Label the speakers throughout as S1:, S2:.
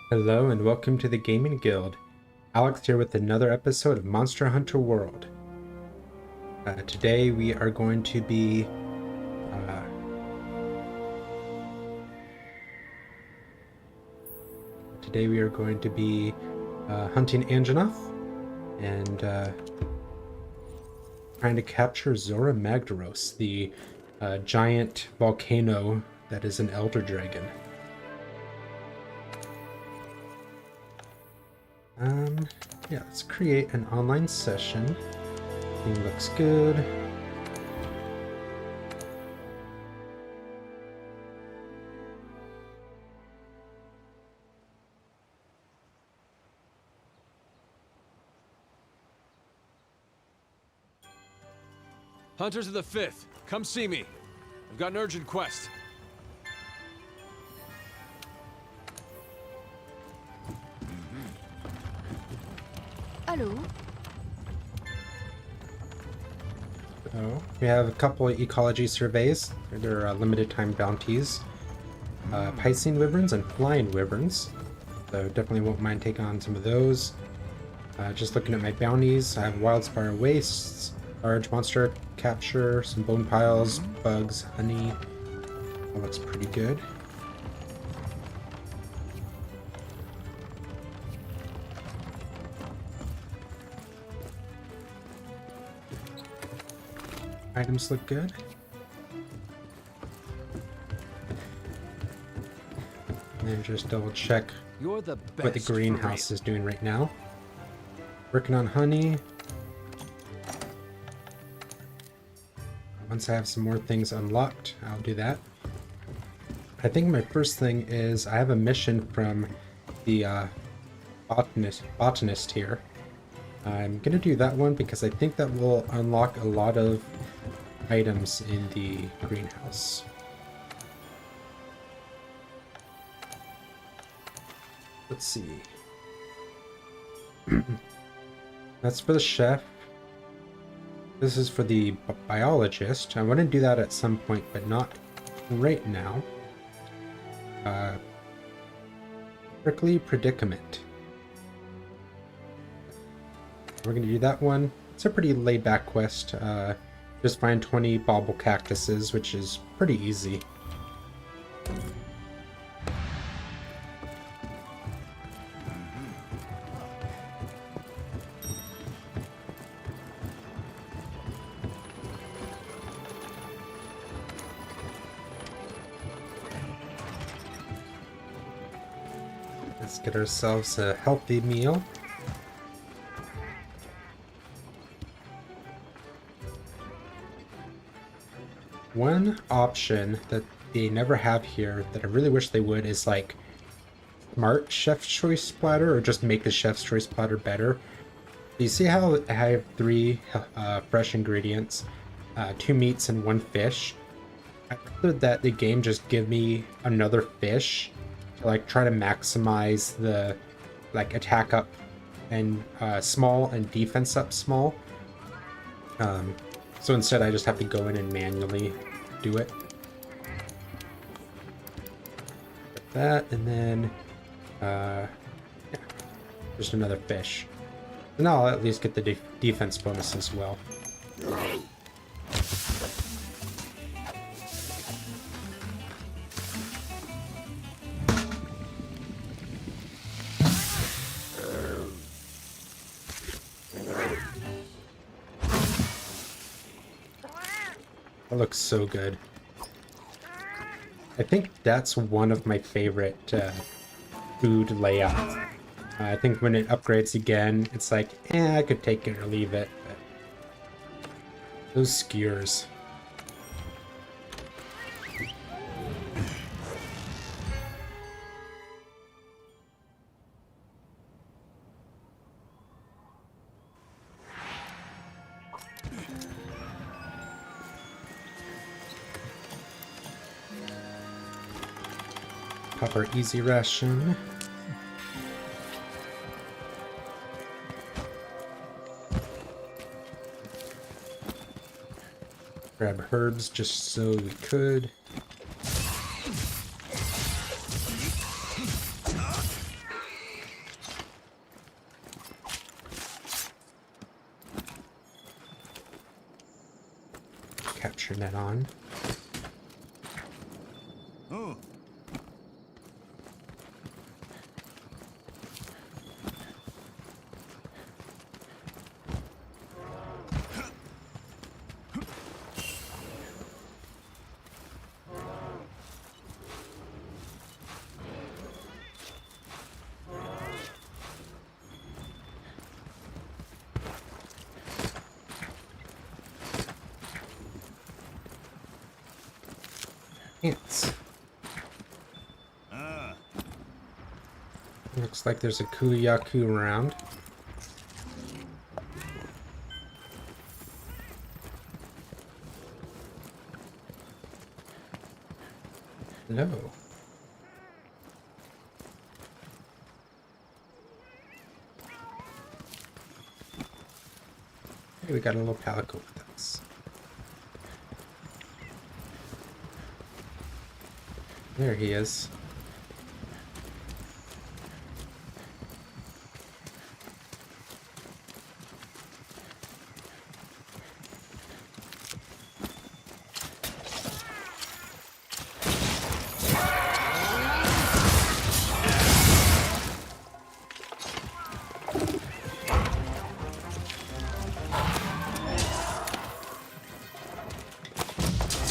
S1: Hello and welcome to the Gaming Guild. Alex here with another episode of Monster Hunter World. Today we are going to be hunting Anjanath and trying to capture Zorah Magdaros, the giant volcano that is an elder dragon. Yeah, let's create an online session. Thing looks good.
S2: Hunters of the 5th, come see me. I've got an urgent quest.
S3: Hello.
S1: So we have a couple of ecology surveys. They're limited time bounties. Piscine wyverns and flying wyverns. So definitely won't mind taking on some of those. Just looking at my bounties, I have wildspire wastes, large monster capture, some bone piles, bugs, honey. That looks pretty good. Items look good. And then just double check
S2: You're the best
S1: what the greenhouse is doing right now. Working on honey. Once I have some more things unlocked, I'll do that. I think my first thing is I have a mission from the botanist here. I'm gonna do that one because I think that will unlock a lot of items in the greenhouse. Let's see. That's for the chef. This is for the biologist. I want to do that at some point, but not right now. Prickly predicament. We're going to do that one. It's a pretty laid-back quest. Just find 20 bauble cactuses, which is pretty easy. Let's get ourselves a healthy meal. One option that they never have here that I really wish they would is like smart chef's choice platter, or just make the chef's choice platter better. You see how I have 3 fresh ingredients, 2 meats and 1 fish? I'd rather that the game just give me another fish to like try to maximize the like attack up and small and defense up small. So instead I just have to go in and manually do it. Like that, and then yeah, just another fish. And I'll at least get the defense bonus as well. That looks so good. I think that's one of my favorite food layouts. I think when it upgrades again, it's like, I could take it or leave it. But those skewers. Pop our easy ration. Grab herbs just so we could. on.
S4: Oh.
S1: Ants.
S4: Ah.
S1: Looks like there's a Kuyaku around. No. Hey, we got a little calico with us. There he is.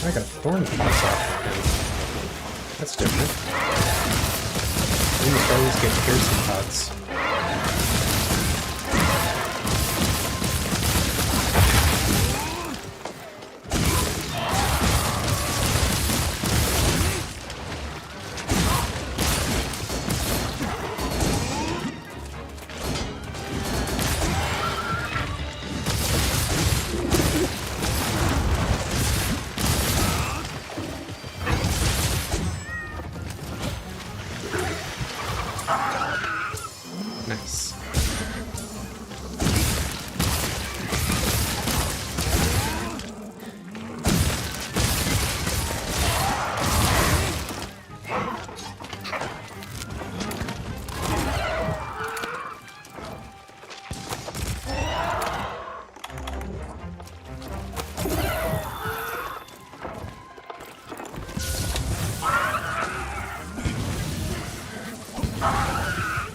S1: I got a thorn pops off of him. That's different. These always get piercing pods. Nice.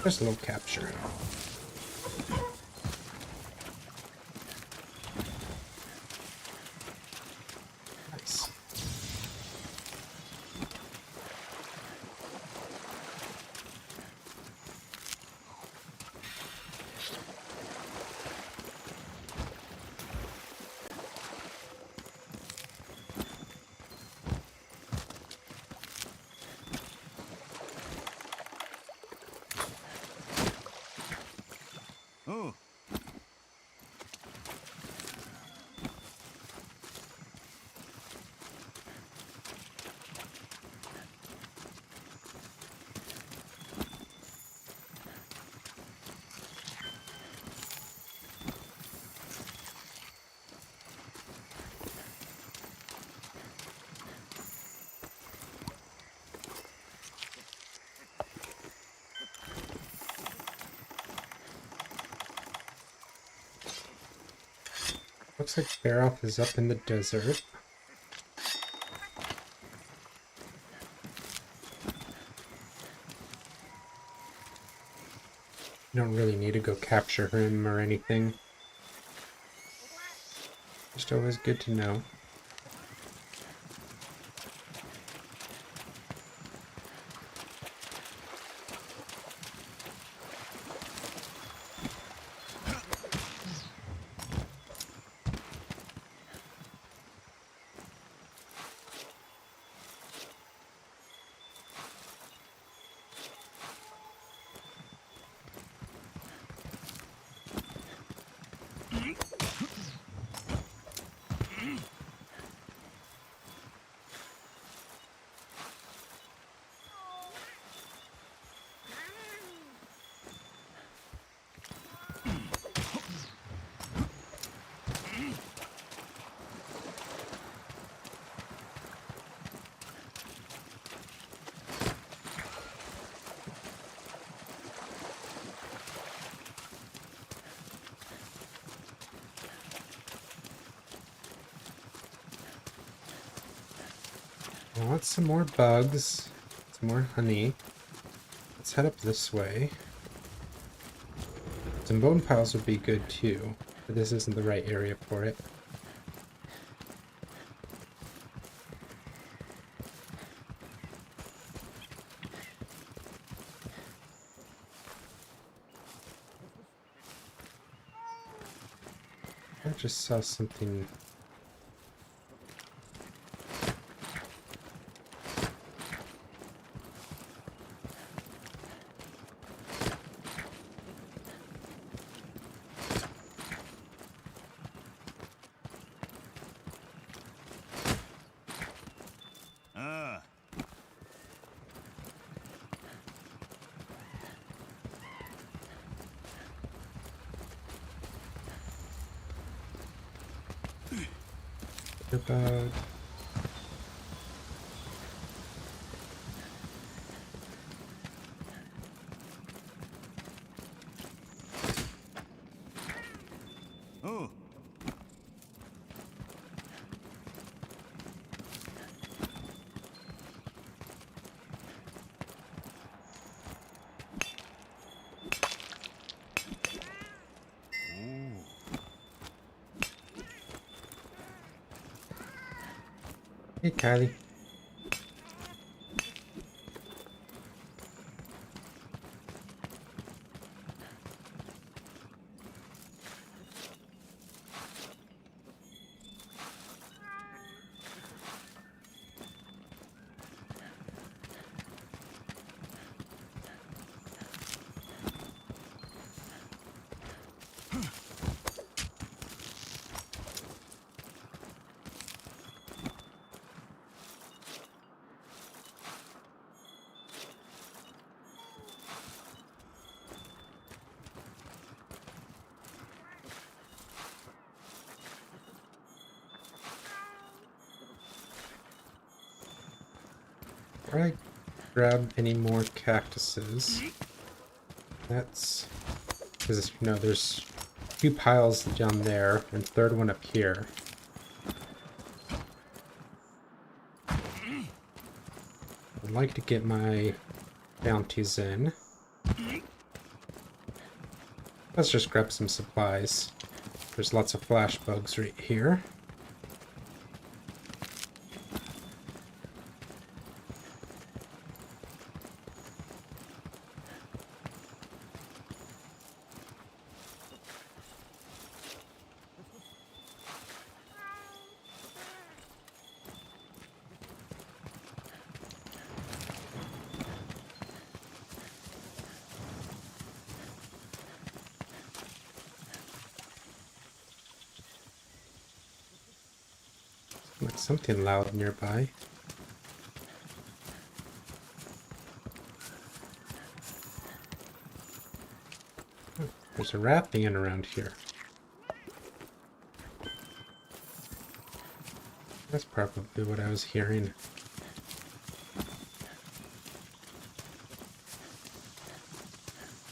S1: Just a little capture. Nice.
S4: Oh.
S1: Looks like Baroth is up in the desert. You don't really need to go capture him or anything. Just always good to know. I want some more bugs, some more honey. Let's head up this way. Some bone piles would be good too, but this isn't the right area for it. I just saw something. Bug.
S4: Oh.
S1: Hey, Kylie. Before I grab any more cactuses, that's because there's two piles down there and third one up here. I'd like to get my bounties in. Let's just grab some supplies. There's lots of flash bugs right here. Like something loud nearby. Oh, there's a Rathian around here. That's probably what I was hearing.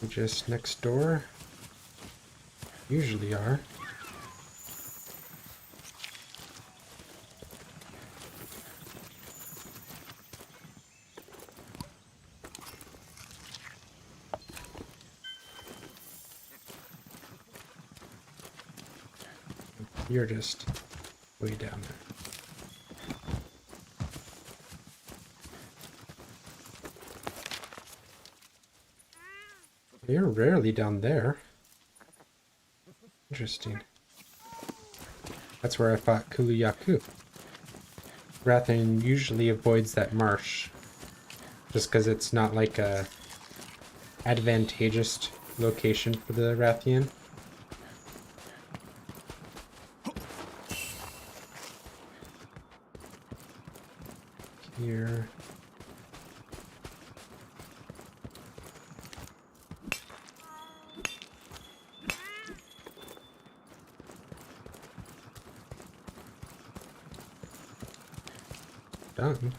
S1: Just next door. Usually are. You're just way down there. You're rarely down there. Interesting. That's where I fought Kuluyaku. Rathan usually avoids that marsh, just because it's not like a advantageous location for the Rathian. Here. Done.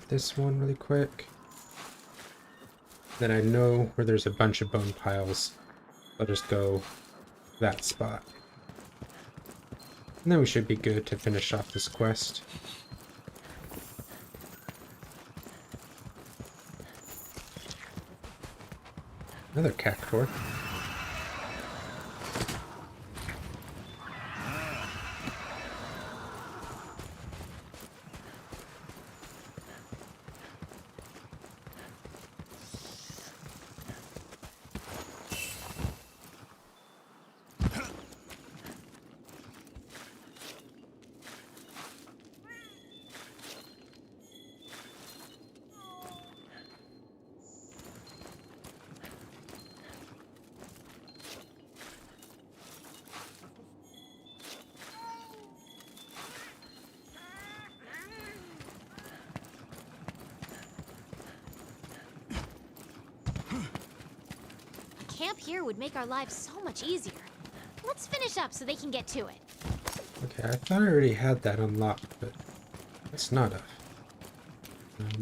S1: this one really quick. Then I know where there's a bunch of bone piles. I'll just go that spot. And then we should be good to finish off this quest. Another cactor.
S3: Camp here would make our lives so much easier. Let's finish up so they can get to it.
S1: Okay, I thought I already had that unlocked, but it's not a.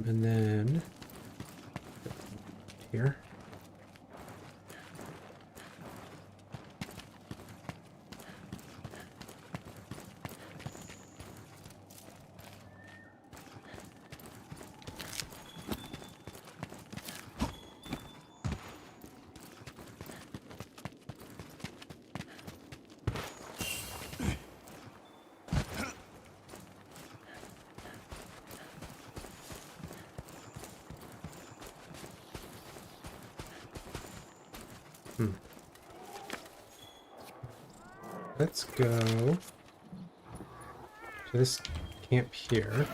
S1: And then here. Let's go to this camp here.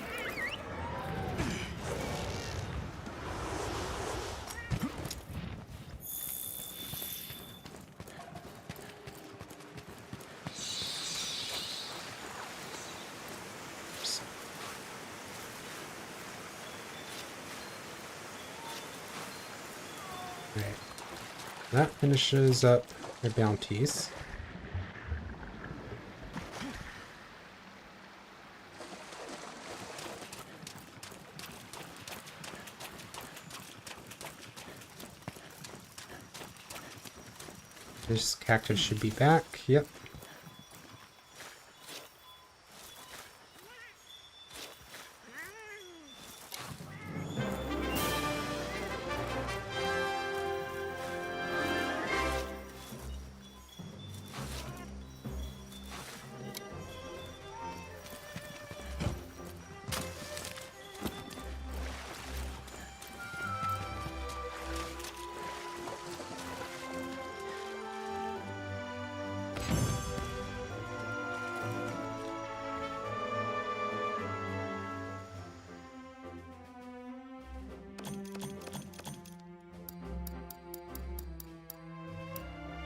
S1: Right. That finishes up the bounties. This cactus should be back. Yep.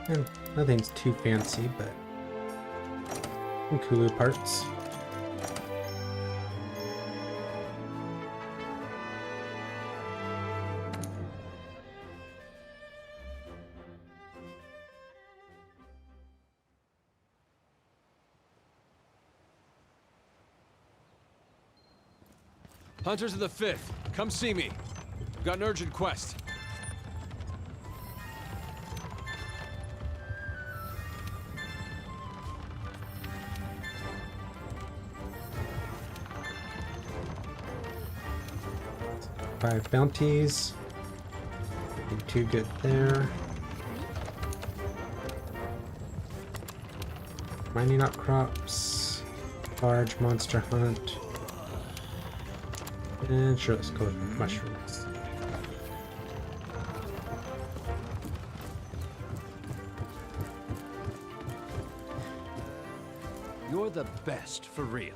S1: And nothing's too fancy, but some cool parts.
S2: Hunters of the 5th, come see me. I've got an urgent quest.
S1: Five bounties. Did 2 good there. Mining outcrops. Large monster hunt. And sure, let's go with mushrooms.
S2: You're the best, for real.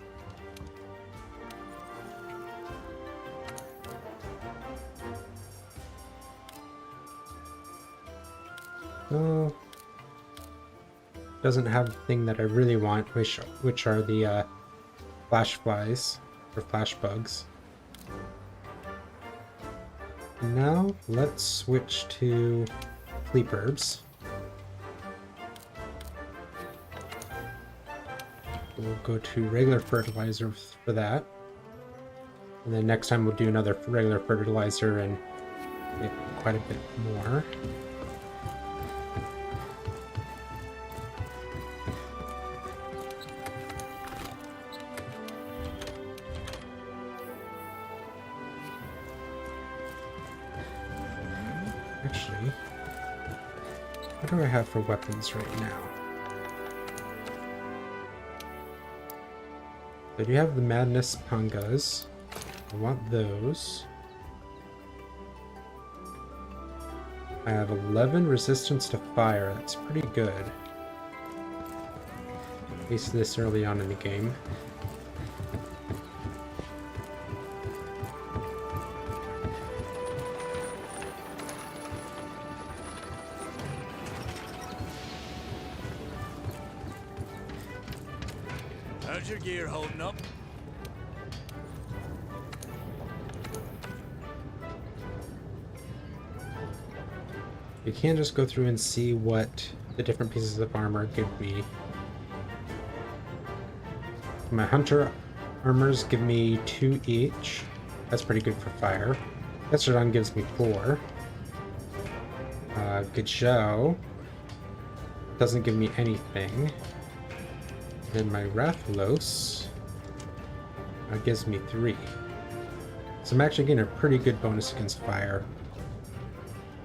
S1: Oh, doesn't have the thing that I really want, which are the flash flies or flash bugs. Now let's switch to sleep herbs. We'll go to regular fertilizer for that. And then next time we'll do another regular fertilizer and get quite a bit more. Actually, what do I have for weapons right now? So do you have the Madness Pangas? I want those. I have 11 resistance to fire. That's pretty good. At least this early on in the game.
S4: How's your gear holding up?
S1: You can just go through and see what the different pieces of armor give me. My hunter armors give me 2 each. That's pretty good for fire. Gestodon gives me 4. Gajou doesn't give me anything. Then my Rathalos gives me 3. So I'm actually getting a pretty good bonus against fire.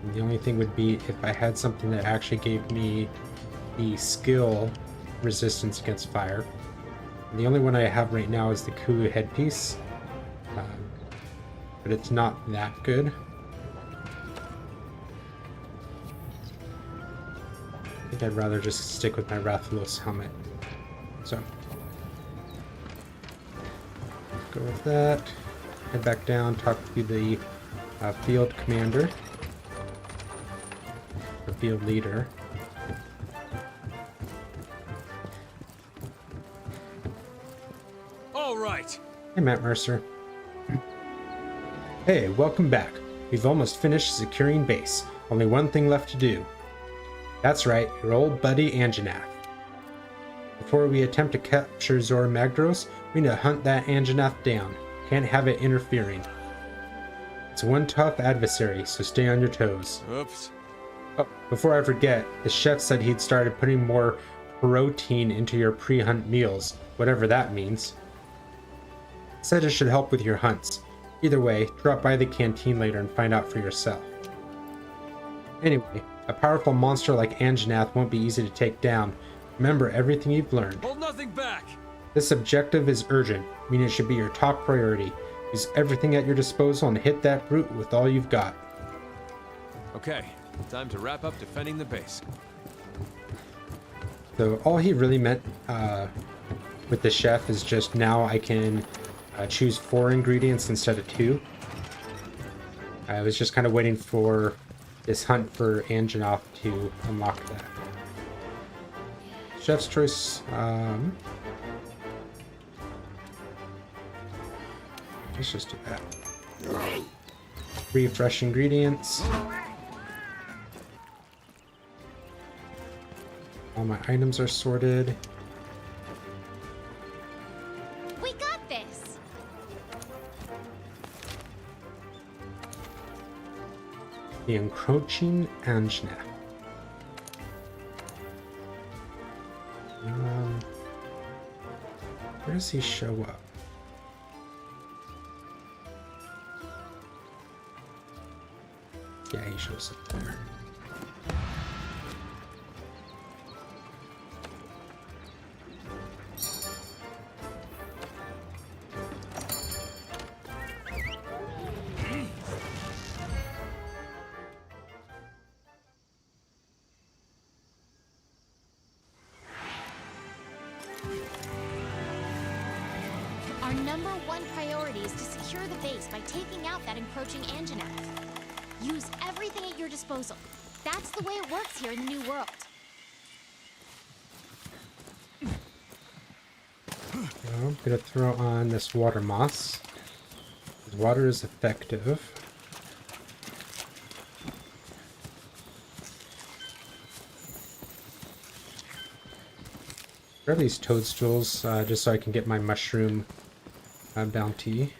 S1: And the only thing would be if I had something that actually gave me the skill resistance against fire. And the only one I have right now is the Kulu headpiece, but it's not that good. I think I'd rather just stick with my Rathalos helmet. So, go with that. Head back down, talk to the field commander. Or field leader.
S2: All right.
S1: Hey, Matt Mercer. Hey, welcome back. We've almost finished securing base. Only one thing left to do. That's right, your old buddy Anjanath. Before we attempt to capture Zorah Magdaros, we need to hunt that Anjanath down. Can't have it interfering. It's one tough adversary, so stay on your toes.
S2: Oops.
S1: Oh, before I forget, the chef said he'd started putting more protein into your pre-hunt meals, whatever that means. Said it should help with your hunts. Either way, drop by the canteen later and find out for yourself. Anyway, a powerful monster like Anjanath won't be easy to take down. Remember everything you've learned.
S2: Hold nothing back.
S1: This objective is urgent, meaning it should be your top priority. Use everything at your disposal and hit that brute with all you've got.
S2: Okay, time to wrap up defending the base.
S1: So all he really meant with the chef is just now I can choose 4 ingredients instead of 2. I was just kind of waiting for this hunt for Anjanath to unlock that. Chef's choice. Let's just do that. 3 fresh ingredients. All my items are sorted.
S3: We got this!
S1: The encroaching Anjanath. Where does he show up? Yeah, he shows up there.
S3: Our number 1 priority is to secure the base by taking out that encroaching Anjanath. Use everything at your disposal. That's the way it works here in the New World.
S1: So I'm gonna throw on this water moss. Water is effective. Grab these toadstools just so I can get my mushroom bounty.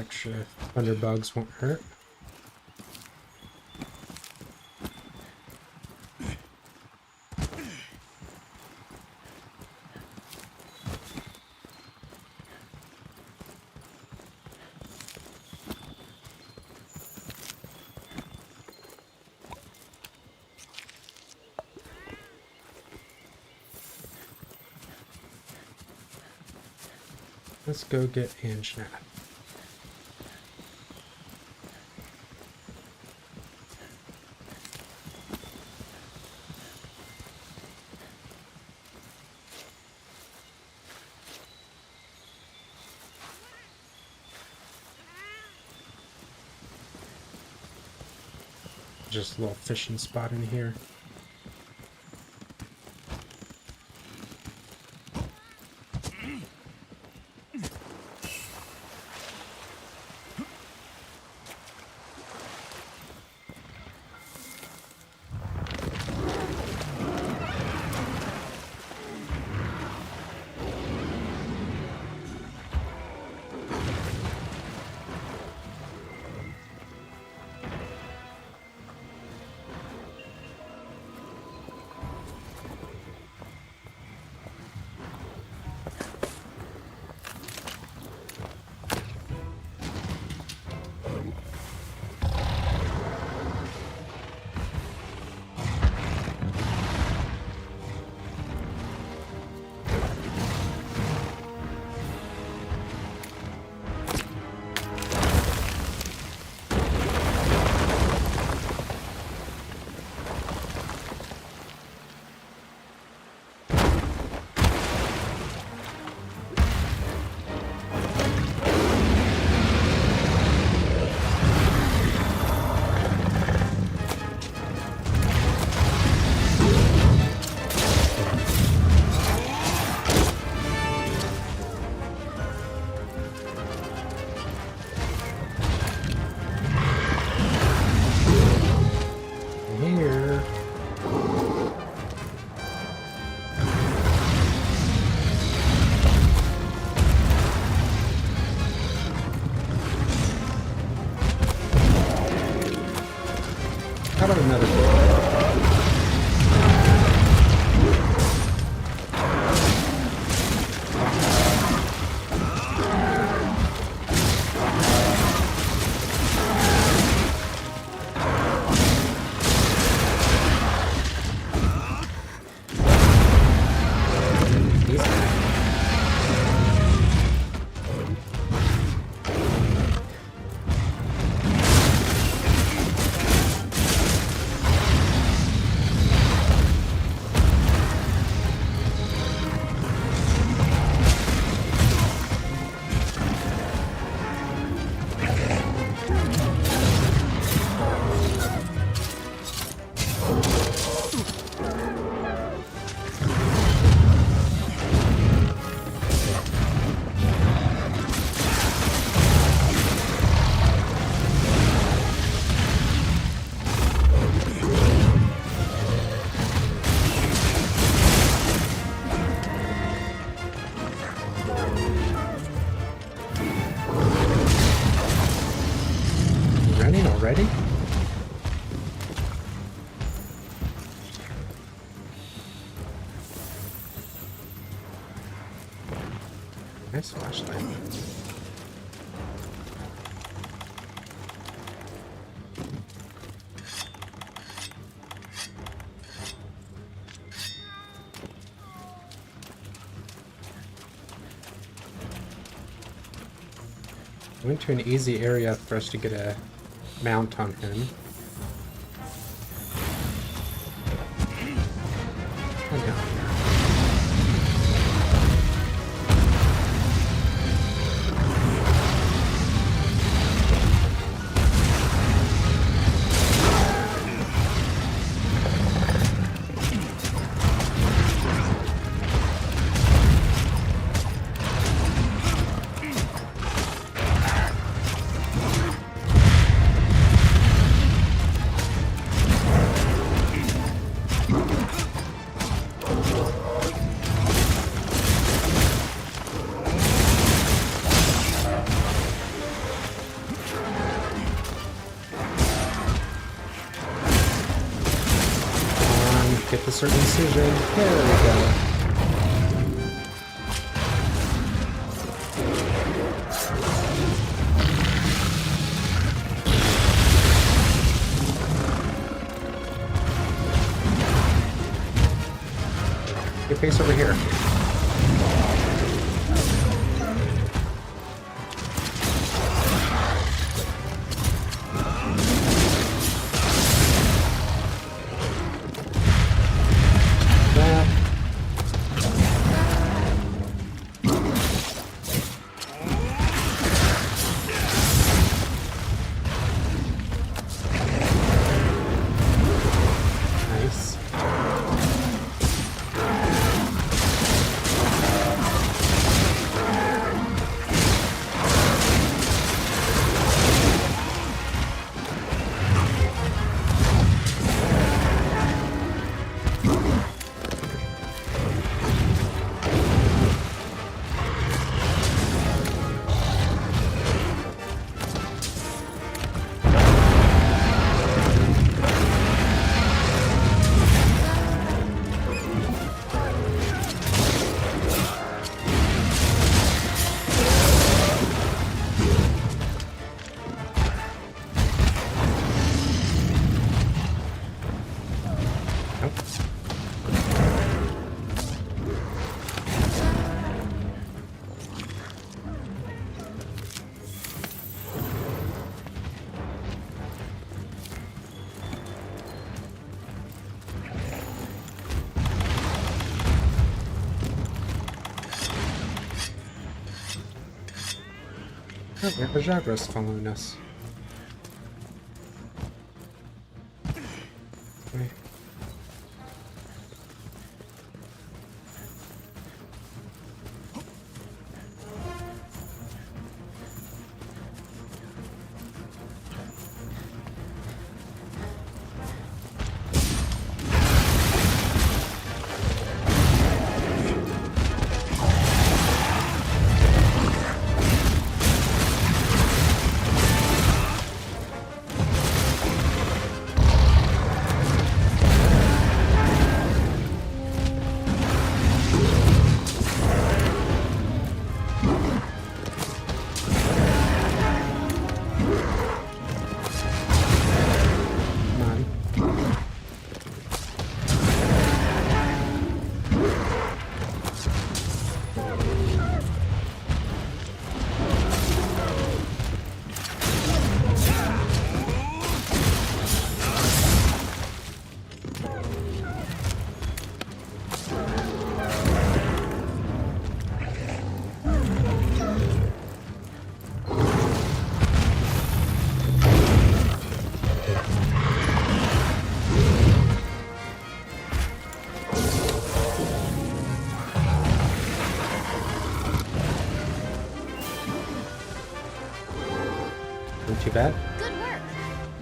S1: extra thunder bugs won't hurt. Let's go get Anjanath. Just a little fishing spot in here. How about another one? Already? Nice flashlight. Went to an easy area for us to get a mount on him. And down here. a certain incision. There we go. Get face over here. Oh, we have a Jagras following us. Okay. Not too bad.
S3: Good work!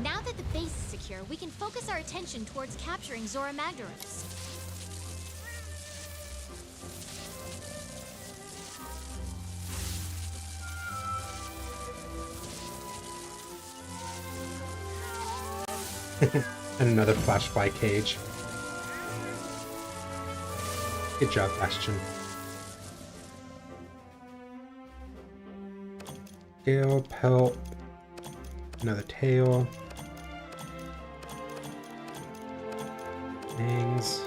S3: Now that the base is secure, we can focus our attention towards capturing Zorah Magdaros.
S1: And another flashfly cage. Good job, Bastion. Scale, pelt, another tail. Fangs.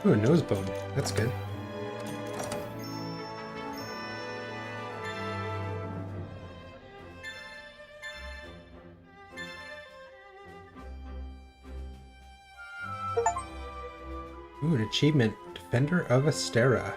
S1: Ooh, a nose bone. That's good. Ooh, an achievement. Defender of Astera.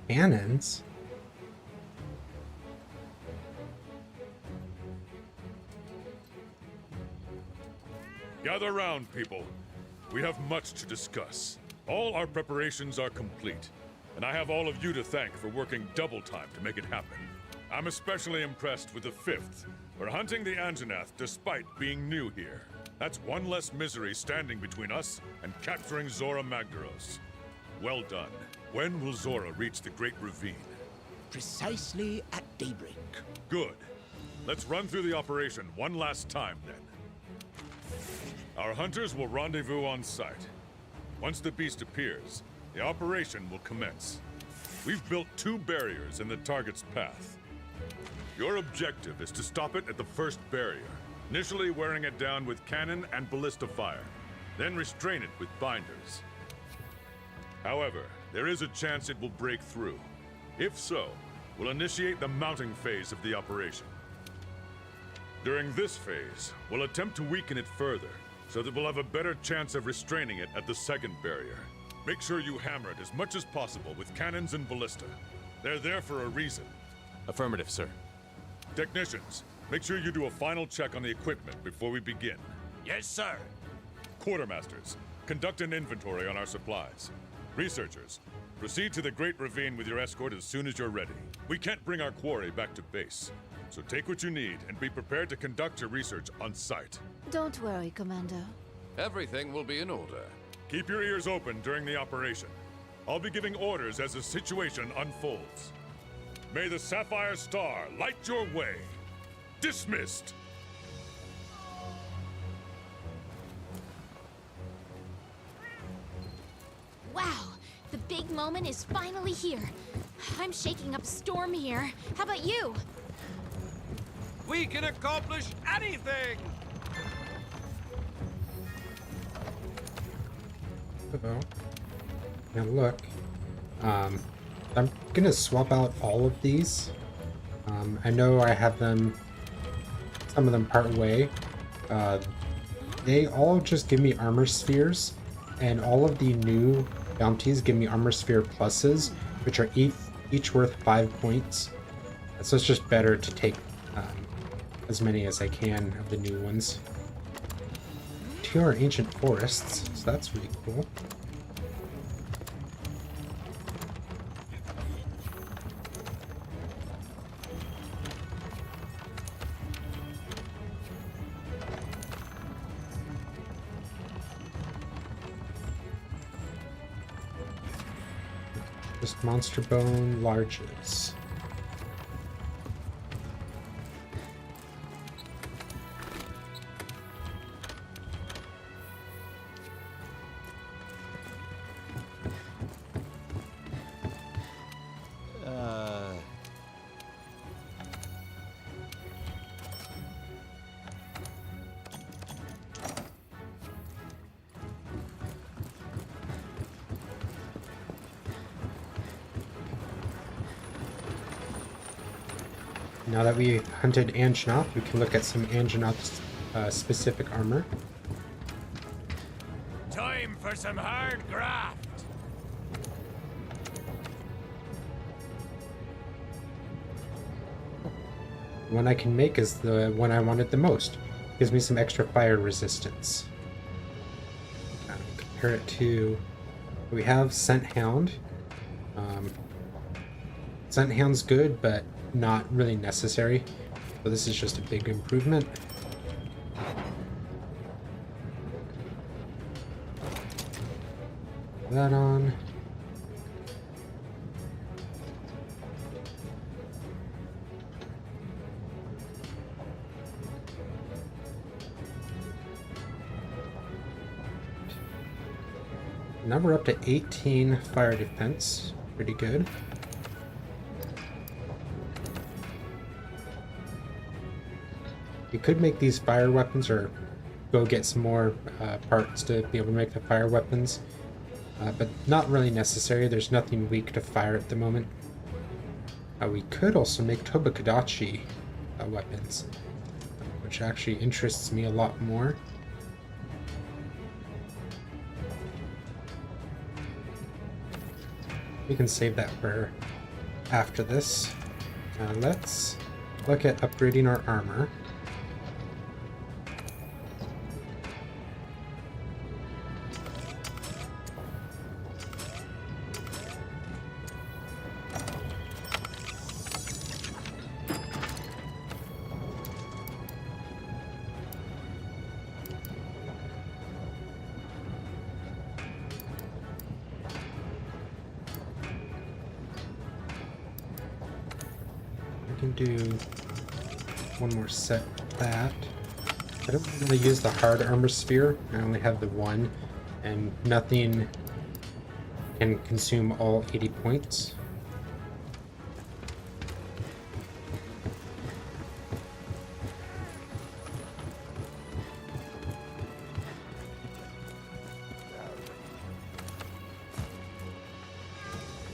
S1: Cannons?
S5: Gather round, people. We have much to discuss. All our preparations are complete, and I have all of you to thank for working double time to make it happen. I'm especially impressed with the 5th. We're hunting the Anjanath despite being new here. That's one less misery standing between us and capturing Zorah Magdaros. Well done. When will Zorah reach the Great Ravine?
S6: Precisely at daybreak.
S5: Good. Let's run through the operation one last time, then. Our hunters will rendezvous on site. Once the beast appears, the operation will commence. We've built 2 barriers in the target's path. Your objective is to stop it at the first barrier, initially wearing it down with cannon and ballista fire, then restrain it with binders. However, there is a chance it will break through. If so, we'll initiate the mounting phase of the operation. During this phase, we'll attempt to weaken it further, so that we'll have a better chance of restraining it at the second barrier. Make sure you hammer it as much as possible with cannons and ballista. They're there for a reason.
S2: Affirmative, sir.
S5: Technicians, make sure you do a final check on the equipment before we begin.
S4: Yes, sir.
S5: Quartermasters, conduct an inventory on our supplies. Researchers, proceed to the Great Ravine with your escort as soon as you're ready. We can't bring our quarry back to base, so take what you need and be prepared to conduct your research on site.
S7: Don't worry, Commander.
S2: Everything will be in order.
S5: Keep your ears open during the operation. I'll be giving orders as the situation unfolds. May the Sapphire Star light your way. Dismissed!
S3: Wow, the big moment is finally here. I'm shaking up a storm here. How about you?
S2: We can accomplish anything!
S1: Uh-oh. Now look. I'm gonna swap out all of these. I know I have them, some of them part way. They all just give me armor spheres, and all of the new bounties give me armor sphere pluses, which are each worth 5 points. So it's just better to take as many as I can of the new ones. 2 are ancient forests, so that's really cool. Just monster bone larges. Now that we hunted Anjanath, we can look at some Anjanath specific armor.
S4: Time for some hard graft.
S1: The one I can make is the one I wanted the most. Gives me some extra fire resistance. Compare it to... We have Scent Hound. Scent Hound's good, but not really necessary. So this is just a big improvement. Put that on. Now we're up to 18 fire defense. Pretty good. You could make these fire weapons or go get some more parts to be able to make the fire weapons, but not really necessary. There's nothing weak to fire at the moment. We could also make Tobakadachi weapons, which actually interests me a lot more. We can save that for after this. Let's look at upgrading our armor. can do one more set of that. I don't really use the hard armor sphere. I only have the one, and nothing can consume all 80 points.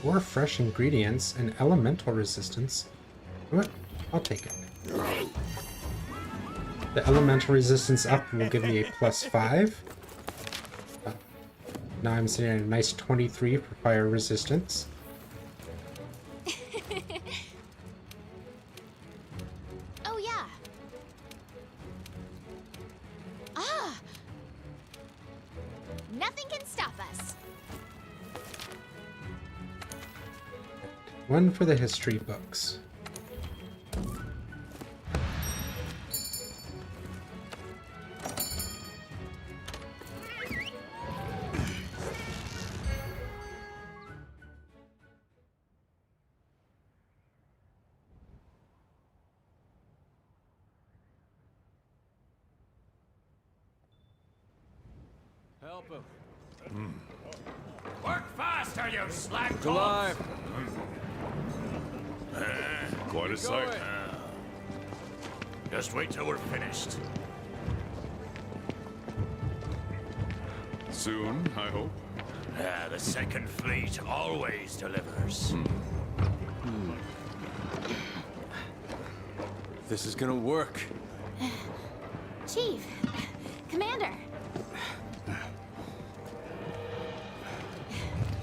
S1: Or fresh ingredients and elemental resistance. What? I'll take it. The elemental resistance up will give me a +5. Now I'm sitting at a nice 23 for fire resistance.
S3: Oh, yeah. Ah! Nothing can stop us.
S1: One for the history books.
S2: Help him.
S4: Work faster, you slag
S2: He's alive.
S5: Quite a sight.
S2: Going.
S4: Just wait till we're finished.
S5: Soon, I hope.
S4: The second fleet always delivers.
S2: This is gonna work.
S3: Chief, Commander.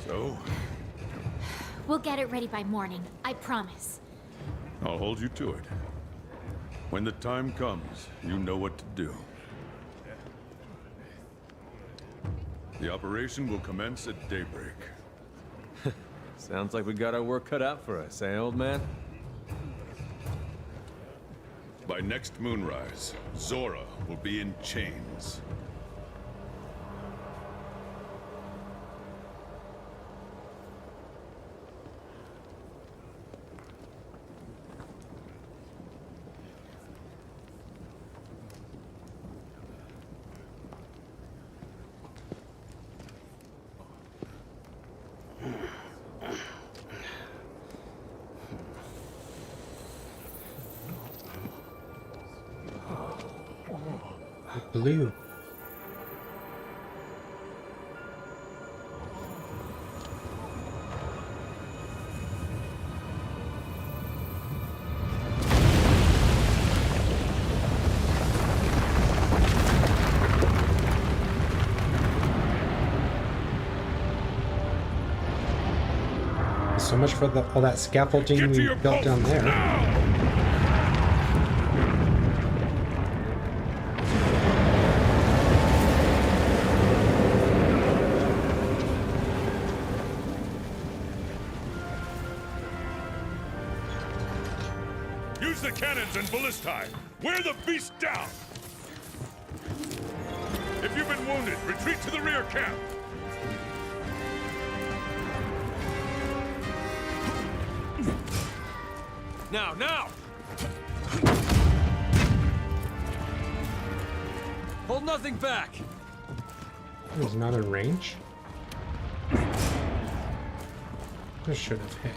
S5: So,
S3: We'll get it ready by morning. I promise.
S5: I'll hold you to it. When the time comes, you know what to do. The operation will commence at daybreak.
S2: Sounds like we got our work cut out for us, eh, old man?
S5: By next moonrise, Zorah will be in chains.
S1: Blue. So much for all that scaffolding
S5: Get to
S1: we
S5: your
S1: built down
S5: posts
S1: there.
S5: now! Use the cannons and ballistae! Wear the beast down! If you've been wounded, retreat to the rear camp!
S2: Now, now! Hold nothing back!
S1: There's not in range. This should have hit.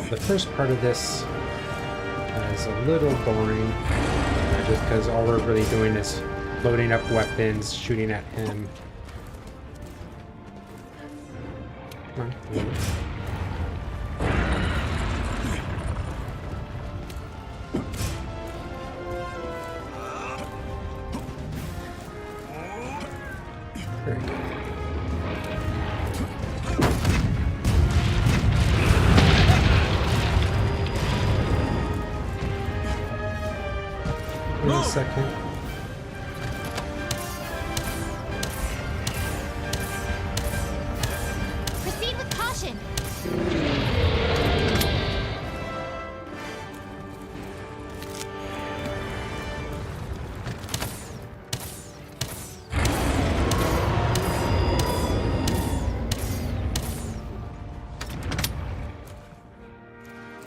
S1: The first part of this is a little boring, just because all we're really doing is loading up weapons, shooting at him. Come on, load. Very good. second.
S3: Proceed with caution.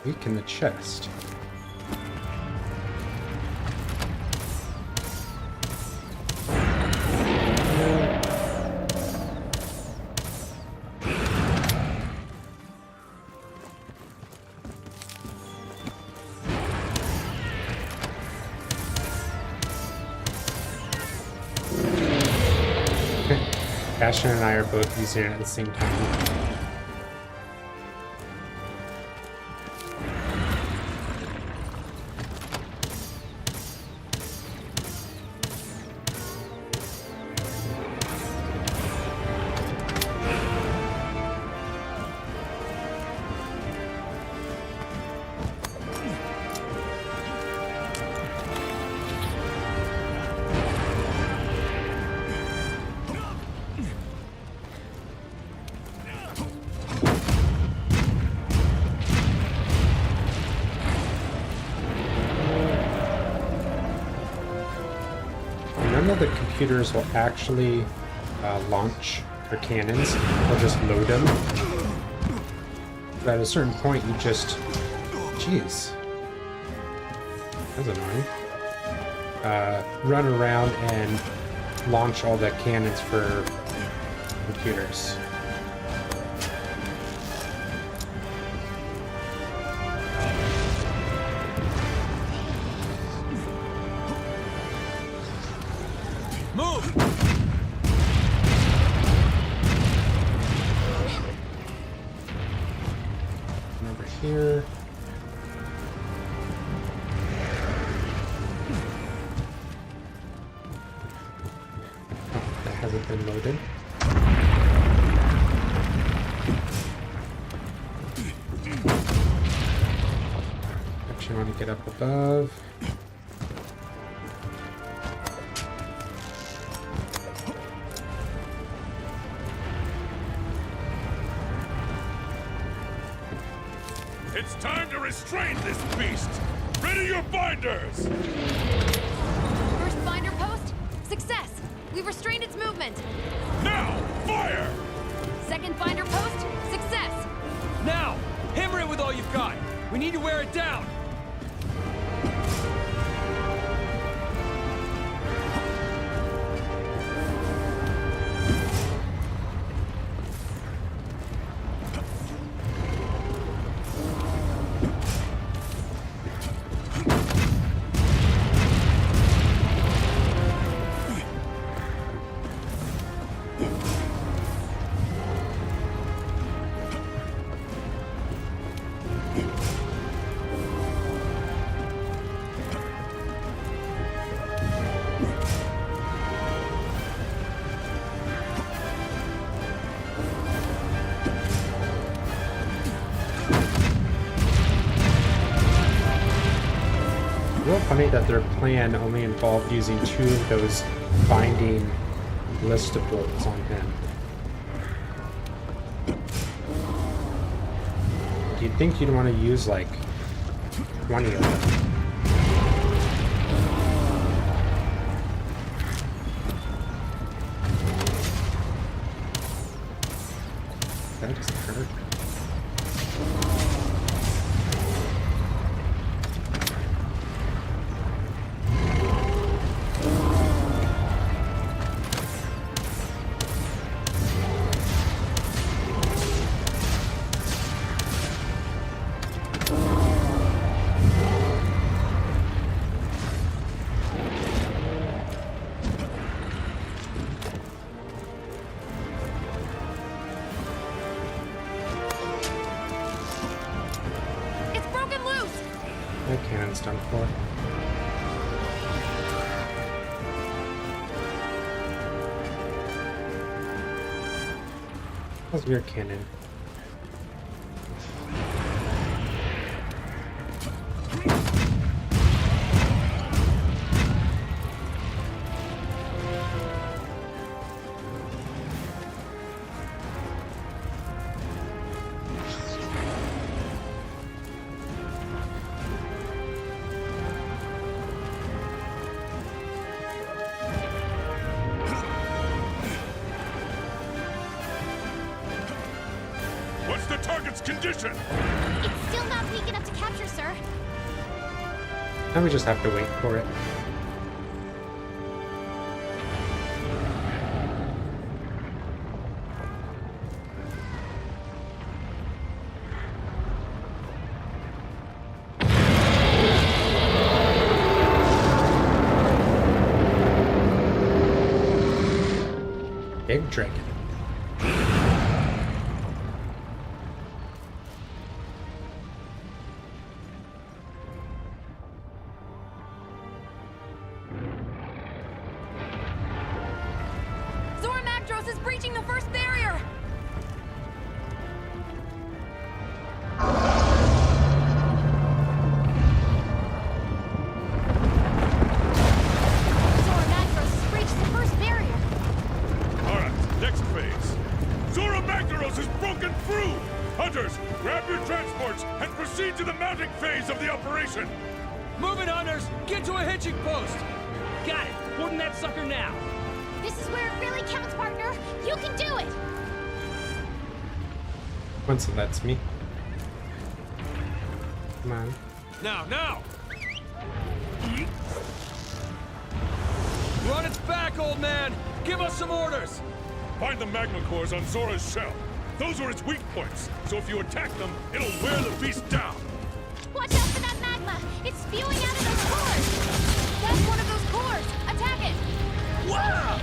S1: Weaken the chest. Ashton and I are both using it at the same time. None of the computers will actually launch their cannons. They'll just load them. But at a certain point, you just... Jeez. That's annoying. Run around and launch all the cannons for computers.
S2: Move!
S1: And over here. Oh, that hasn't been loaded. Actually, want to get up above.
S5: It's time to restrain this beast! Ready your binders!
S3: First binder post, success. We've restrained its movement.
S5: Now, fire!
S3: Second binder post, success.
S2: Now! Hammer it with all you've got! We need to wear it down!
S1: Real funny that their plan only involved using 2 of those binding listables on him. You'd think you'd want to use like 20 of them. That doesn't hurt.
S3: It's broken loose.
S1: That cannon's done for. How's your cannon?
S5: What's the target's condition?
S3: It's still not weak enough to capture, sir.
S1: Now we just have to wait for it. Big dragon.
S3: Zorah Magdaros is breaching the first barrier! Zorah Magdaros has breached the first barrier!
S5: Alright, next phase. Zorah Magdaros has broken through! Hunters, grab your transports and proceed to the mounting phase of the operation!
S2: Move it, hunters! Get to a hitching post!
S8: Got it! Boarding that sucker now!
S3: This is where it really counts, partner! You can do it!
S1: Once it lets me. Come on.
S2: Now, now! We're on its back, old man! Give us some orders!
S5: Find the magma cores on Zorah's shell. Those are its weak points, so if you attack them, it'll wear the beast down.
S3: Watch out for that magma! It's spewing out of those cores! That's one of those cores! Attack it!
S8: Wow!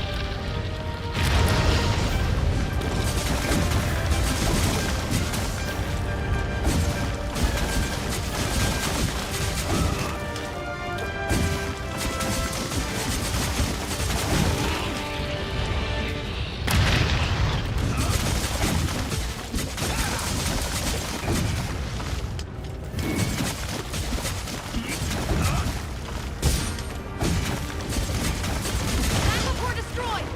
S3: Magma core destroyed!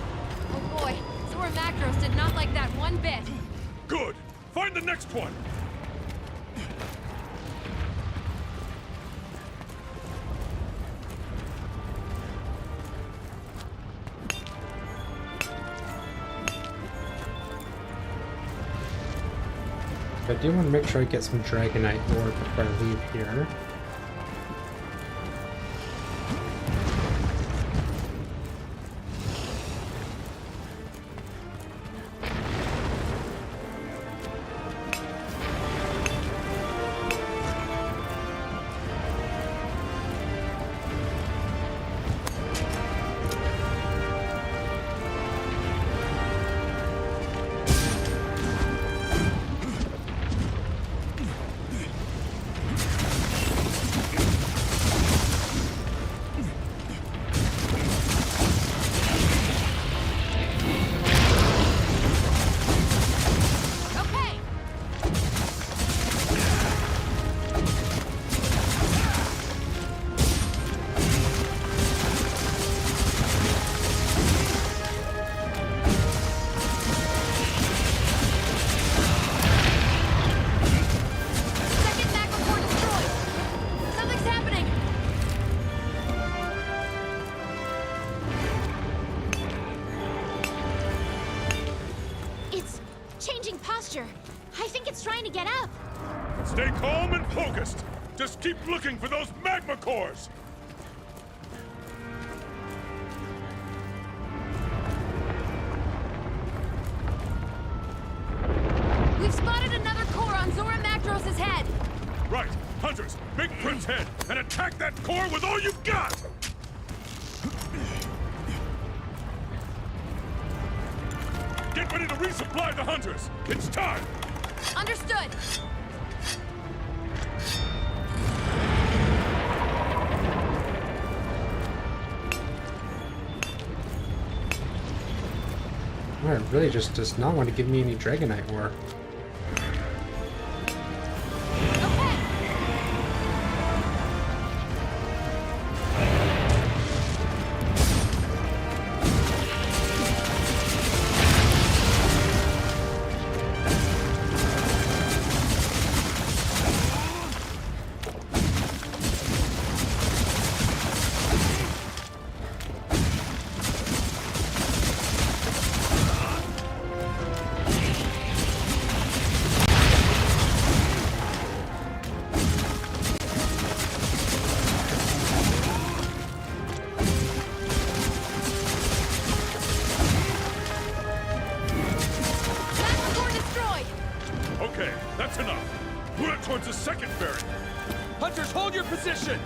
S3: Oh boy, Zorah Magdaros did not like that one bit.
S5: Good! Find the next one!
S1: But I do want to make sure I get some Dragonite ore before I leave here.
S3: Okay! Second magma core destroyed! Something's happening! It's changing posture. I think it's trying to get up.
S5: Stay calm and focused! Just keep looking for those magma cores!
S3: We've spotted another core on Zorah Magdaros' head.
S5: Right! Hunters, make Prince head and attack that core with all you've got! Get ready to resupply the hunters! It's time!
S3: Understood.
S1: Well, it really just does not want to give me any Dragonite ore.
S3: Okay.
S5: Okay, that's enough. Move it towards the second barrier.
S2: Hunters, hold your position!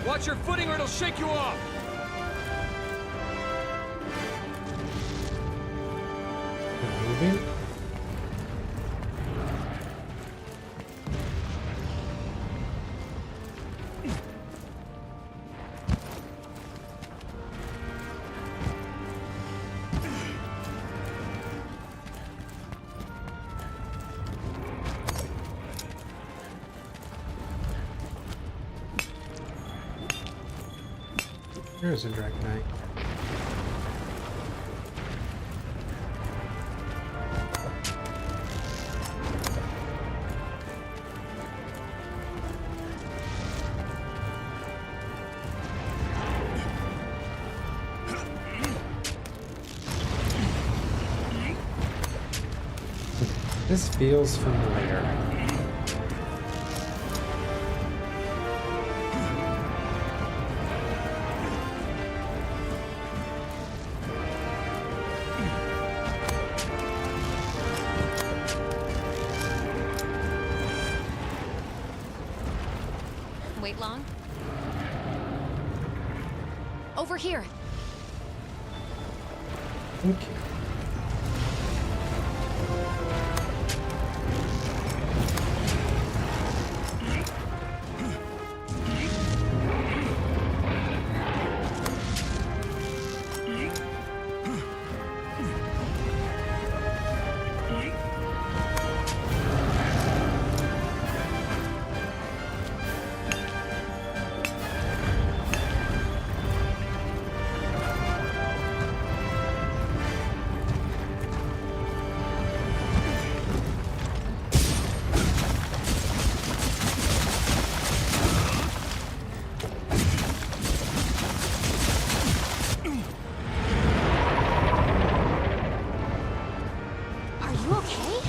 S2: Watch your footing or it'll shake you off!
S1: Moving. There's a Dragonite. This feels familiar.
S3: Wait long? Over here.
S1: Okay.
S3: Are you okay?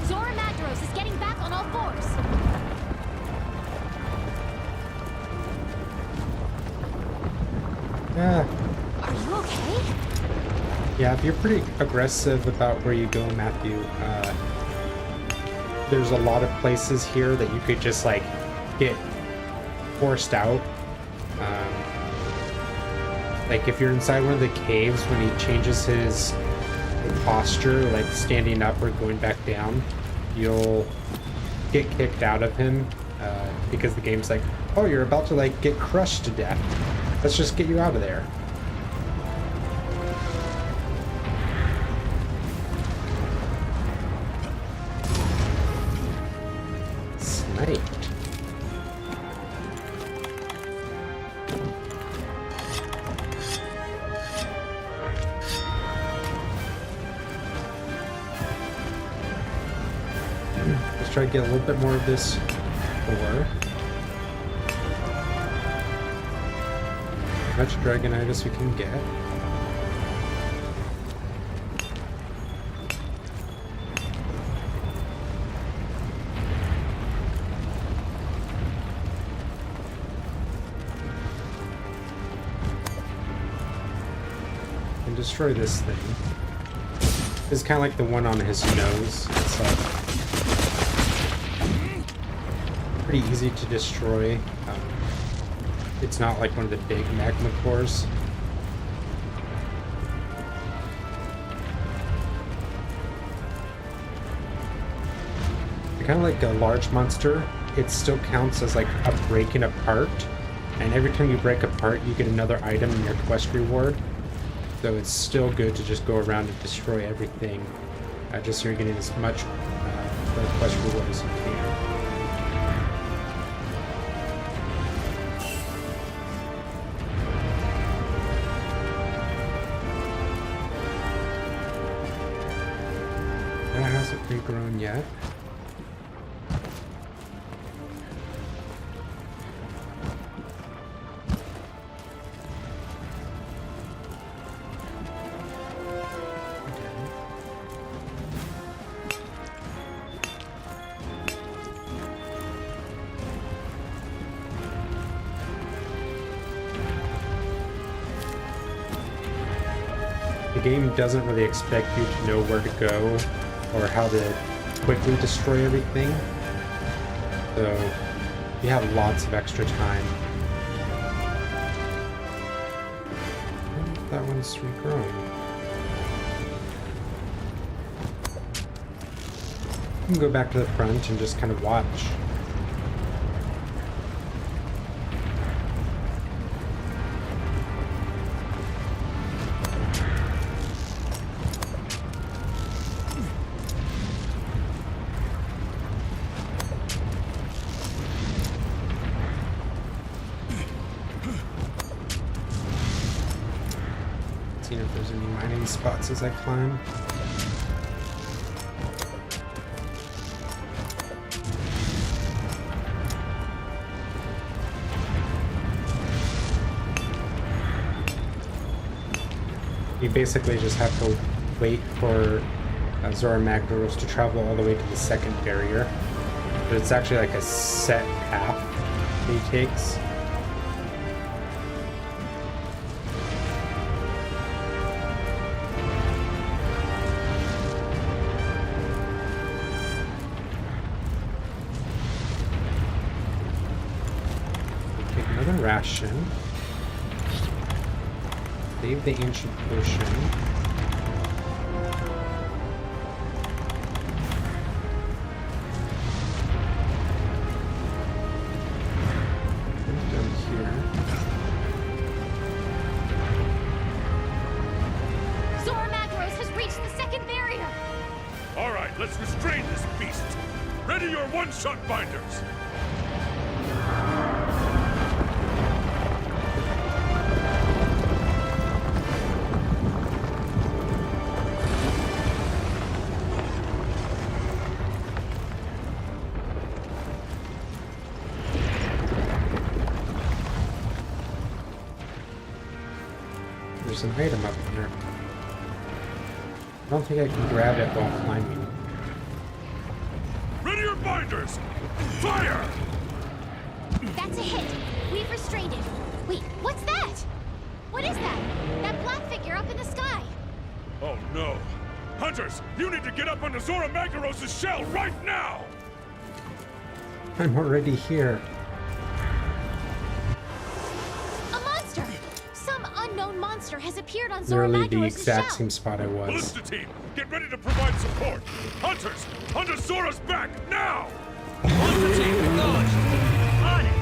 S3: Zorah Magdaros is getting back on all fours.
S1: Ah.
S3: Are you okay?
S1: Yeah, if you're pretty aggressive about where you go, Matthew, there's a lot of places here that you could just like get forced out. Like if you're inside one of the caves when he changes his posture, like standing up or going back down, you'll get kicked out of him because the game's like, oh, you're about to like get crushed to death. Let's just get you out of there. Sniped. Let's try to get a little bit more of this ore. Much Dragonite as we can get. And destroy this thing. It's kind of like the one on his nose. It's like pretty easy to destroy. It's not like one of the big magma cores. Kind of like a large monster, it still counts as like a breaking apart. And every time you break apart, you get another item in your quest reward. So it's still good to just go around and destroy everything, just so you're getting as much quest reward as you can. That hasn't regrown yet. The game doesn't really expect you to know where to go or how to quickly destroy everything. So you have lots of extra time. That one's regrown. You can go back to the front and just kind of watch. Seeing if there's any mining spots as I climb. You basically just have to wait for Zorah Magdaros to travel all the way to the second barrier. But it's actually like a set path that he takes. Take another ration. Save the ancient potion. Down here.
S3: Zorah Magdaros has reached the second barrier!
S5: All right, let's restrain this beast. Ready your one-shot binders.
S1: There's an item up here. I don't think I can grab it while climbing.
S5: Ready your binders. Fire!
S3: That's a hit! We've restrained it! Wait, what's that? What is that? That black figure up in the sky!
S5: Oh no. Hunters, you need to get up onto Zorah Magdaros' shell right now!
S1: I'm already here.
S3: A monster! Some unknown monster has appeared on Zorah
S1: Literally the
S3: Magdaros'
S1: exact
S3: shell!
S1: same spot I was.
S5: Ballista team, get ready to provide support! Hunters, onto Zorah's back, now!
S8: Ballista team, acknowledged. On it.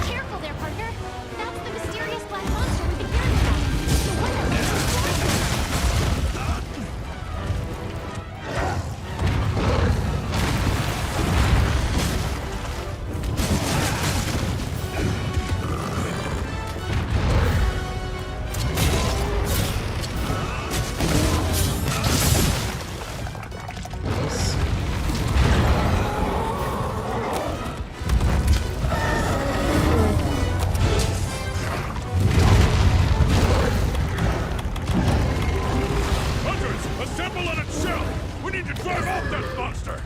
S3: Careful there, partner! That's the mysterious black monster we've been hearing about! The one that lives in
S5: Hunters, assemble on its shell! We need to drive off that monster!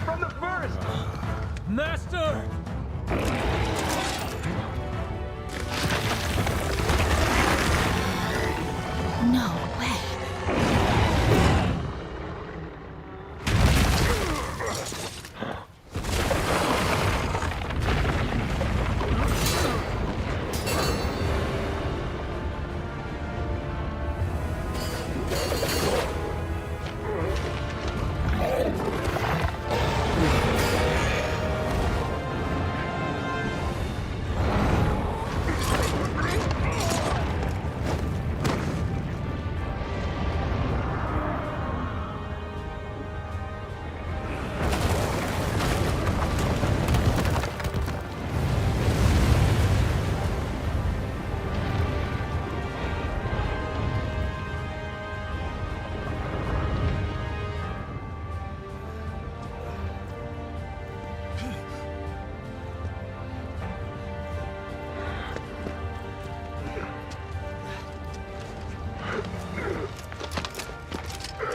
S8: from the first!
S2: Master!
S7: No way.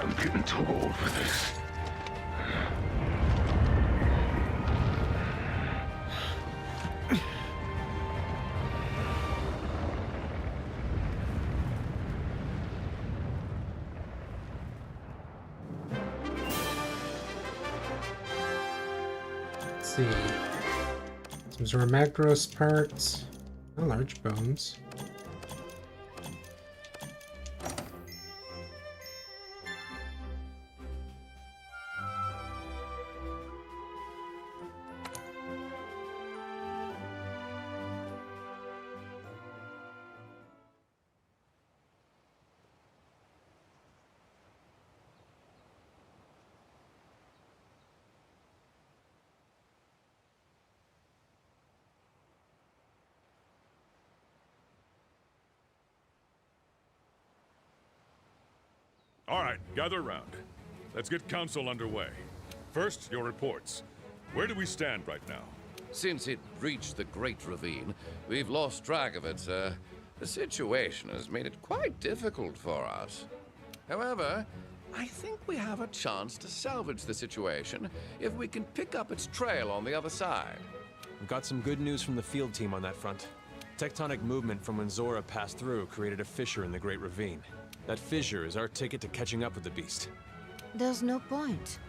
S9: I'm getting too old for this.
S1: Let's see. Some Zorah Magdaros parts. No large bones.
S5: All right, gather around. Let's get council underway. First, your reports. Where do we stand right now?
S10: Since it reached the Great Ravine, we've lost track of it, sir. The situation has made it quite difficult for us. However, I think we have a chance to salvage the situation if we can pick up its trail on the other side.
S2: We've got some good news from the field team on that front. Tectonic movement from when Zorah passed through created a fissure in the Great Ravine. That fissure is our ticket to catching up with the beast.
S7: There's no point.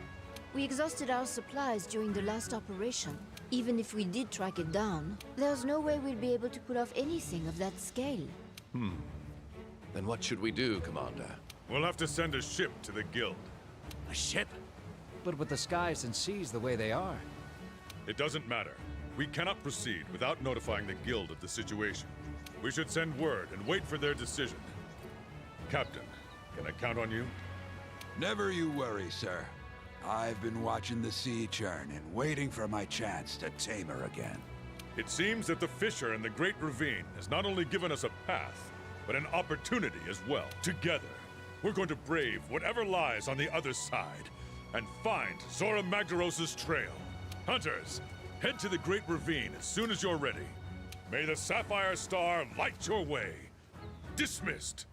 S7: We exhausted our supplies during the last operation. Even if we did track it down, there's no way we'll be able to pull off anything of that scale.
S10: Then what should we do, Commander?
S5: We'll have to send a ship to the guild.
S4: A ship?
S8: But with the skies and seas the way they are...
S5: It doesn't matter. We cannot proceed without notifying the guild of the situation. We should send word and wait for their decision. Captain, can I count on you?
S11: Never you worry, sir. I've been watching the sea churn and waiting for my chance to tame her again.
S5: It seems that the fissure in the Great Ravine has not only given us a path, but an opportunity as well. Together, we're going to brave whatever lies on the other side and find Zorah Magdaros' trail. Hunters, head to the Great Ravine as soon as you're ready. May the Sapphire Star light your way. Dismissed.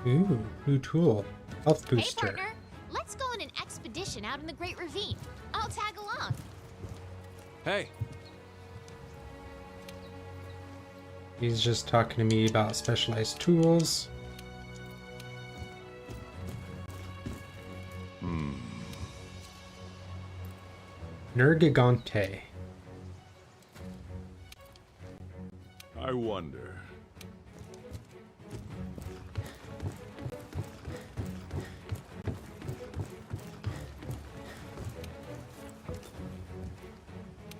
S1: Ooh, new tool. Health
S3: Hey,
S1: booster.
S3: partner. Let's go on an expedition out in the Great Ravine. I'll tag along.
S2: Hey,
S1: He's just talking to me about specialized tools. Nergigante.
S5: I wonder.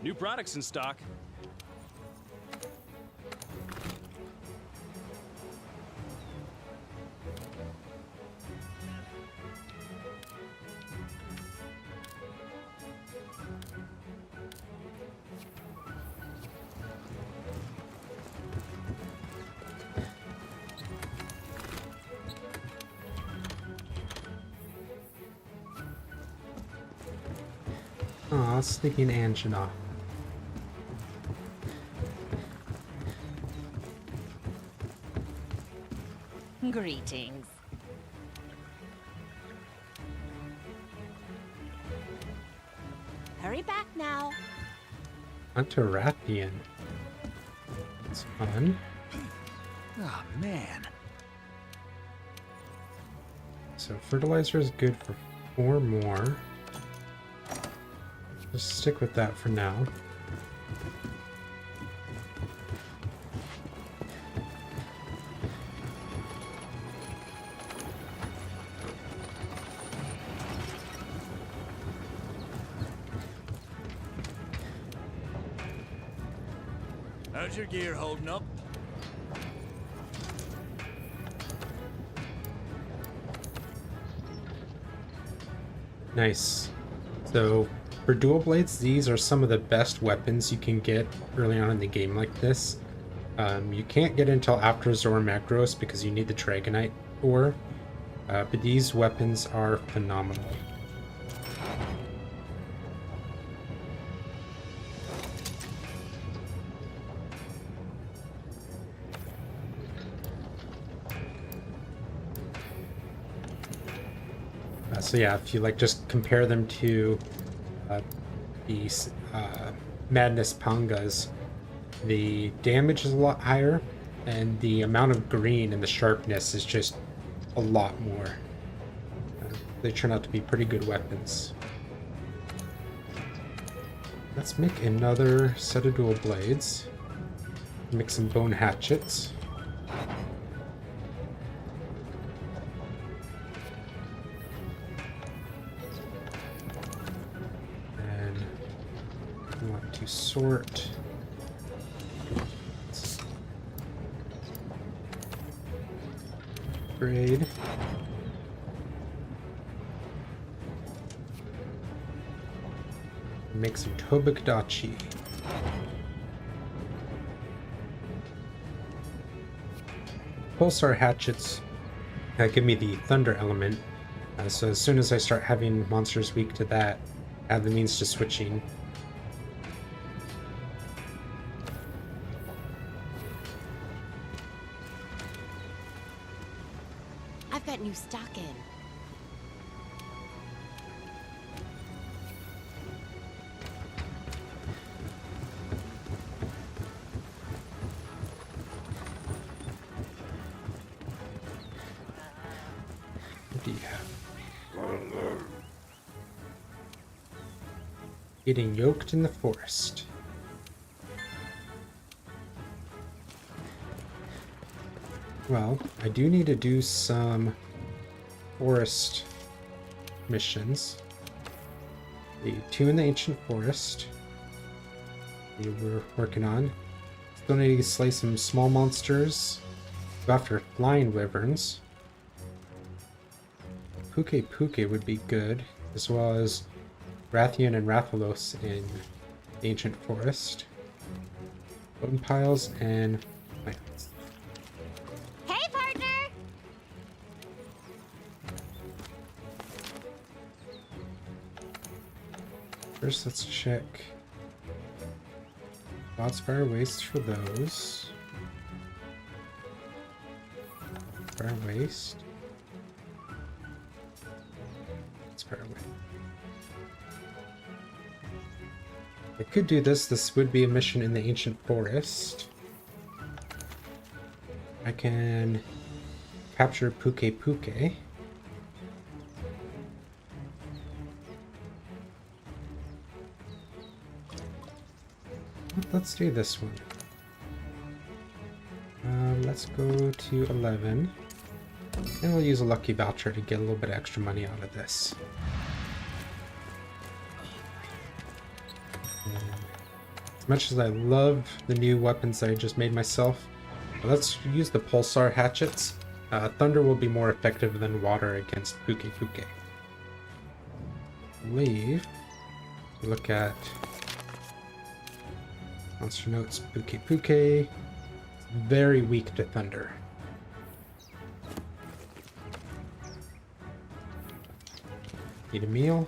S2: new products in stock.
S1: Aw, sleeping Anjanath.
S12: Greetings. Hurry back now.
S1: Antarathian. It's fun.
S6: Oh, man.
S1: So fertilizer is good for 4 more. Just stick with that for now.
S4: How's your gear holding up?
S1: Nice. So for dual blades, these are some of the best weapons you can get early on in the game like this. You can't get until after Zorah Magdaros because you need the Dragonite ore, but these weapons are phenomenal. So yeah, if you like just compare them to these Madness Pangas, the damage is a lot higher and the amount of green and the sharpness is just a lot more. They turn out to be pretty good weapons. Let's make another set of dual blades. Make some bone hatchets. To sort. Grade. Make some Tobakdachi. Pulsar hatchets give me the thunder element, so as soon as I start having monsters weak to that, I have the means to switching.
S3: I've got new stock in.
S1: What do you have? Getting yoked in the forest. Well, I do need to do some forest missions. The 2 in the ancient forest we were working on. Still need to slay some small monsters. Go after flying wyverns. Puke would be good, as well as Rathian and Rathalos in the ancient forest. Bone piles and plants.
S3: Hey, partner!
S1: First, let's check Fire Waste for those. Fire Waste. Fire Waste. I could do this. This would be a mission in the ancient forest. I can capture Puke. Let's do this one. Let's go to 11. And we'll use a lucky voucher to get a little bit extra money out of this. As much as I love the new weapons that I just made myself, let's use the pulsar hatchets. Thunder will be more effective than water against Puke. Leave. Look at monster notes. Puke. Very weak to thunder. Eat a meal.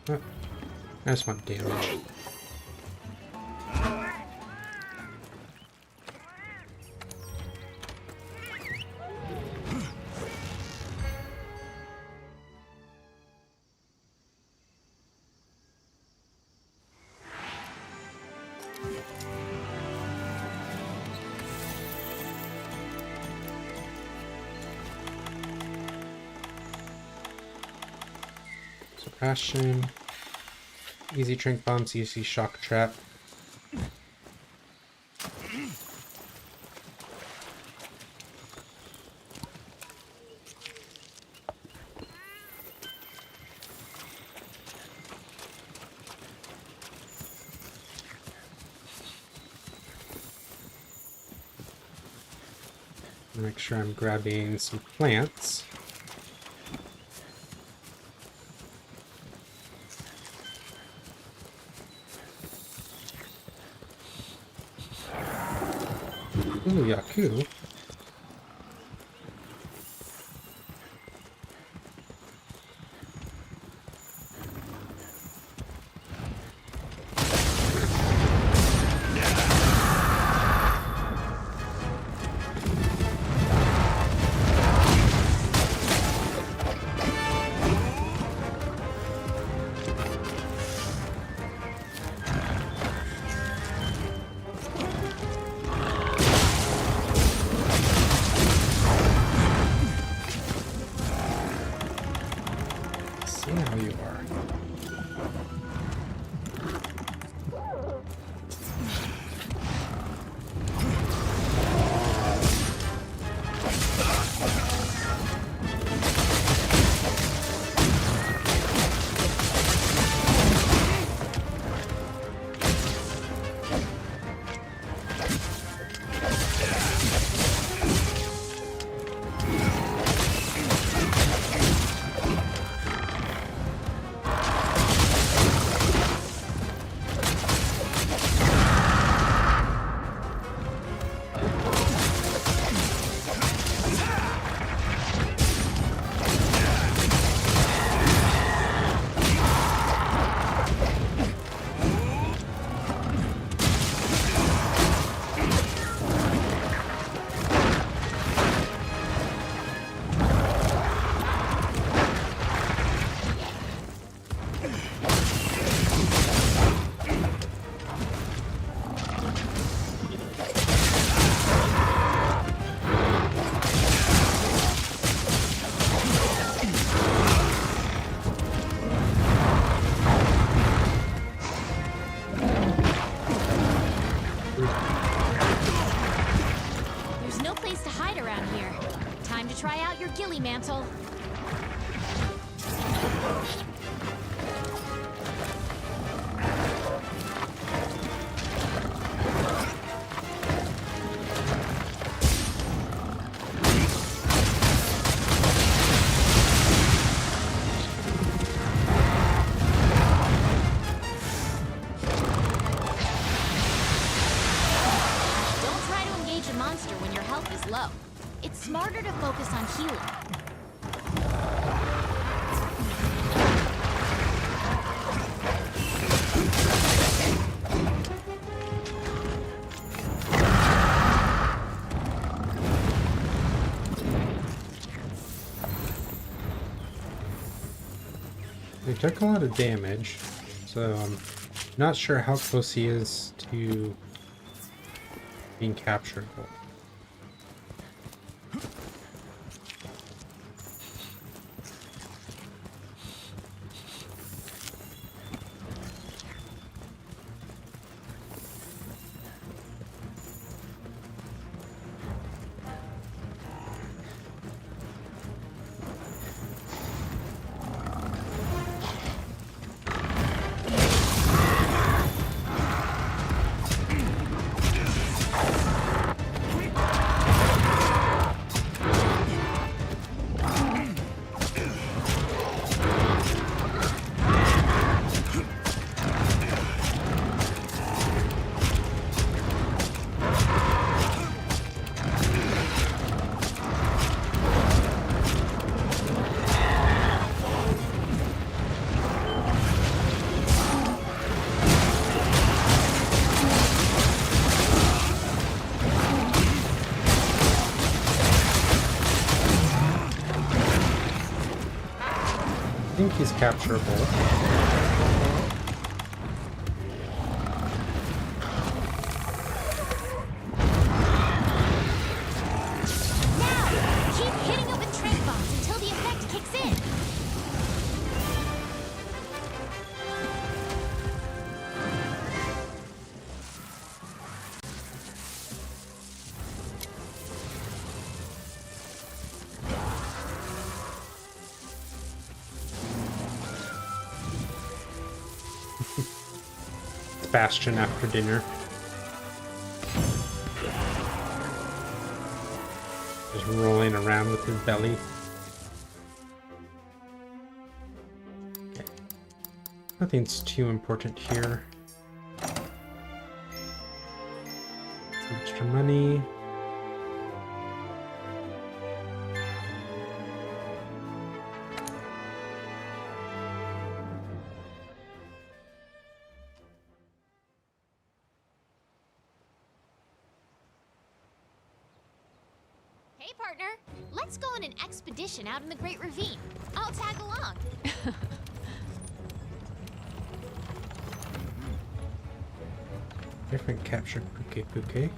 S1: Oh, I just want damage. Passion. Easy trank bombs, easy shock trap. Make sure I'm grabbing some plants. Ooh, Yaku. See how you are.
S3: Mantle. Don't try to engage a monster when your health is low. It's smarter to focus on healing.
S1: He took a lot of damage, so I'm not sure how close he is to being capturable. I think he's capturable.
S3: Now, keep hitting it with trank bombs until the effect kicks in.
S1: bastion after dinner. Just rolling around with his belly. Okay. Nothing's too important here. Some extra money.
S3: Hey, partner. Let's go on an expedition out in the Great Ravine. I'll tag along.
S1: Different captured Puke.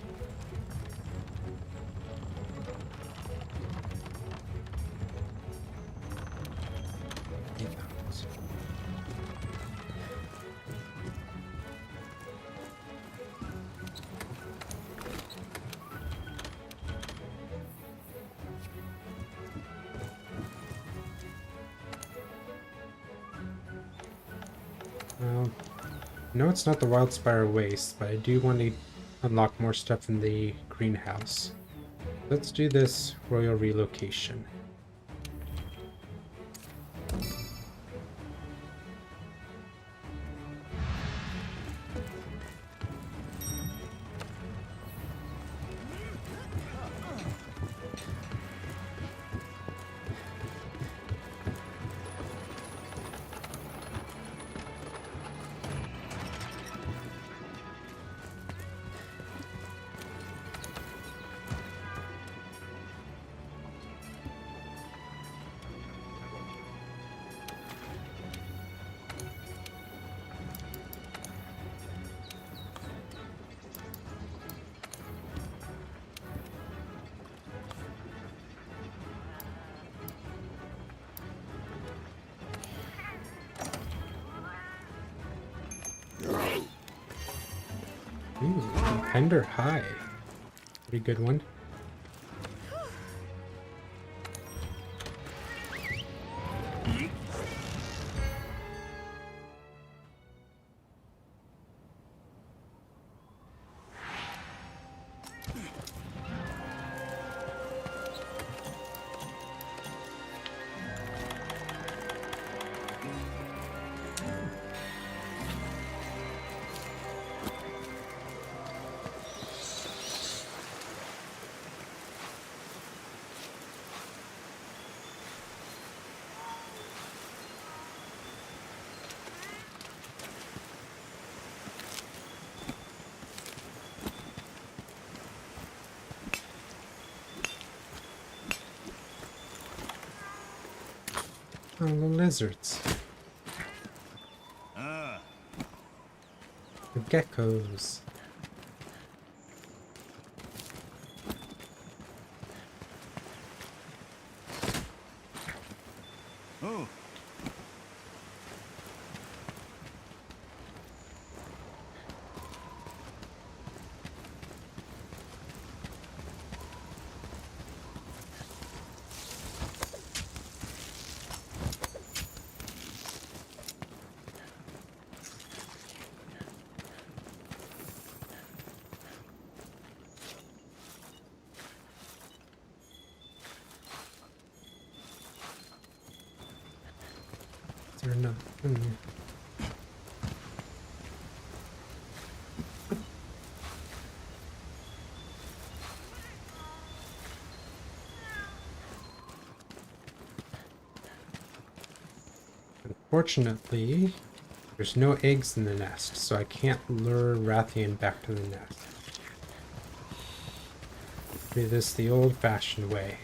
S1: No, it's not the Wildspire Waste, but I do want to unlock more stuff in the greenhouse. Let's do this royal relocation. Ooh, Tender High. Pretty good one. Oh, the lizards. The geckos.
S4: Oh.
S1: Or not. Unfortunately, there's no eggs in the nest, so I can't lure Rathian back to the nest. Do this the old-fashioned way.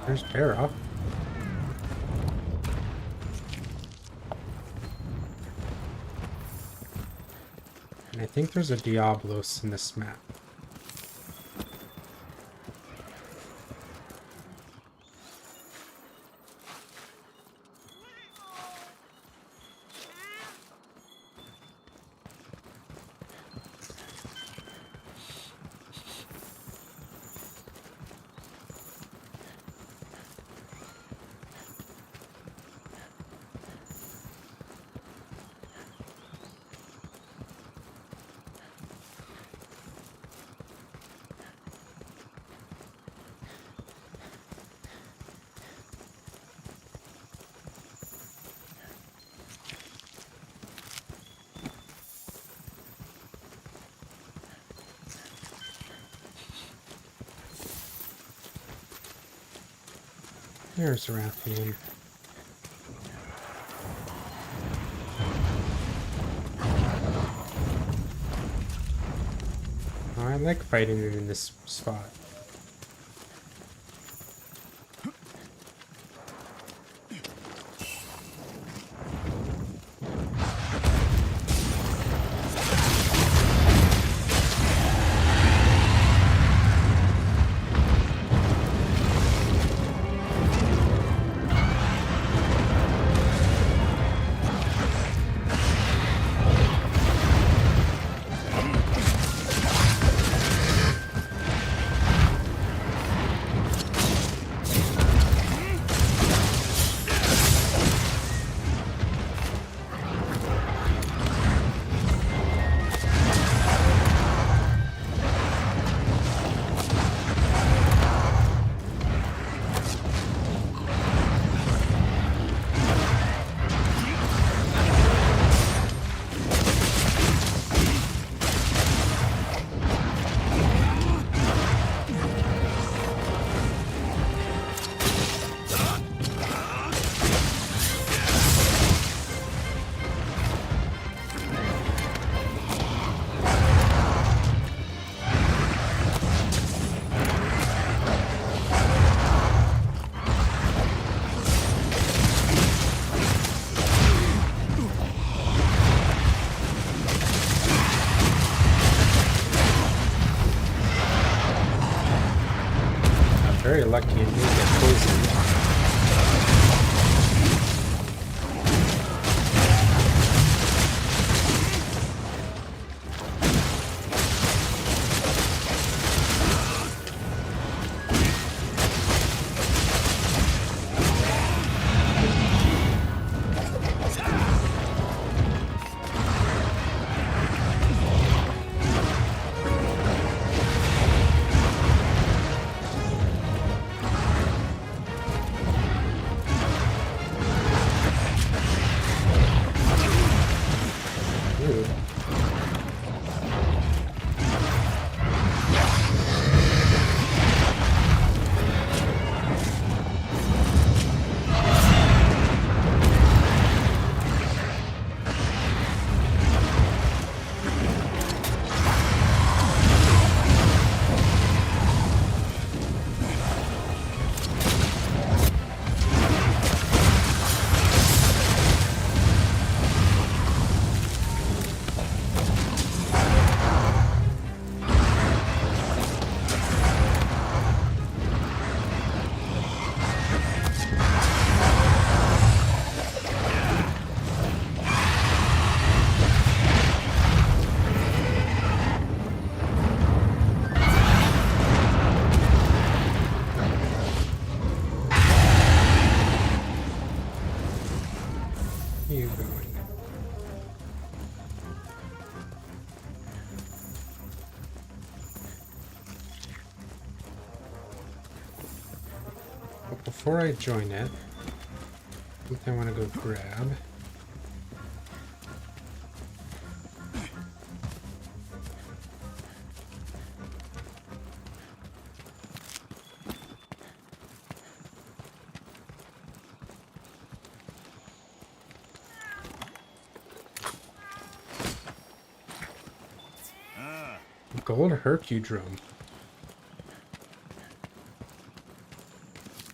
S1: There's Astera. I think there's a Diablos in this map. There's Rathian. Oh, I like fighting him in this spot. Very lucky and didn't get poisoned. You going? But before I join it, I think I want to go grab. Gold Hercudrome.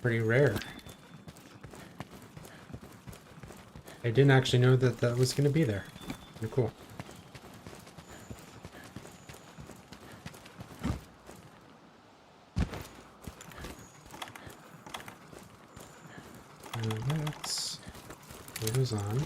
S1: Pretty rare. I didn't actually know that that was going to be there. Pretty cool. Goes on.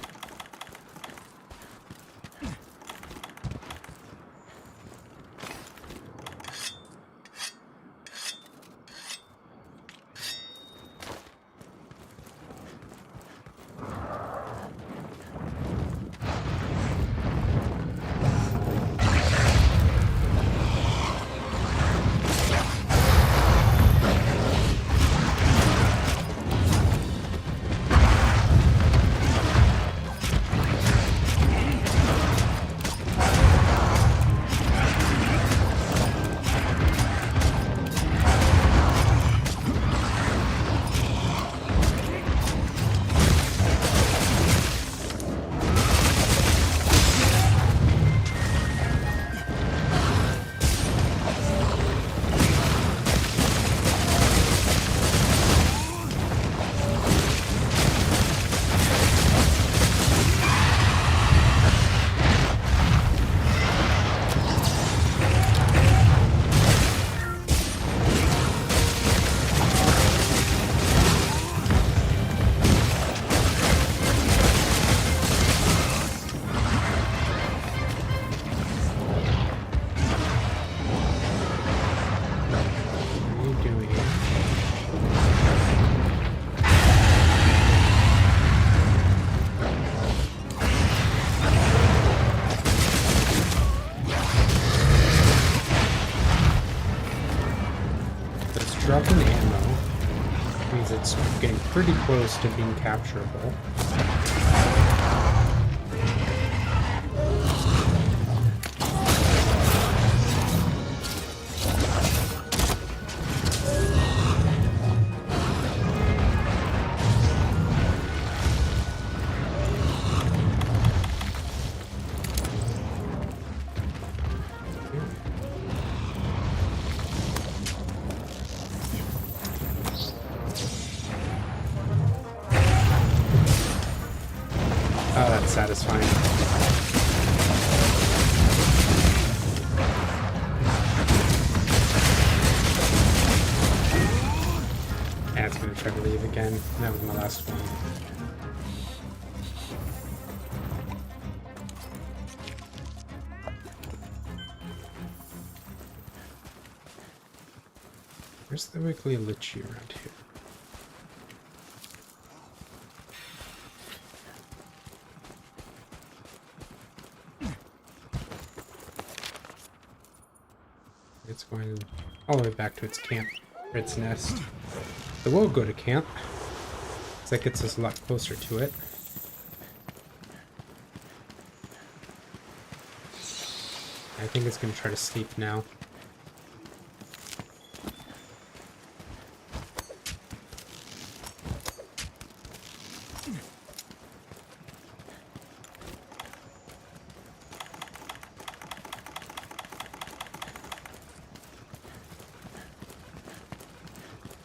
S1: Dropping ammo means it's getting pretty close to being capturable. Oh, that's satisfying. Yeah, it's gonna try to leave again. That was my last one. Where's the wiggly lichy around here? It's going all the way back to its camp, or its nest. So we'll go to camp, because that gets us a lot closer to it. I think it's going to try to sleep now.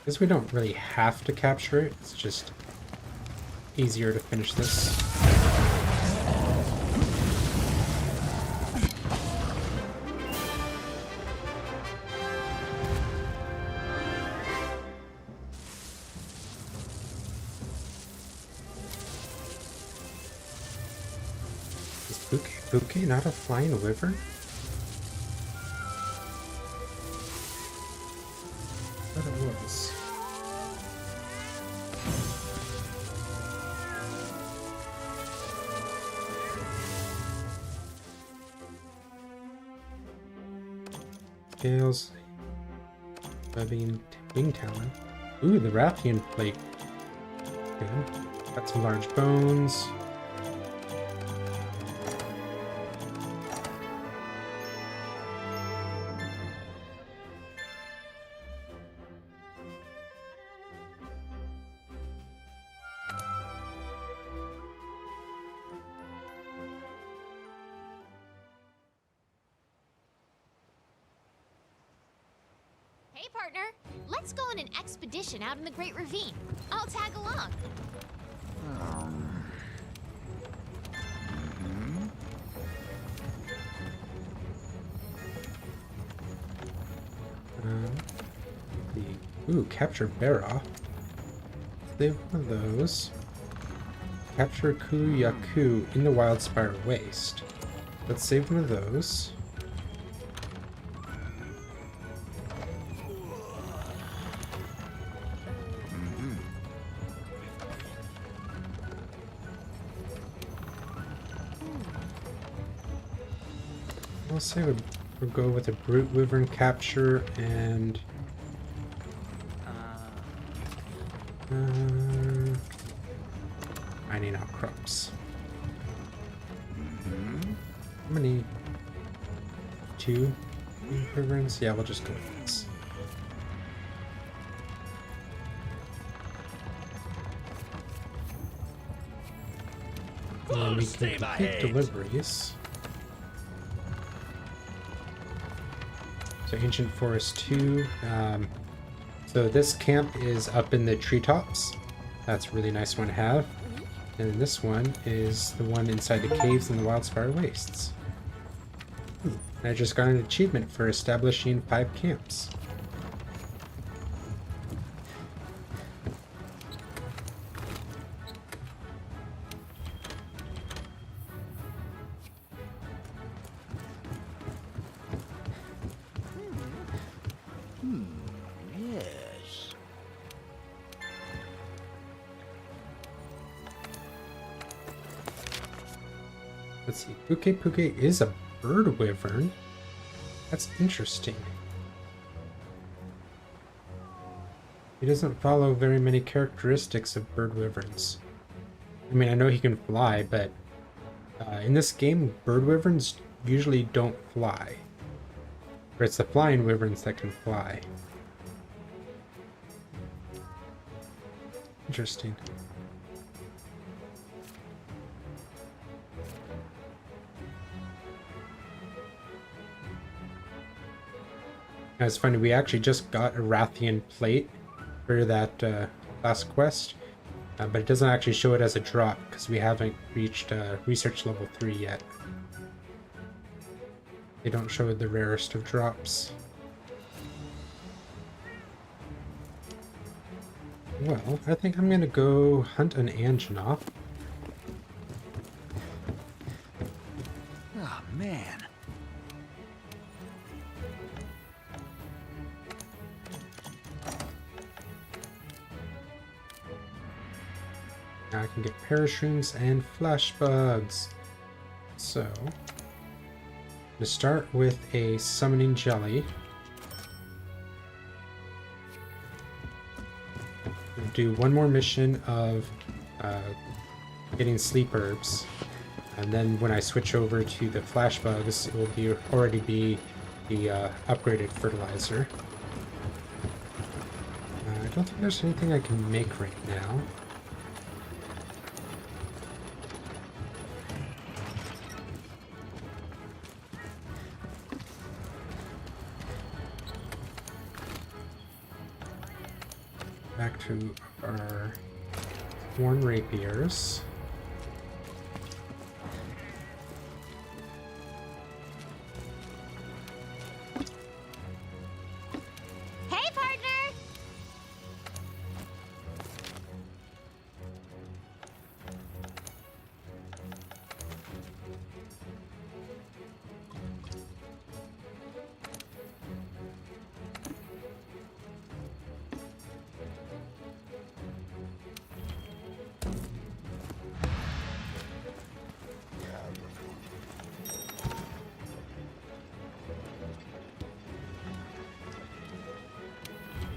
S1: Because we don't really have to capture it, it's just easier to finish this. Is Buki not a flying wyvern? I thought it was. Scales, webbing, wing talon. Ooh, the Rathian plate. Good. Got some large bones.
S3: Hey, partner. Let's go on an expedition out in the Great Ravine. I'll tag along. Ooh, capture Barra. They have one of those.
S1: Capture Ku Yaku in the Wildspire Waste. Let's save one of those. I'll say we'll go with a Brute Wyvern capture and mining outcrops. How many? 2 wyverns? Yeah, we'll just go with this. And we can complete deliveries. So Ancient Forest 2. So this camp is up in the treetops. That's a really nice one to have. And then this one is the one inside the caves in the Wildspire Wastes. I just got an achievement for establishing 5 camps.
S6: Yes.
S1: Let's see. Puke Puke is a bird wyvern. That's interesting. He doesn't follow very many characteristics of bird wyverns. I mean, I know he can fly, but in this game, bird wyverns usually don't fly. Or it's the flying wyverns that can fly. Interesting. It's funny, we actually just got a Rathian plate for that last quest, but it doesn't actually show it as a drop because we haven't reached research level 3 yet. They don't show the rarest of drops. Well, I think I'm gonna go hunt an Anjanath.
S6: Oh, man.
S1: Now I can get parashrooms and flash bugs. So, to start with a summoning jelly. We'll do one more mission of getting sleep herbs, and then when I switch over to the flash bugs, it will already be the upgraded fertilizer. I don't think there's anything I can make right now. Back to our worn rapiers.
S3: Hey, partner!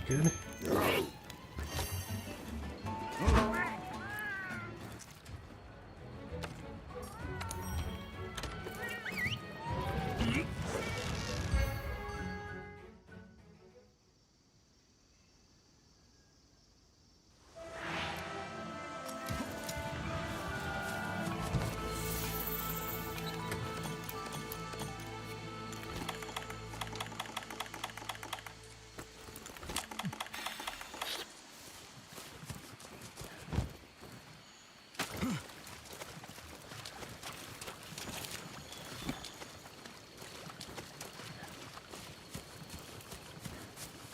S1: Good.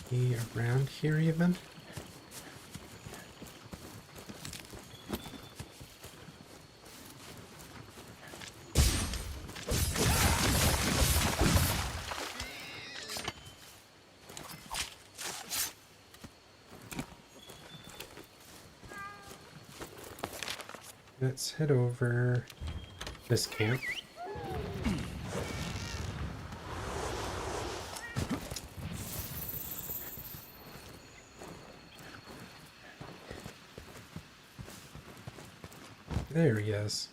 S1: Be around here even? Let's head over this camp. There he is.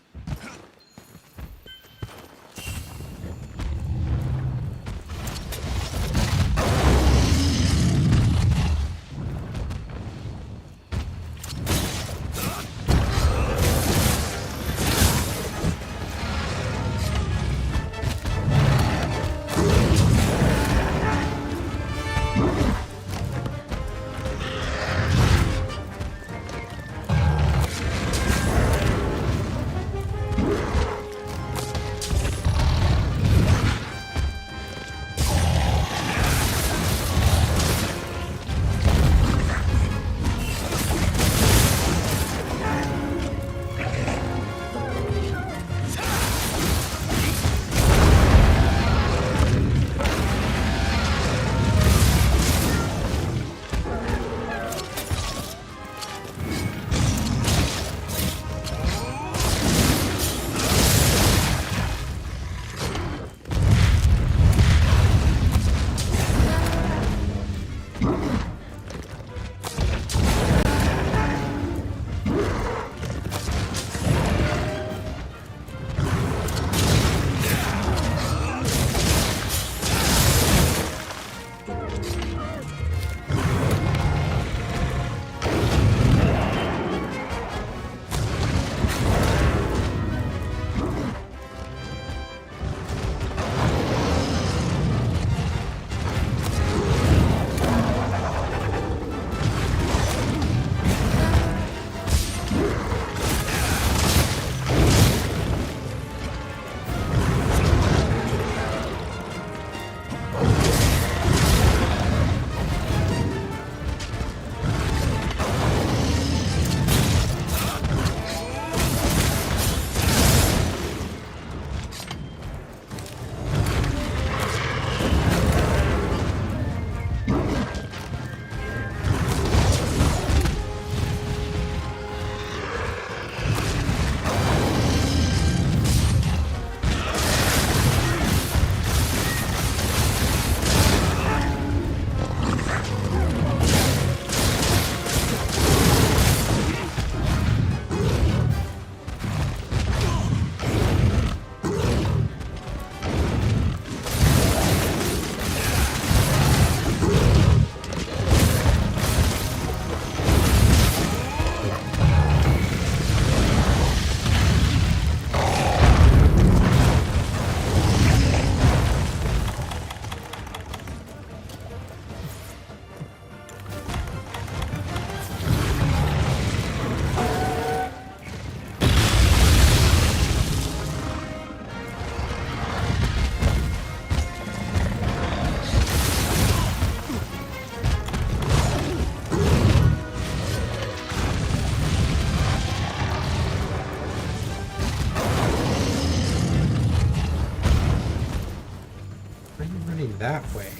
S1: That way.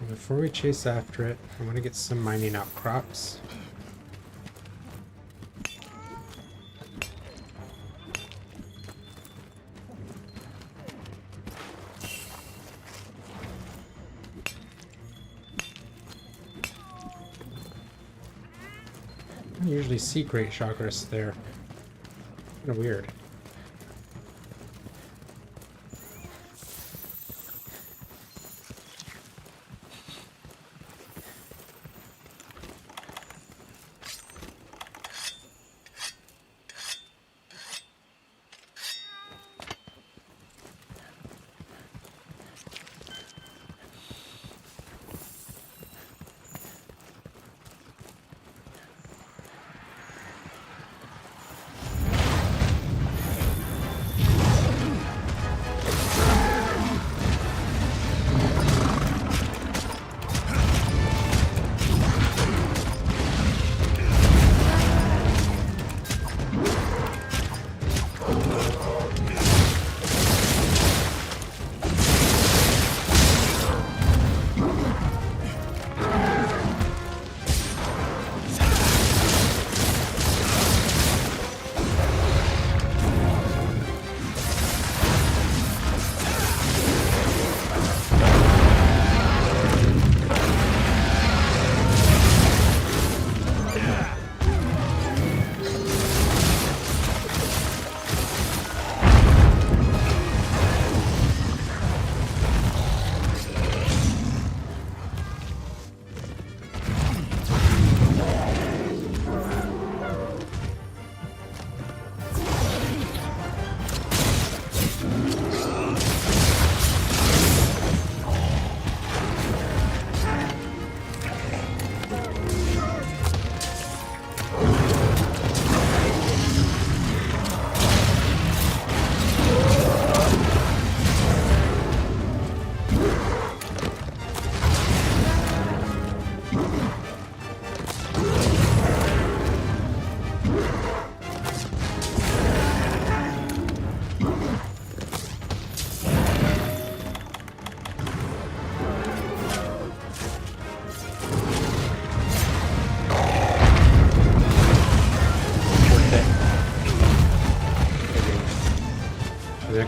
S1: Before we chase after it, I want to get some mining outcrops. I don't usually see great chakras there. Kind of weird.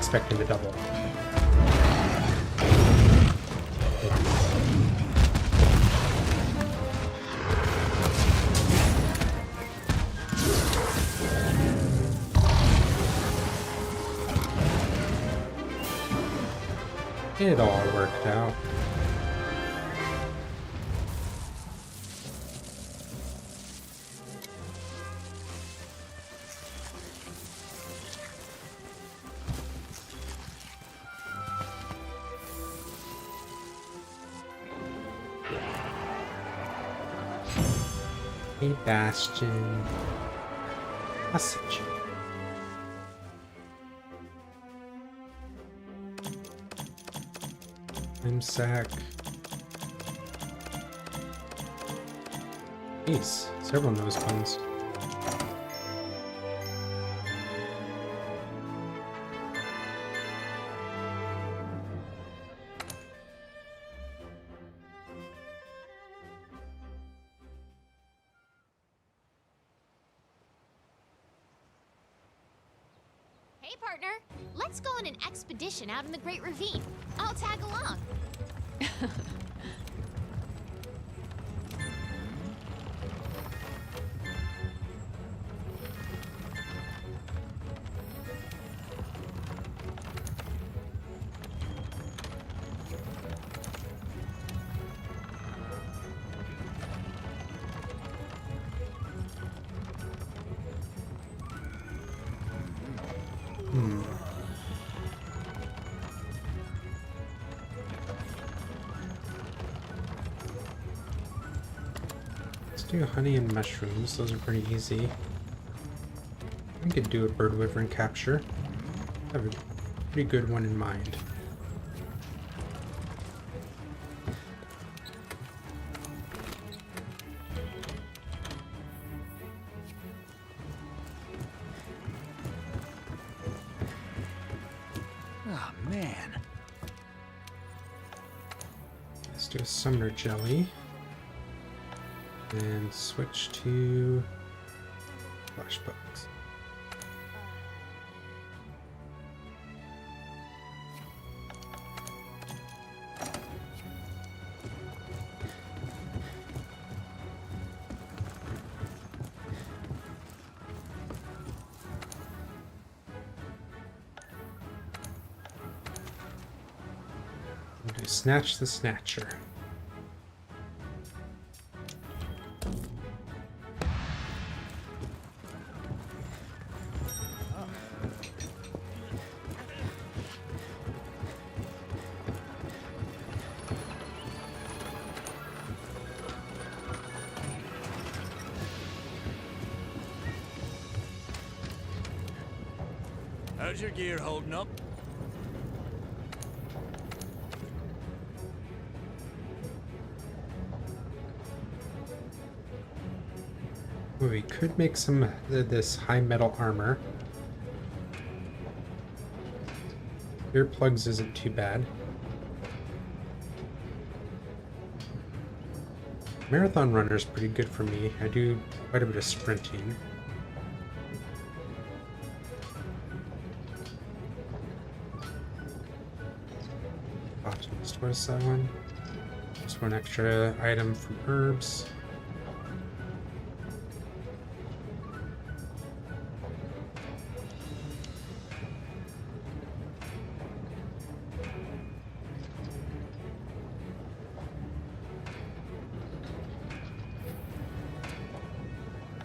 S1: expecting the double. It all worked out. A bastion passage. Sack. Jeez, several nose bones.
S3: Hey, partner. Let's go on an expedition out in the Great Ravine. I'll tag along.
S1: Do honey and mushrooms, those are pretty easy. I could do a bird wyvern capture. I have a pretty good one in mind.
S6: Oh, man.
S1: Let's do a summoner jelly. And switch to flashbacks. We'll do Snatch the Snatcher.
S4: How's your gear holding up?
S1: We could make some this high metal armor. Earplugs isn't too bad. Marathon runner is pretty good for me. I do quite a bit of sprinting. What is that one? Just one extra item from herbs.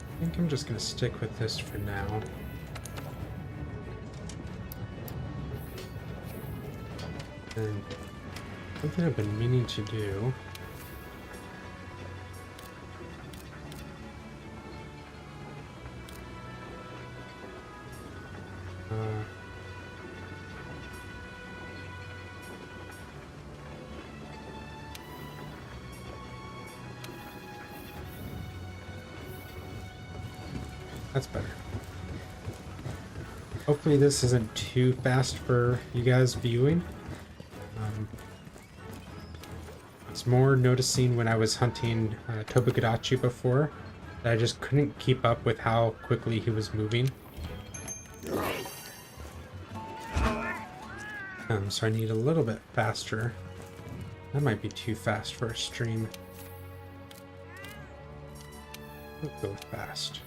S1: I think I'm just going to stick with this for now. And something I've been meaning to do. That's better. Hopefully this isn't too fast for you guys viewing. It's more noticing when I was hunting Tobugadachi before that I just couldn't keep up with how quickly he was moving. So I need a little bit faster. That might be too fast for a stream. We'll go fast.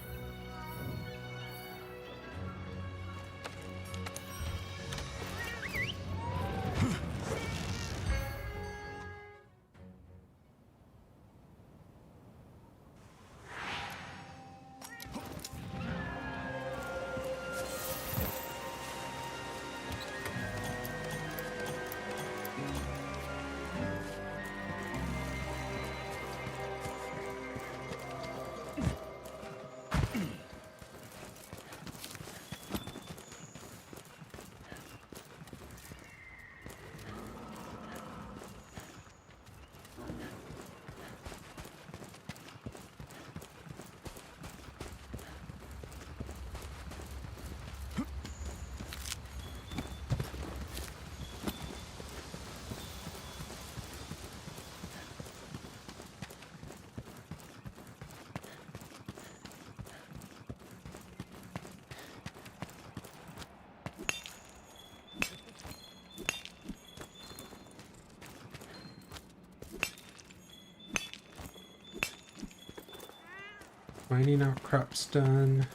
S1: Mining outcrops done.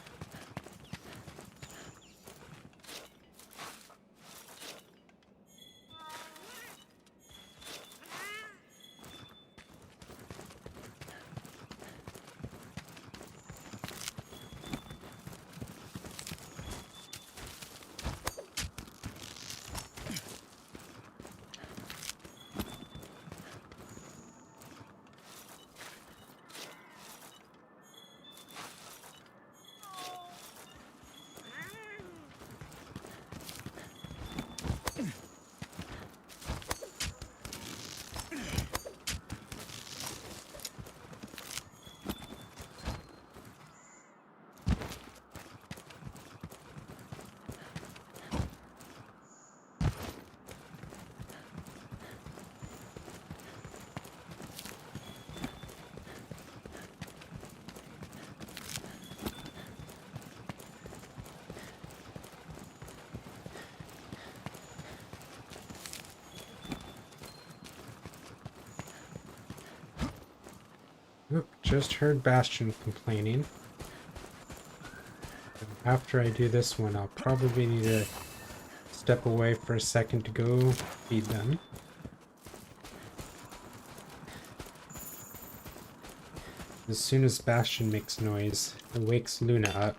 S1: Oop, just heard Bastion complaining. After I do this one, I'll probably need to step away for a second to go feed them. As soon as Bastion makes noise, it wakes Luna up.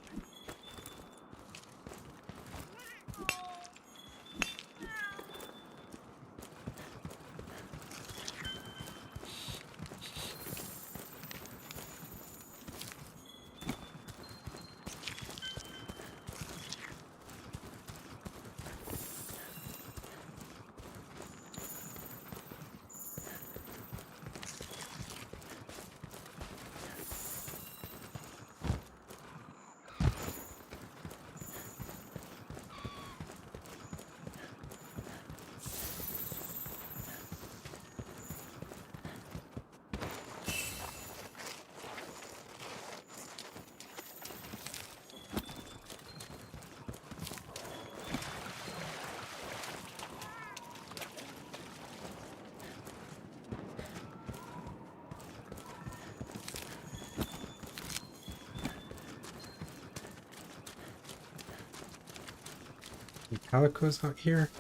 S1: Calico's out here.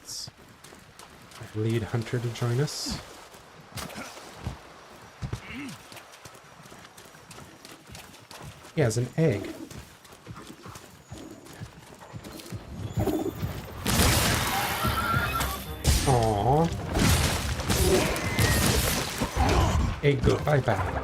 S1: Let's lead Hunter to join us. He has an egg. Aww. Egg go bye-bye.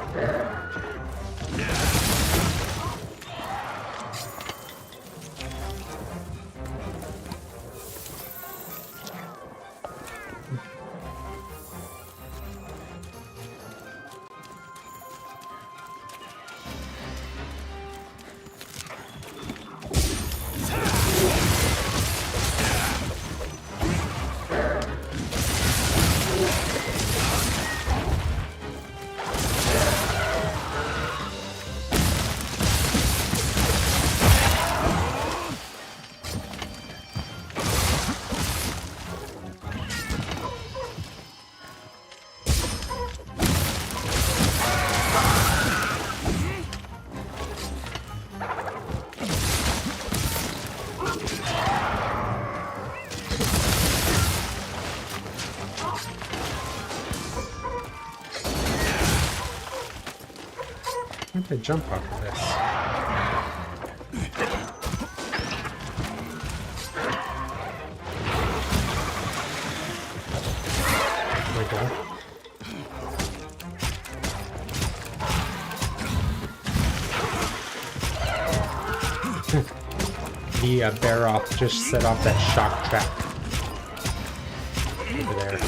S1: can't I jump off of this? There we go. The Baroth just set off that shock trap over there.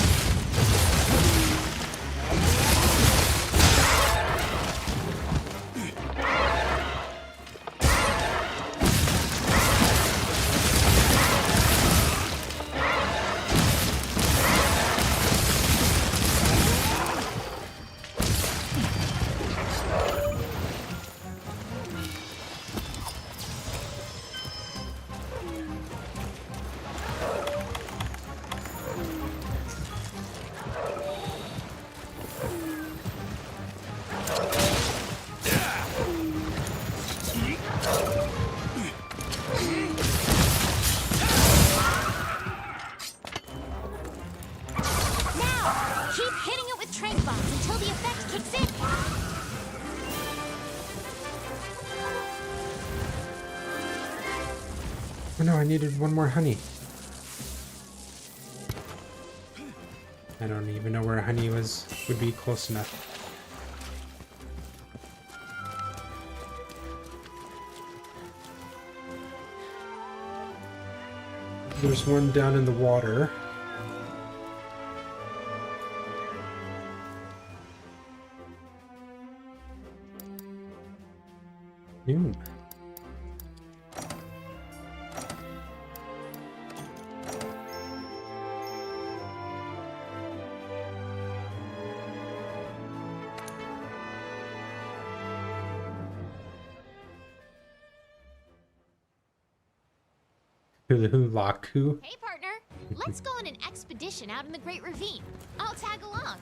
S1: Oh no, I needed one more honey. I don't even know where honey would be close enough. There's one down in the water. Ooh. Hulaku.
S3: Hey, partner. Let's go on an expedition out in the Great Ravine. I'll tag along.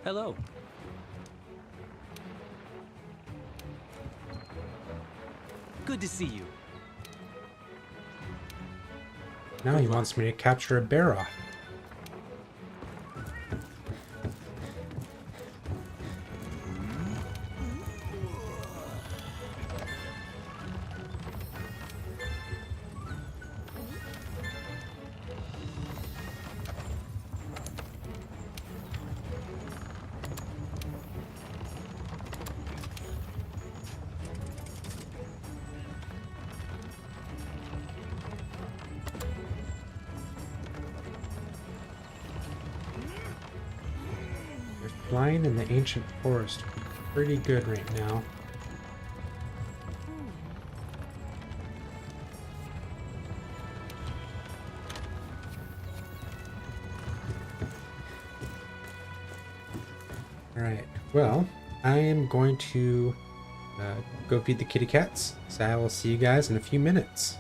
S8: Hello. Good to see you.
S1: Now he wants me to capture a Baroth. Flying in the ancient forest would be pretty good right now. Alright, well, I am going to go feed the kitty cats, so I will see you guys in a few minutes.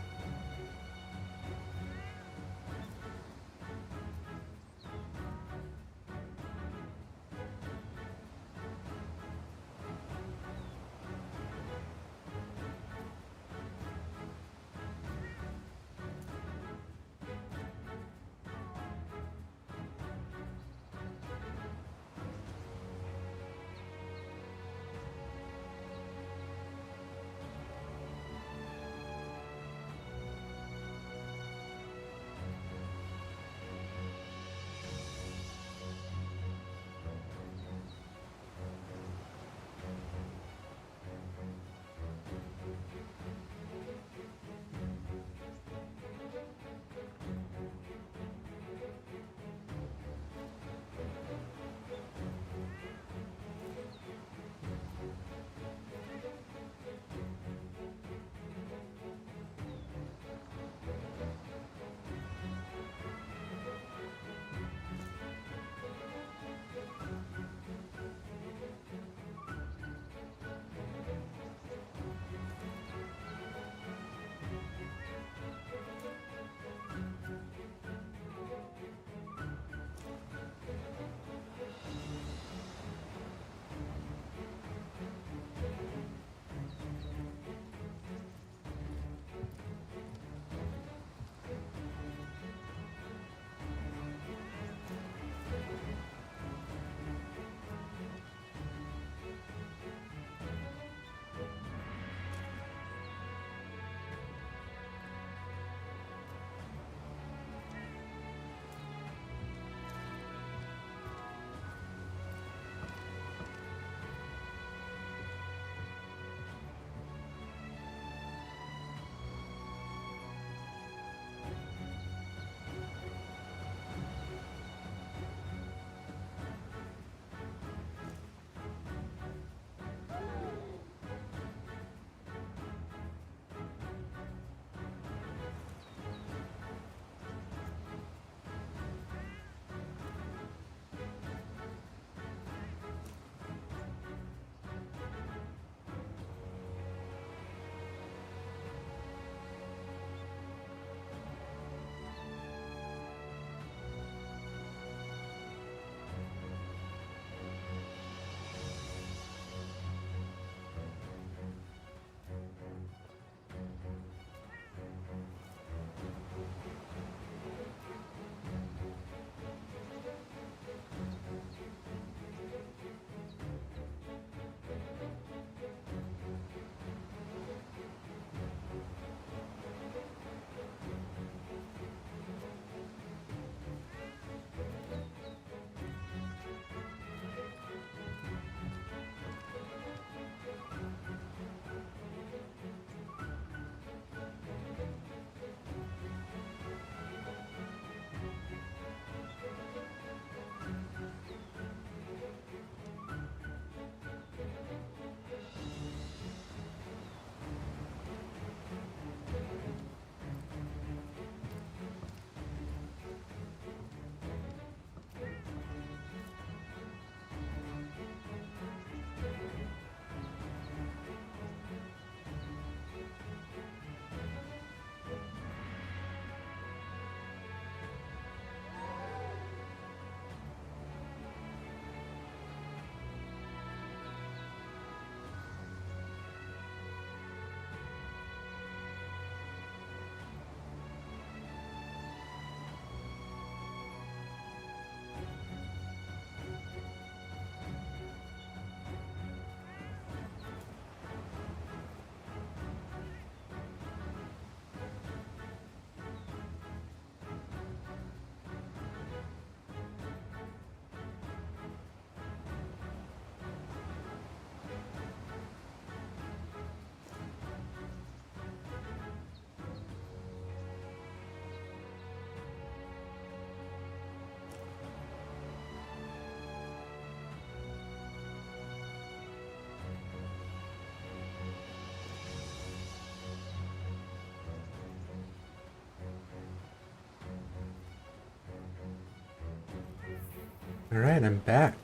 S1: Alright, I'm back.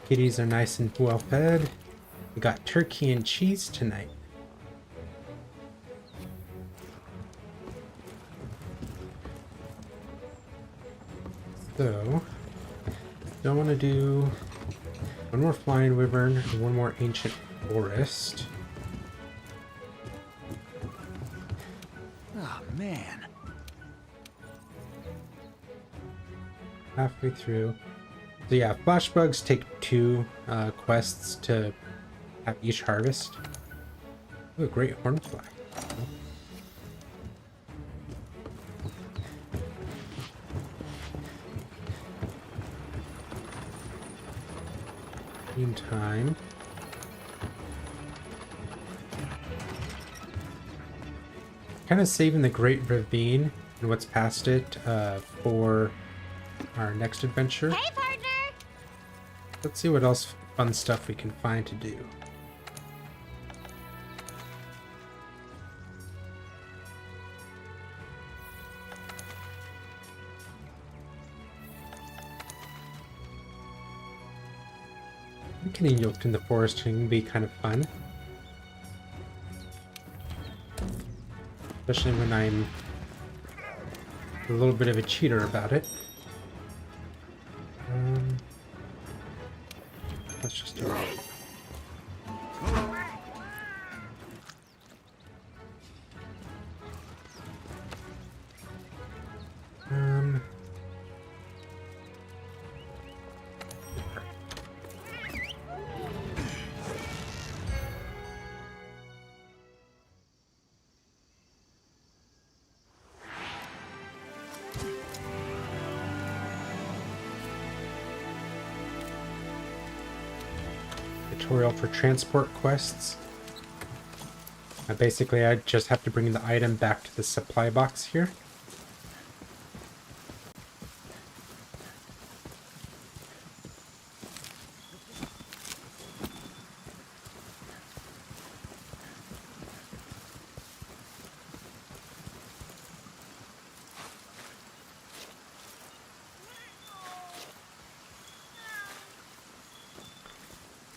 S1: Kitties are nice and well fed. We got turkey and cheese tonight. So, I want to do one more flying wyvern and one more ancient forest.
S6: Oh, man.
S1: Halfway through. So yeah, flash bugs take 2 quests to have each harvest. Ooh, a great hornfly. Meantime, kind of saving the Great Ravine and what's past it for our next adventure.
S3: Hey, partner!
S1: Let's see what else fun stuff we can find to do. Getting yoked in the forest can be kind of fun. Especially when I'm a little bit of a cheater about it. Let's just do it. Tutorial for transport quests. Basically, I just have to bring the item back to the supply box here.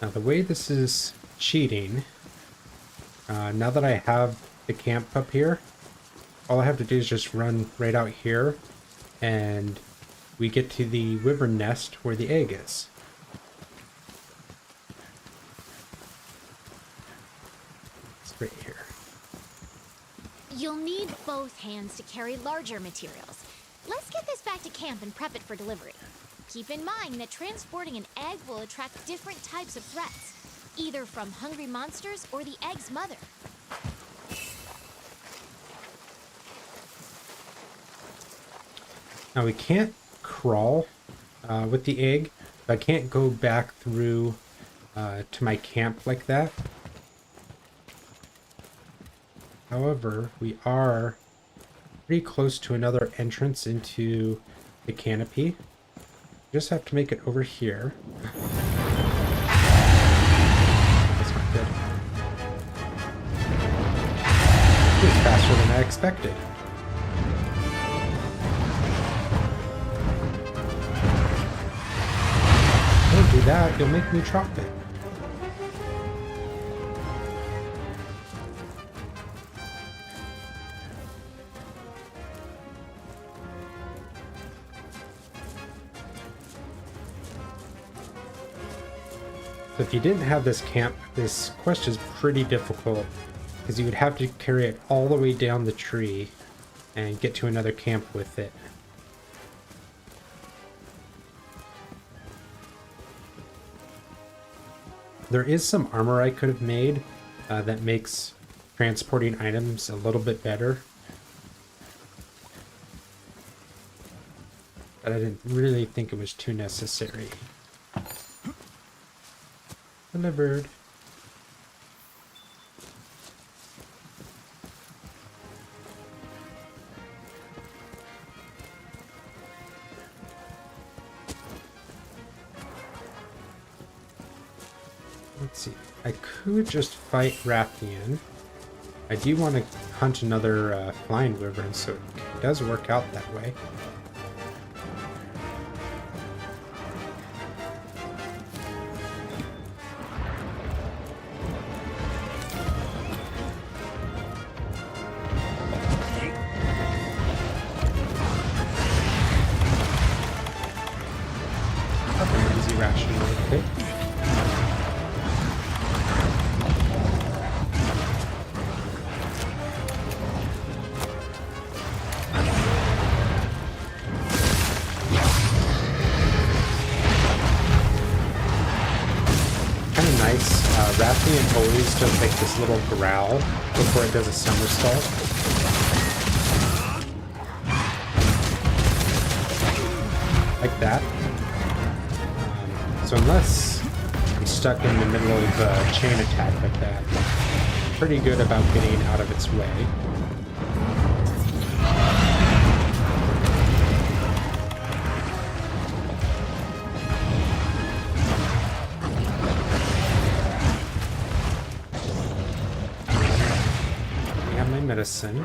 S1: Now the way this is cheating, now that I have the camp up here, all I have to do is just run right out here and we get to the wyvern nest where the egg is. It's right here.
S3: You'll need both hands to carry larger materials. Let's get this back to camp and prep it for delivery. Keep in mind that transporting an egg will attract different types of threats, either from hungry monsters or the egg's mother.
S1: Now we can't crawl with the egg, but I can't go back through to my camp like that. However, we are pretty close to another entrance into the canopy. Just have to make it over here. That's not good. It was faster than I expected. Don't do that, you'll make me drop it. So if you didn't have this camp, this quest is pretty difficult because you would have to carry it all the way down the tree and get to another camp with it. There is some armor I could have made that makes transporting items a little bit better. But I didn't really think it was too necessary. Delivered. Let's see. I could just fight Rathian. I do want to hunt another flying wyvern, so it does work out that way. easy ration real quick. Kind of nice. Rathian always does like this little growl before it does a somersault. Like that. So unless I'm stuck in the middle of a chain attack like that, I'm pretty good about getting out of its way. I have my medicine.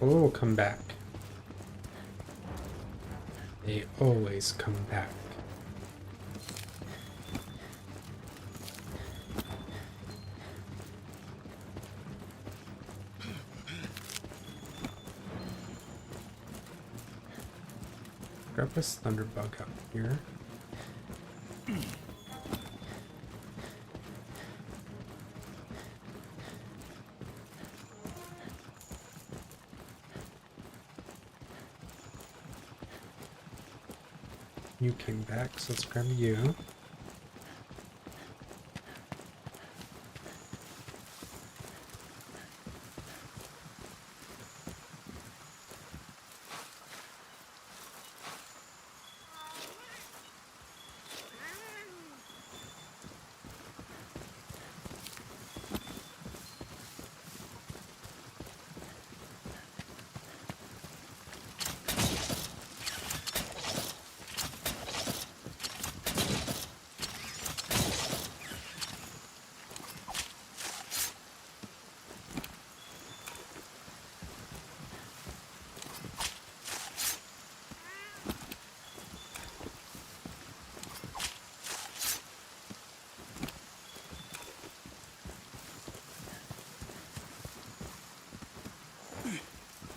S1: Oh, come back. They always come back. Grab this thunderbug up here. You came back, so let's grab you.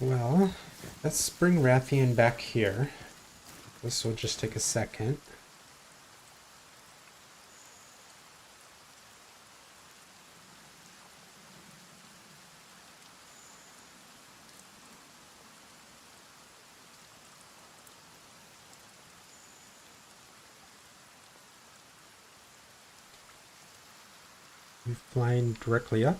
S1: Well, let's bring Rathian back here. This will just take a second. You're flying directly up.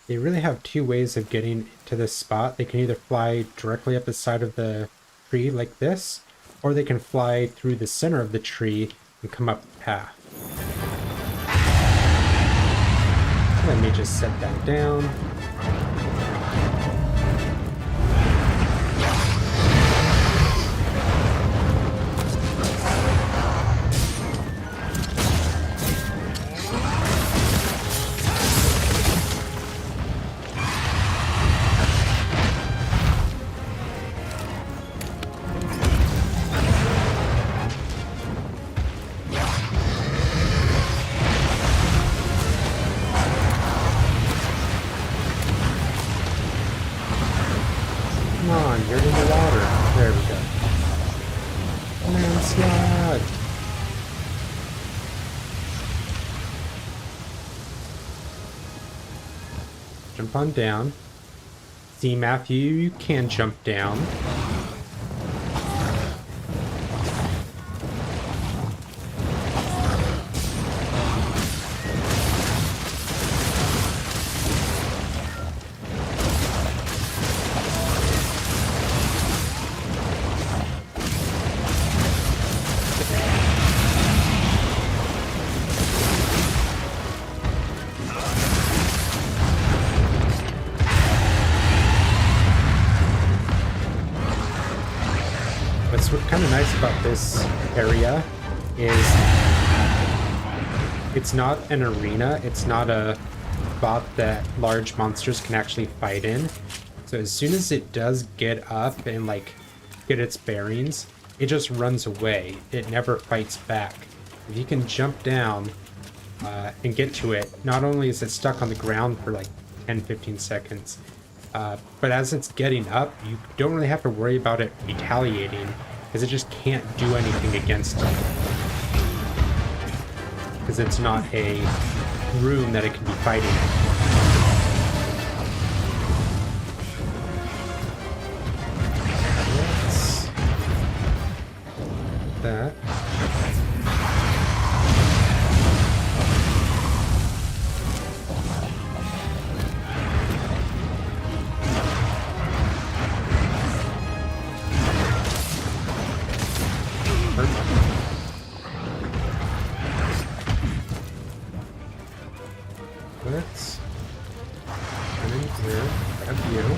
S1: They really have two ways of getting to this spot. They can either fly directly up the side of the tree like this, or they can fly through the center of the tree and come up the path. Let me just set that down. Jump on down. See, Matthew, you can jump down. What's kind of nice about this area is it's not an arena. It's not a spot that large monsters can actually fight in. So as soon as it does get up and like get its bearings, it just runs away. It never fights back. If you can jump down and get to it, not only is it stuck on the ground for like 10-15 seconds, but as it's getting up, you don't really have to worry about it retaliating, because it just can't do anything against it. Because it's not a room that it can be fighting in. That. Let's come in here, grab you.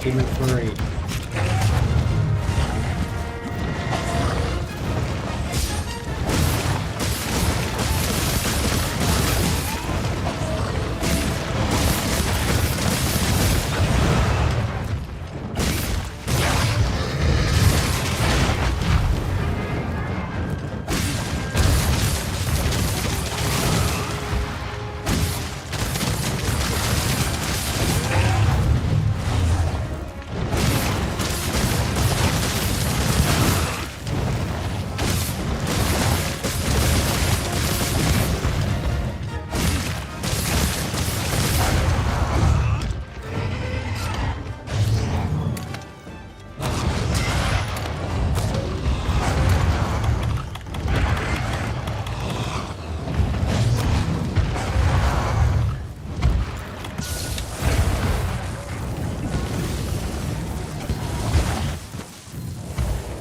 S1: Demon Flurry.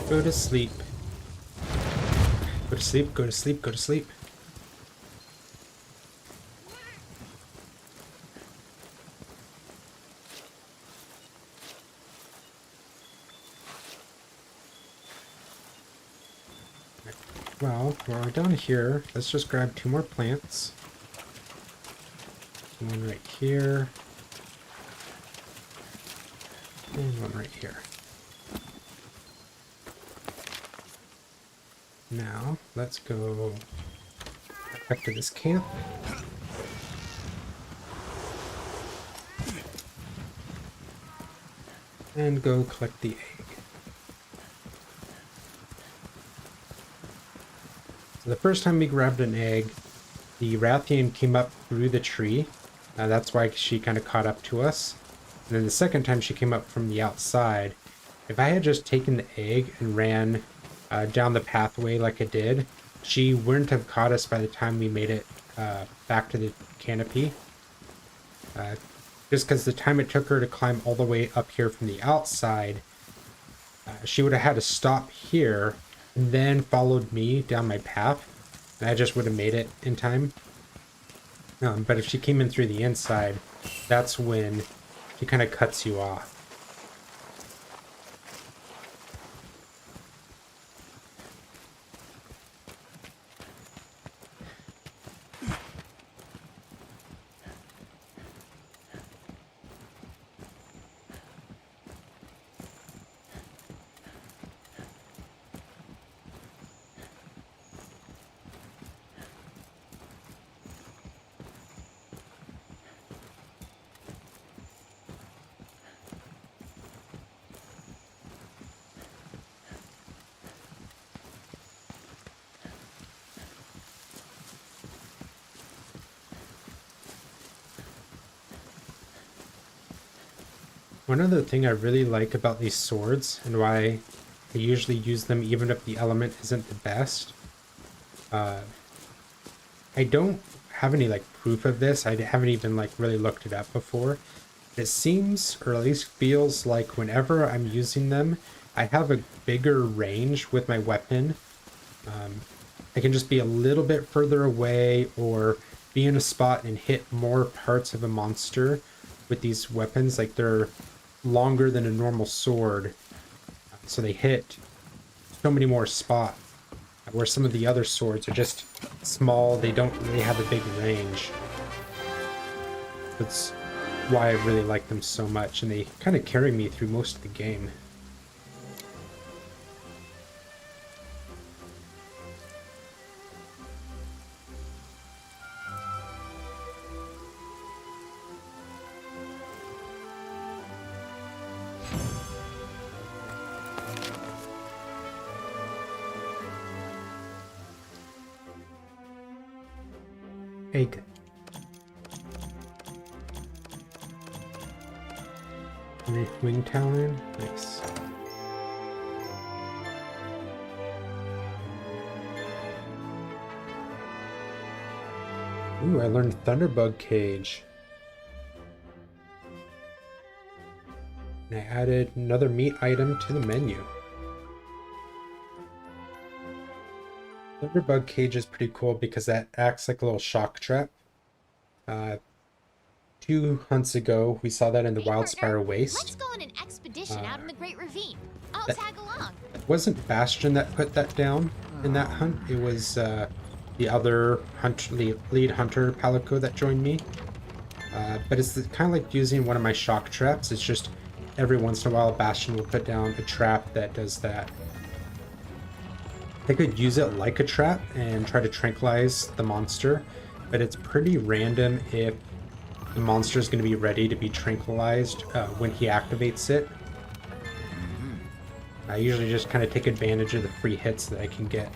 S1: Go to sleep. Go to sleep, go to sleep, go to sleep. Well, while we're down here, let's just grab 2 more plants. One right here. And one right here. Now, let's go back to this camp. And go collect the egg. So the first time we grabbed an egg, the Rathian came up through the tree. That's why she kind of caught up to us. And then the second time she came up from the outside. If I had just taken the egg and ran down the pathway like it did, she wouldn't have caught us by the time we made it back to the canopy. Just because the time it took her to climb all the way up here from the outside, she would have had to stop here and then followed me down my path, and I just would have made it in time. But if she came in through the inside, that's when she kind of cuts you off. One other thing I really like about these swords, and why I usually use them even if the element isn't the best, I don't have any like proof of this. I haven't even like really looked it up before. It seems, or at least feels like whenever I'm using them, I have a bigger range with my weapon. I can just be a little bit further away or be in a spot and hit more parts of a monster with these weapons. Like they're longer than a normal sword, so they hit so many more spots, where some of the other swords are just small. They don't really have a big range. That's why I really like them so much, and they kind of carry me through most of the game. Egg. Wing talon, nice. Ooh, I learned Thunderbug Cage. And I added another meat item to the menu. Thunderbug Cage is pretty cool because that acts like a little shock trap. 2 hunts ago, we saw that in the Wildspire Waste.
S3: Let's go on an expedition out in the Great Ravine. I'll tag along.
S1: It wasn't Bastion that put that down in that hunt. It was the other lead hunter, Palico, that joined me. But it's kind of like using one of my shock traps. It's just every once in a while, Bastion will put down a trap that does that. I could use it like a trap and try to tranquilize the monster, but it's pretty random if the monster is going to be ready to be tranquilized when he activates it. I usually just kind of take advantage of the free hits that I can get.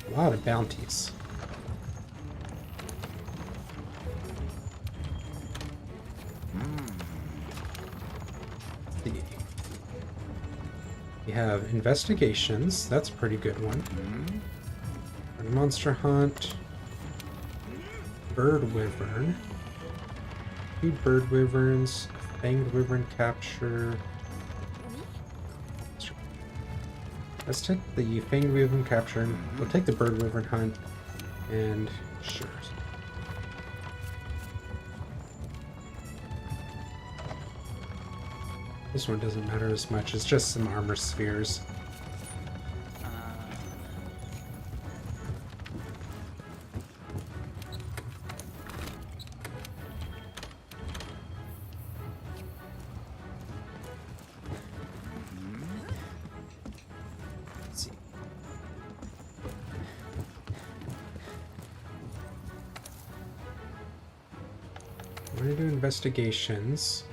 S1: A lot of bounties. We have investigations. That's a pretty good one. Monster hunt. Bird wyvern. 2 bird wyverns. Fanged wyvern capture. Let's take the fanged wyvern capture. We'll take the bird wyvern hunt. And sure. This one doesn't matter as much. It's just some armor spheres. Let's see. I'm going to do investigations.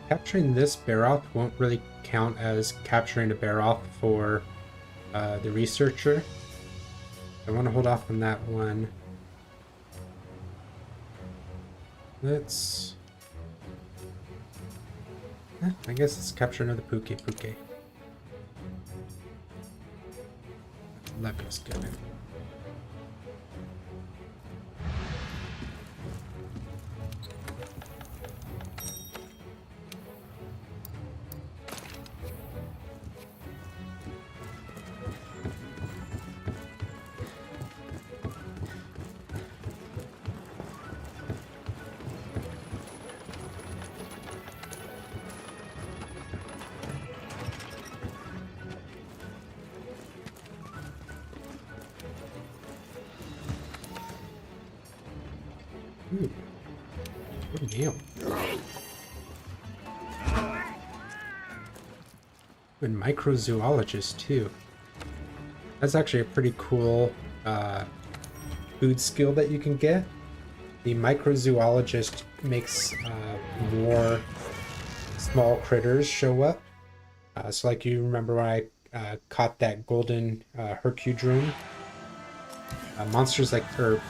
S1: Capturing this Baroth won't really count as capturing a Baroth for the researcher. I want to hold off on that one. Let's... I guess let's capture another Puke. 11 is good. Ooh. Good deal. And microzoologist too. That's actually a pretty cool food skill that you can get. The microzoologist makes more small critters show up. So like you remember when I caught that golden hercudrone. Monsters like, or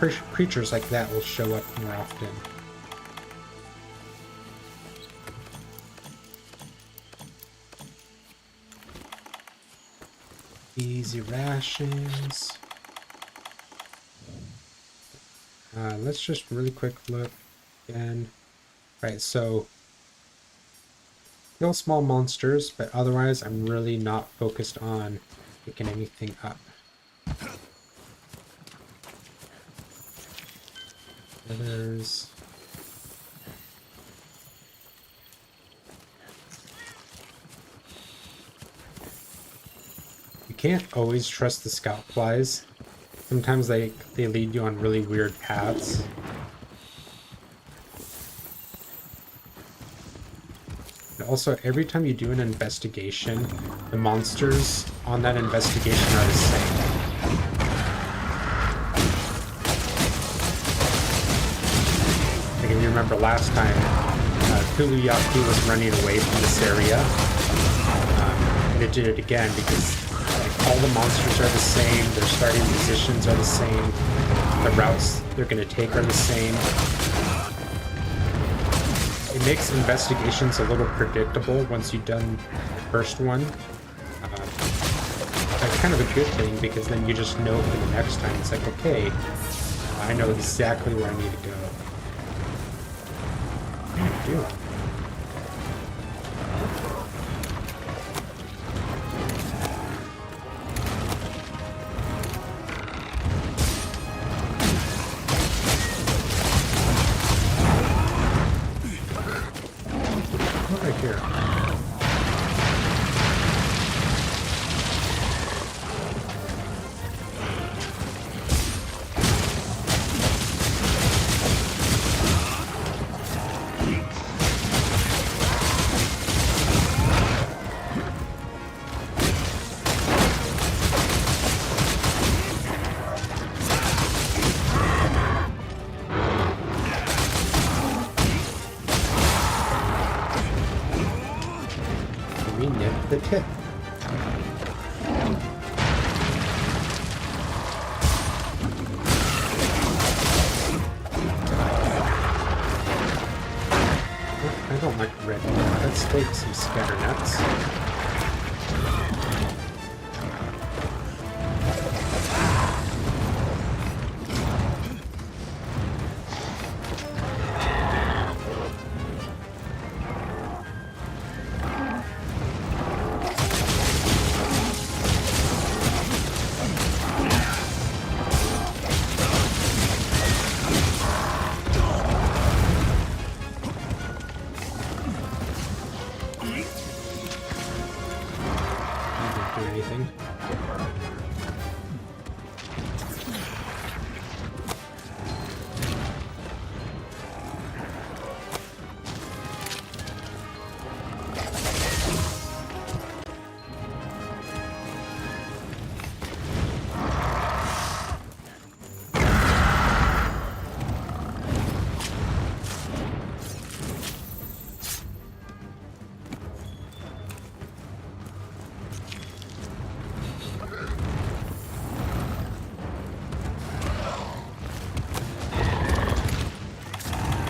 S1: creatures like that will show up more often. Easy rations. Let's just really quick look again. Right, so kill small monsters, but otherwise I'm really not focused on picking anything up. There's you can't always trust the scout flies. Sometimes they lead you on really weird paths. And also, every time you do an investigation, the monsters on that investigation are the same. Like if you remember last time, Kuluyaku was running away from this area. And it did it again because like, all the monsters are the same, their starting positions are the same, the routes they're going to take are the same. It makes investigations a little predictable once you've done the first one. That's kind of a good thing because then you just know for the next time. It's like, okay, I know exactly where I need to go. What are you doing? Right here. We nipped the tip. I don't like red meat. Let's take some scatter nuts. Do anything.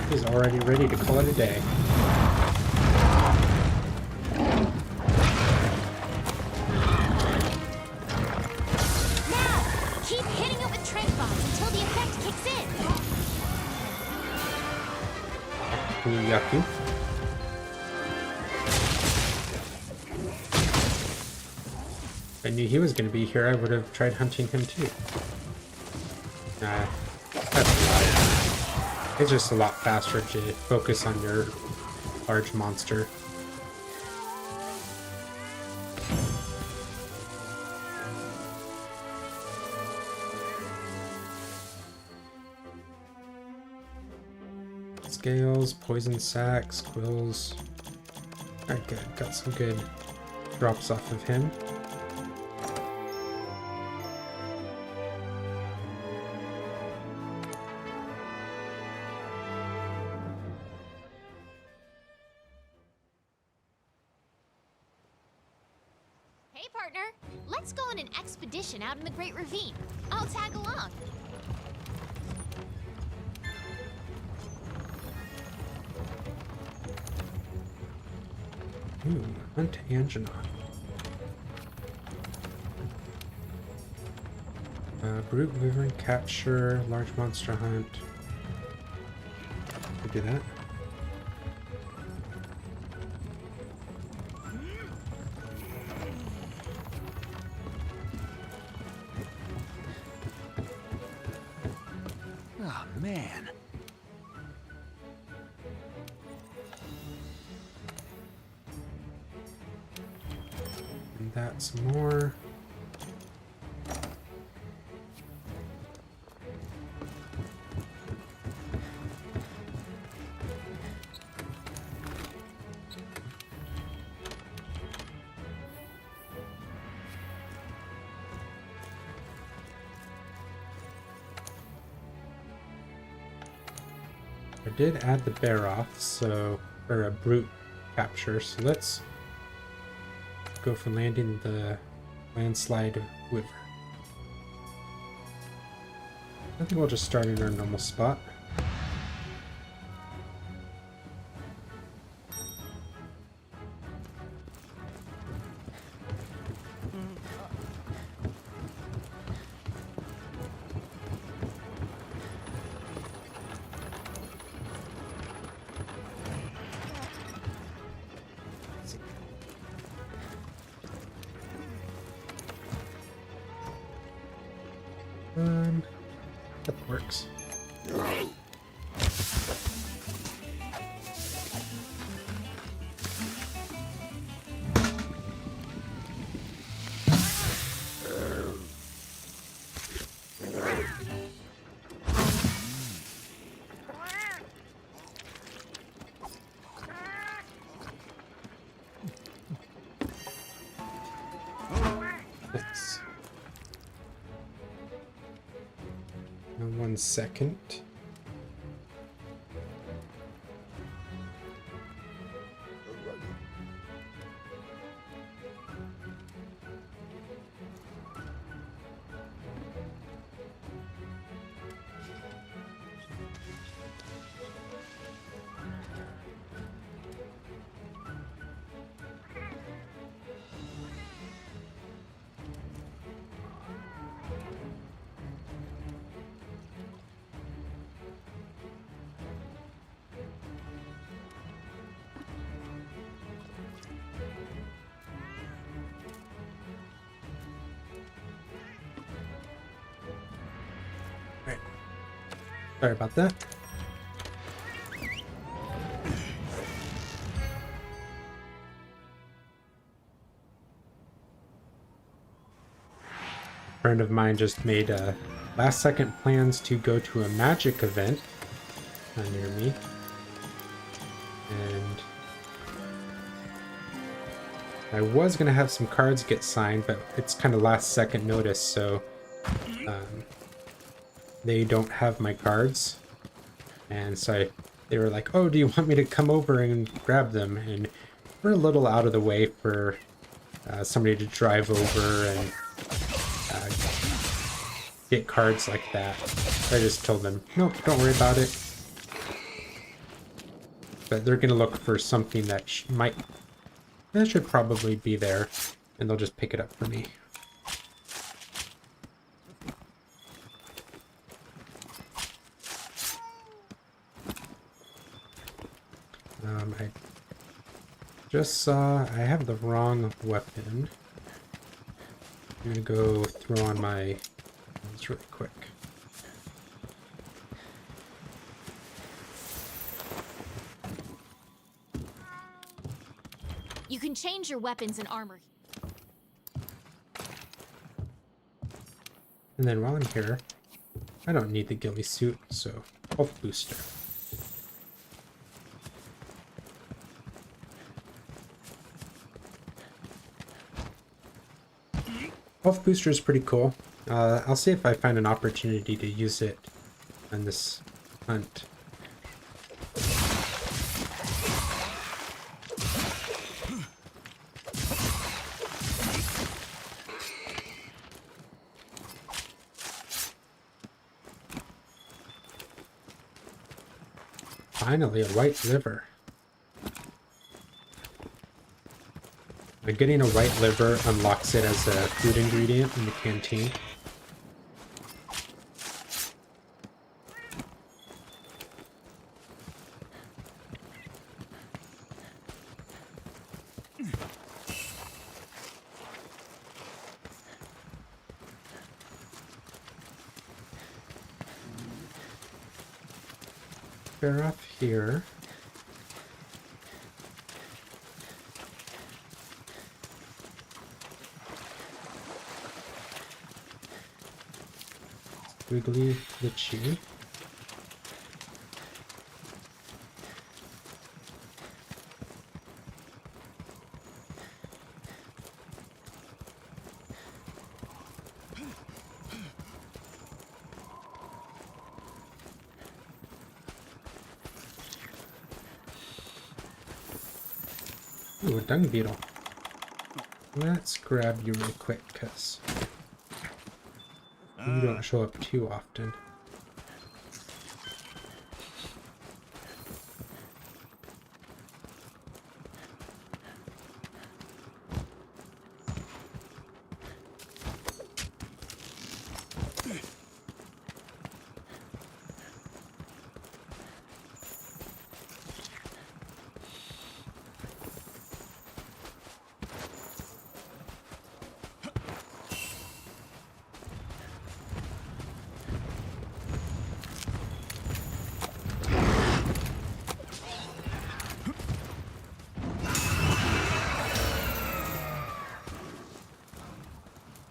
S1: He's already ready to call it a day.
S3: Now, keep hitting it with trank bombs until the effect kicks in.
S1: Kuluyaku. If I knew he was going to be here, I would have tried hunting him too. Nah, that's a lie. It's just a lot faster to focus on your large monster. Scales, poison sacks, quills. Alright, good. Got some good drops off of him.
S3: Hey, partner. Let's go on an expedition out in the Great Ravine. I'll tag along.
S1: Hunt Anjanath. Brute Wyvern capture, large monster hunt. We do that.
S6: Oh, man.
S1: And that some more. I did add the bear off, so, or a brute capture, so let's go for landing the landslide wyvern. I think we'll just start in our normal spot. That works. Nice. Now 1 second. Sorry about that. A friend of mine just made last second plans to go to a magic event near me. And I was going to have some cards get signed, but it's kind of last second notice, so they don't have my cards. And so they were like, oh, do you want me to come over and grab them? And we're a little out of the way for somebody to drive over and get cards like that. So I just told them, nope, don't worry about it. But they're going to look for something that that should probably be there, and they'll just pick it up for me. I just saw I have the wrong weapon. I'm gonna go throw on my guns really quick.
S3: You can change your weapons and armor.
S1: And then while I'm here, I don't need the ghillie suit, so health booster. Health booster is pretty cool. I'll see if I find an opportunity to use it on this hunt. Finally, a white liver. Getting a white liver unlocks it as a food ingredient in the canteen. Fair off here. Wiggly Litchi. Ooh, a dung beetle. Let's grab you really quick, because you don't show up too often.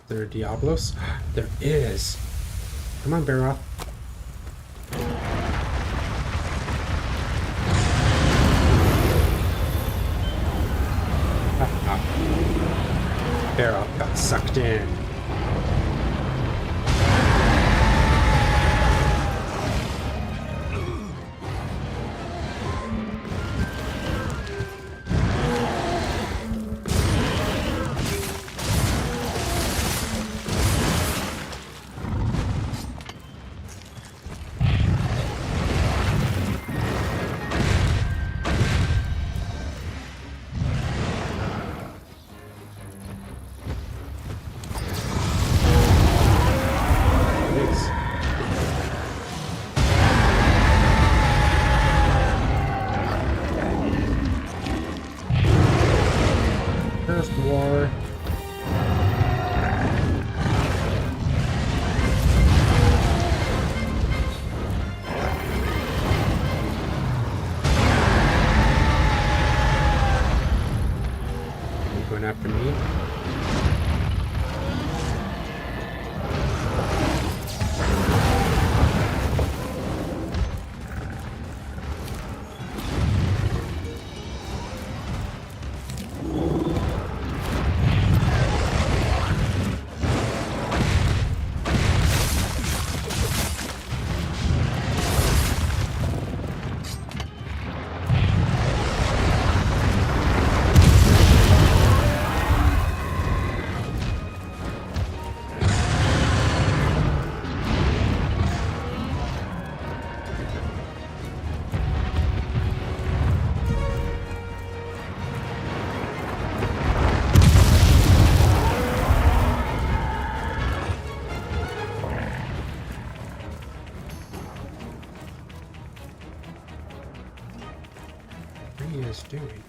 S1: There are Diablos? There is! Come on, Baroth. Baroth got sucked in. War. You going after me? What are you guys doing?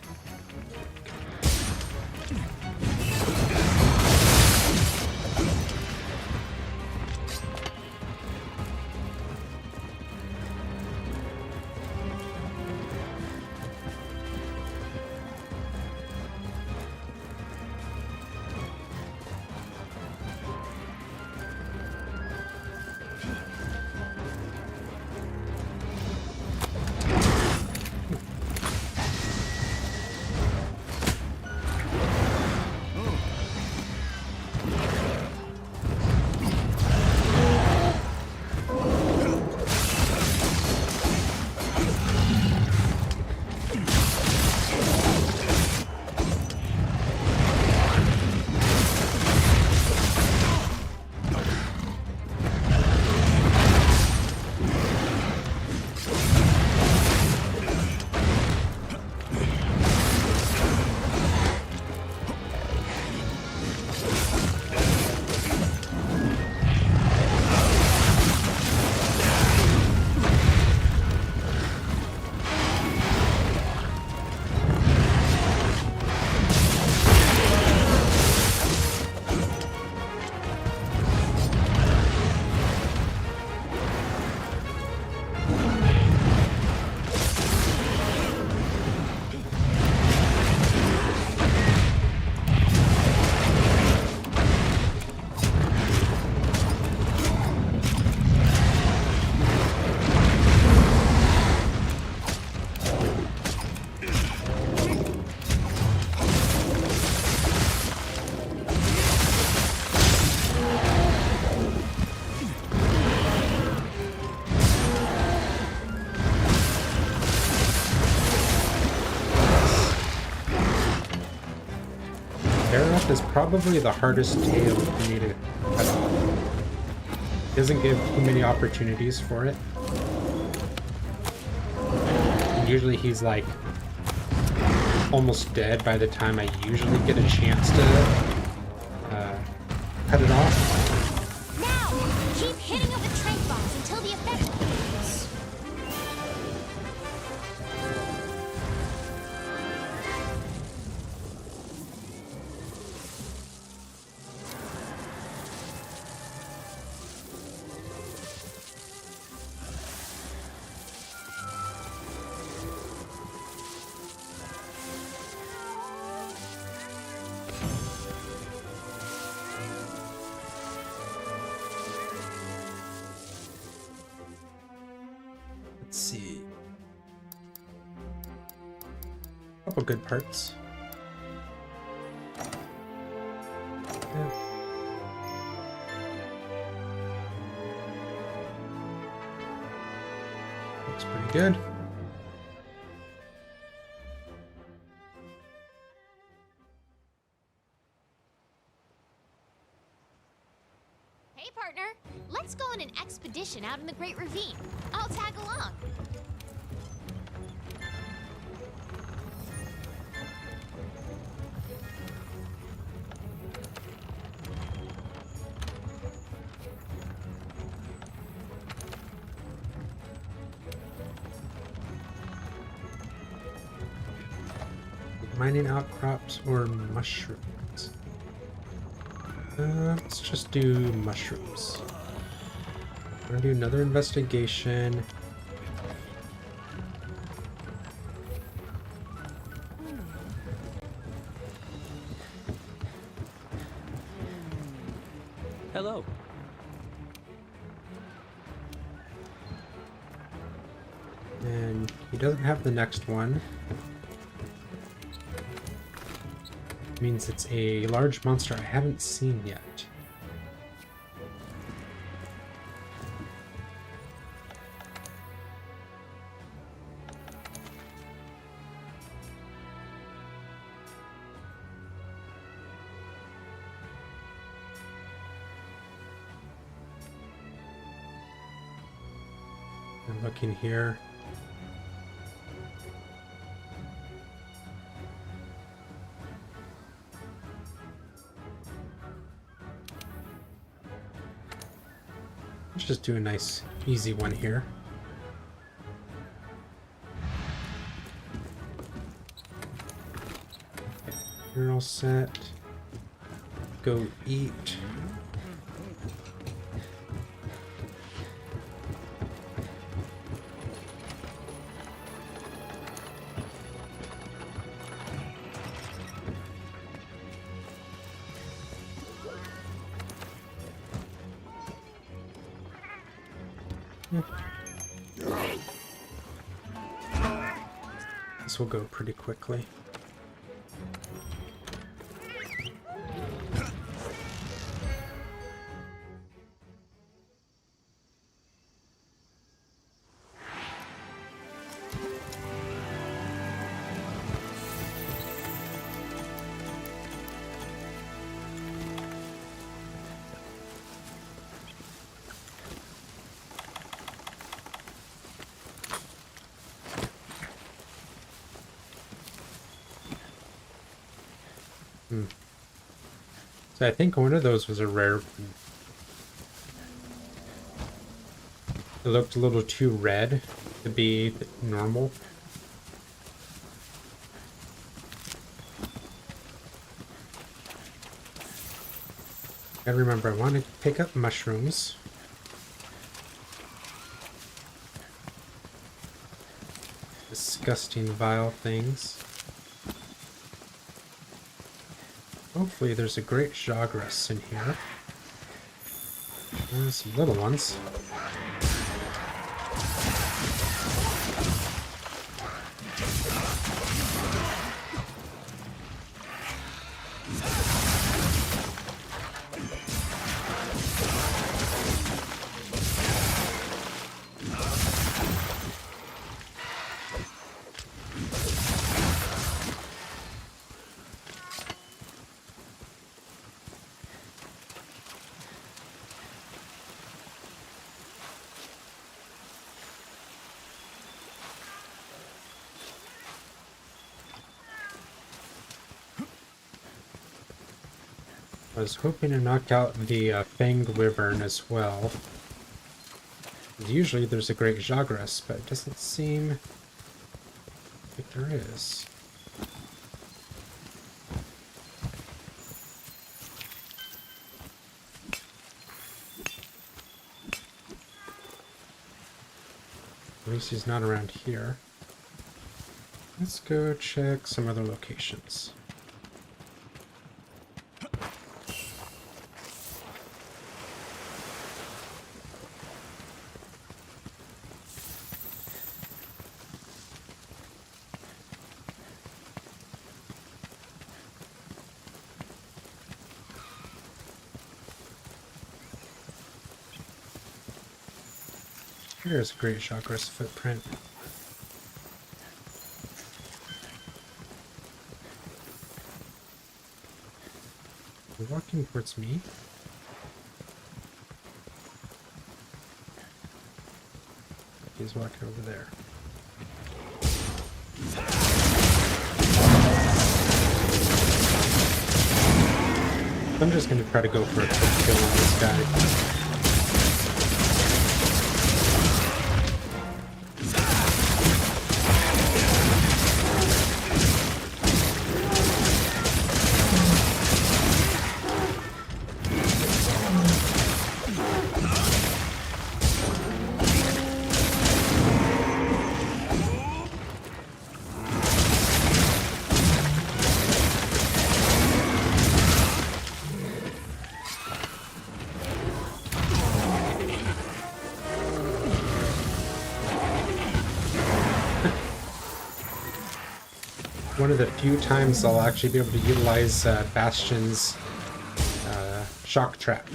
S1: Anjanath is probably the hardest tail for me to cut off. Doesn't give too many opportunities for it. And usually he's like almost dead by the time I usually get a chance to cut it off.
S3: Now, keep hitting it with trank bombs until the effect fades.
S1: Let's see. Couple good parts. Yeah. Looks pretty good.
S3: Hey, partner. Let's go on an expedition out in the Great Ravine. I'll tag along.
S1: Mining outcrops or mushrooms? Let's just do mushrooms. I'm gonna do another investigation.
S8: Hello.
S1: And he doesn't have the next one. Means it's a large monster I haven't seen yet. I'm looking here. Let's just do a nice, easy one here. Okay, you're all set. Go eat. This will go pretty quickly. So I think one of those was a rare one. It looked a little too red to be normal. Gotta remember, I want to pick up mushrooms. Disgusting, vile things. Hopefully there's a great Jagras in here. There's some little ones. I was hoping to knock out the Fanged Wyvern as well. Usually there's a Great Jagras, but it doesn't seem like there is. At least he's not around here. Let's go check some other locations. Here's a Great Jagras footprint. They're walking towards me. He's walking over there. I'm just gonna try to go for a quick kill on this guy. One of the few times I'll actually be able to utilize Bastion's shock trap.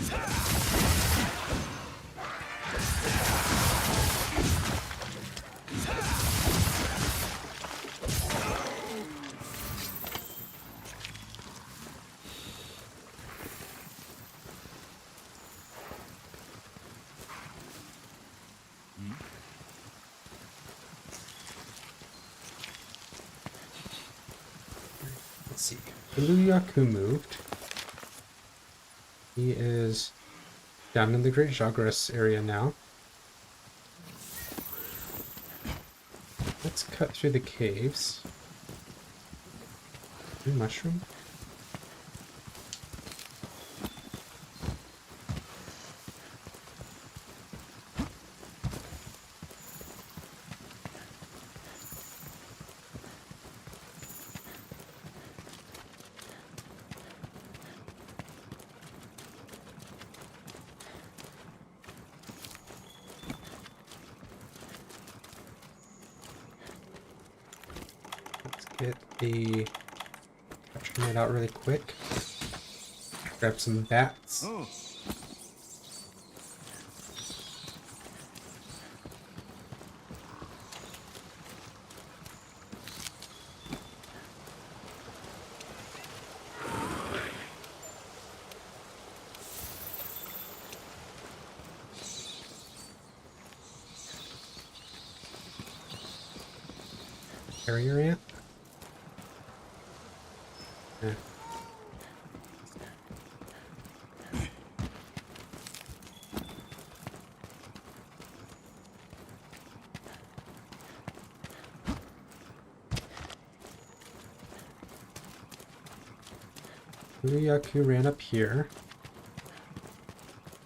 S1: Let's see. Yaku moved. He is down in the Great Jagras area now. Let's cut through the caves. Mushroom. Get the capture net out really quick. Grab some bats.
S4: Oh.
S1: Carrier ant. Yeah. Yaku ran up here.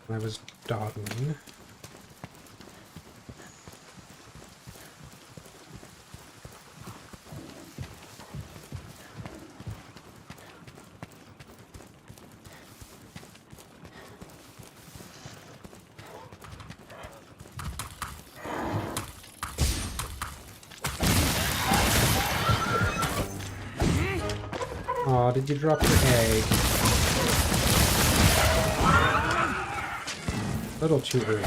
S1: I was dawdling. Aw, did you drop your egg? A little too early.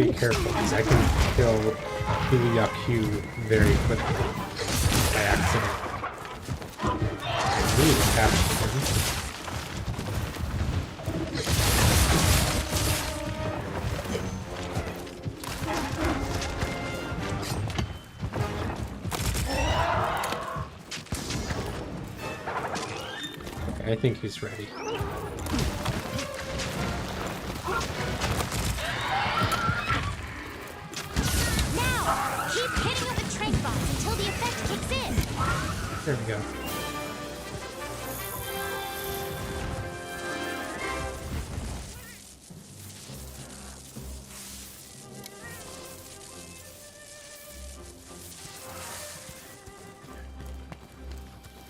S1: be careful because I can kill Yaku very quickly by accident. I need to capture him. Okay, I think he's ready.
S3: Keep hitting it with trank bombs until the effect kicks in.
S1: There we go.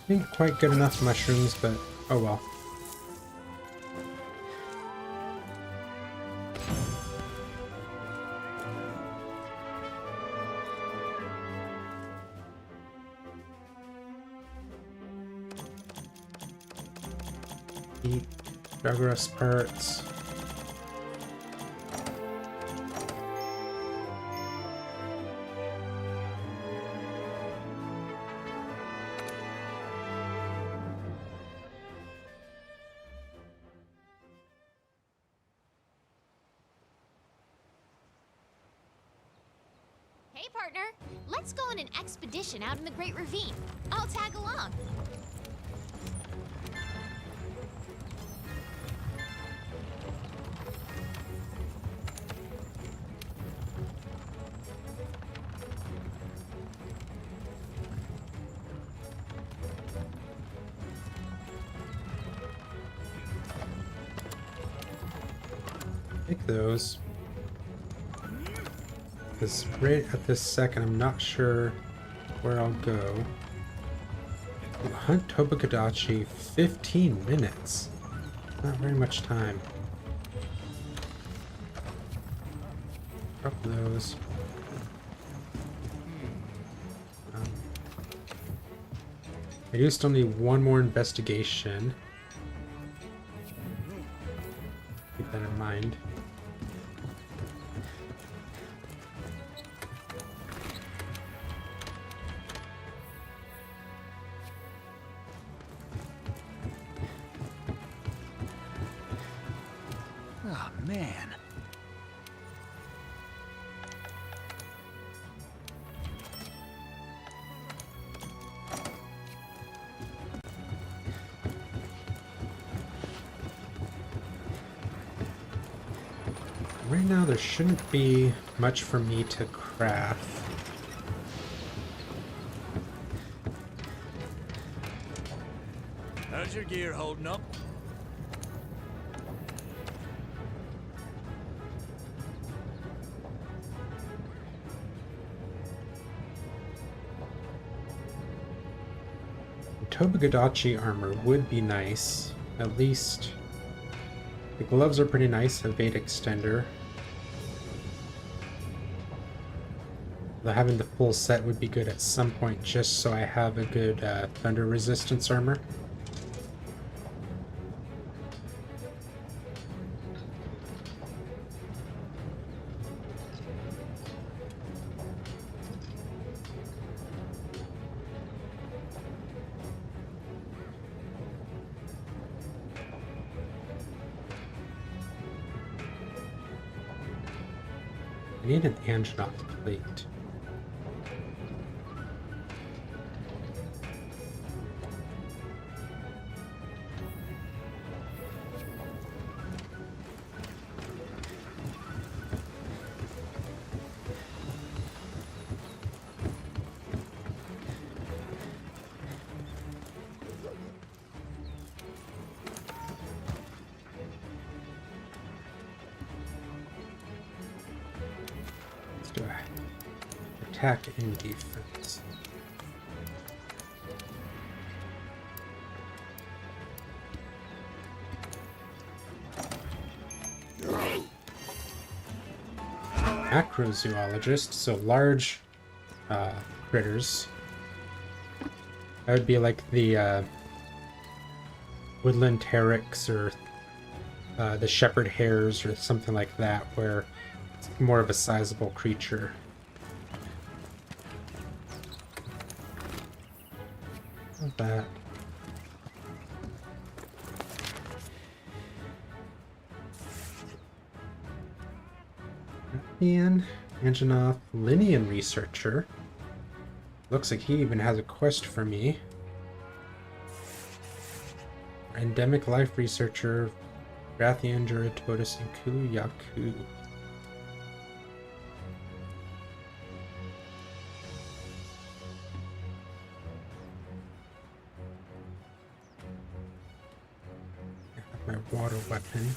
S1: Didn't quite get enough mushrooms, but oh well. Eat progress parts.
S3: Hey, partner. Let's go on an expedition out in the Great Ravine. I'll tag along.
S1: Take those. Because right at this second, I'm not sure where I'll go. Hunt Tobagadachi, 15 minutes. Not very much time. Drop those. I do still need one more investigation. Keep that in mind.
S6: Oh, man.
S1: Right now, there shouldn't be much for me to craft.
S4: How's your gear holding up?
S1: Tobagadachi armor would be nice. At least the gloves are pretty nice. Evade extender. Though having the full set would be good at some point, just so I have a good thunder resistance armor. I need an Anjanath plate. Let's do attack and defense. Acrozoologist, so large critters. That would be like the woodland pteryx or the shepherd hares or something like that, where It's more of a sizable creature. Not that. Ian, Anjanath, Linian researcher. Looks like he even has a quest for me. Endemic life researcher, Rathian, Juratotus, and Kuyaku. My water weapon.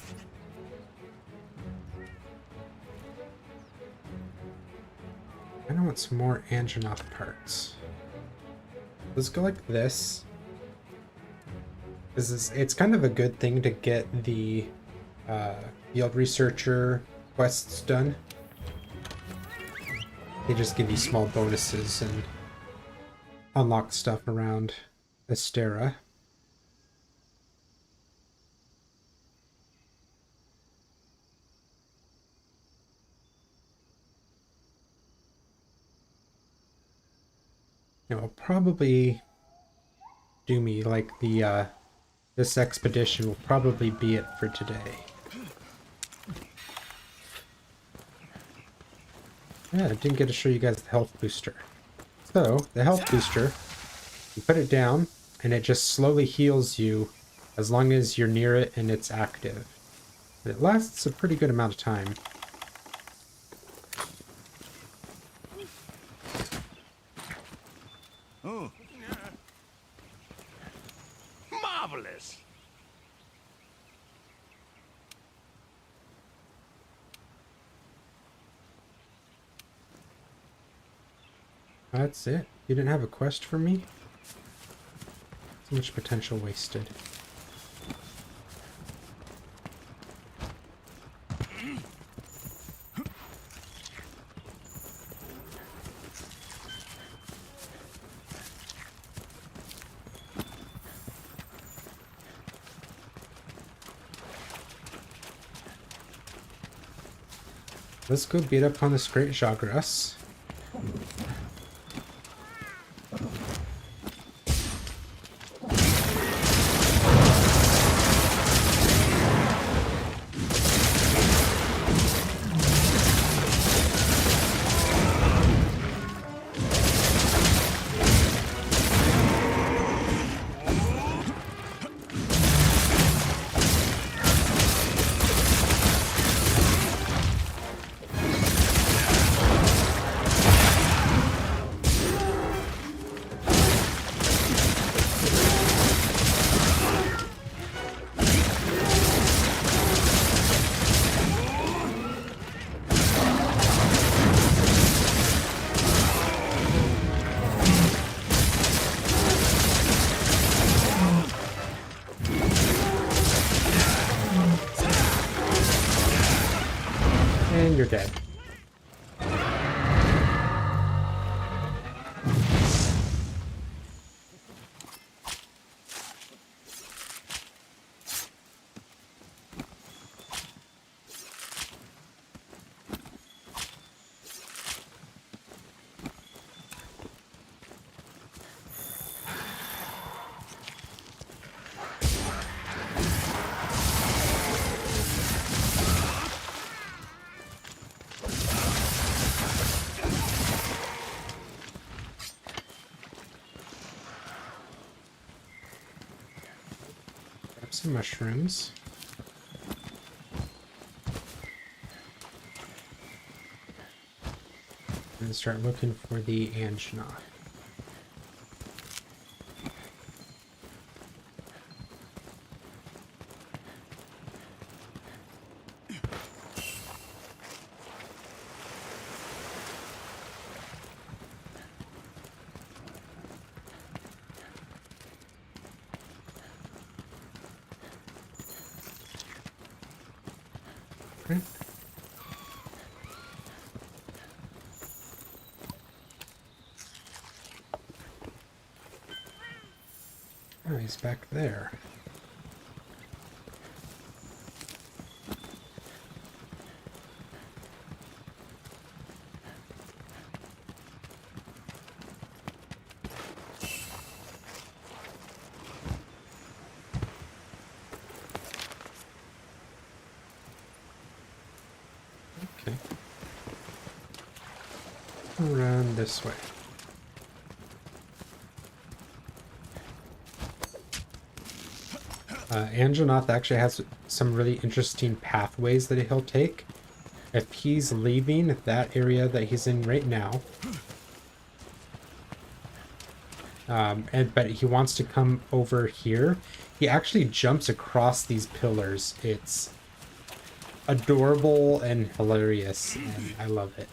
S1: I want some more Anjanath parts. Let's go like this. It's kind of a good thing to get the field researcher quests done. They just give you small bonuses and unlock stuff around Astera. It'll probably do me like the this expedition will probably be it for today. Yeah, I didn't get to show you guys the health booster. So, the health booster, you put it down, and it just slowly heals you as long as you're near it and it's active. It lasts a pretty good amount of time.
S4: Oh. Marvelous.
S1: That's it. You didn't have a quest for me? So much potential wasted. Let's go beat up on this great Jagras. And you're dead. Some mushrooms. And start looking for the Anjanath. Okay. Oh, he's back there. run this way. Anjanath actually has some really interesting pathways that he'll take. If he's leaving that area that he's in right now, but he wants to come over here, he actually jumps across these pillars. It's adorable and hilarious, and I love it.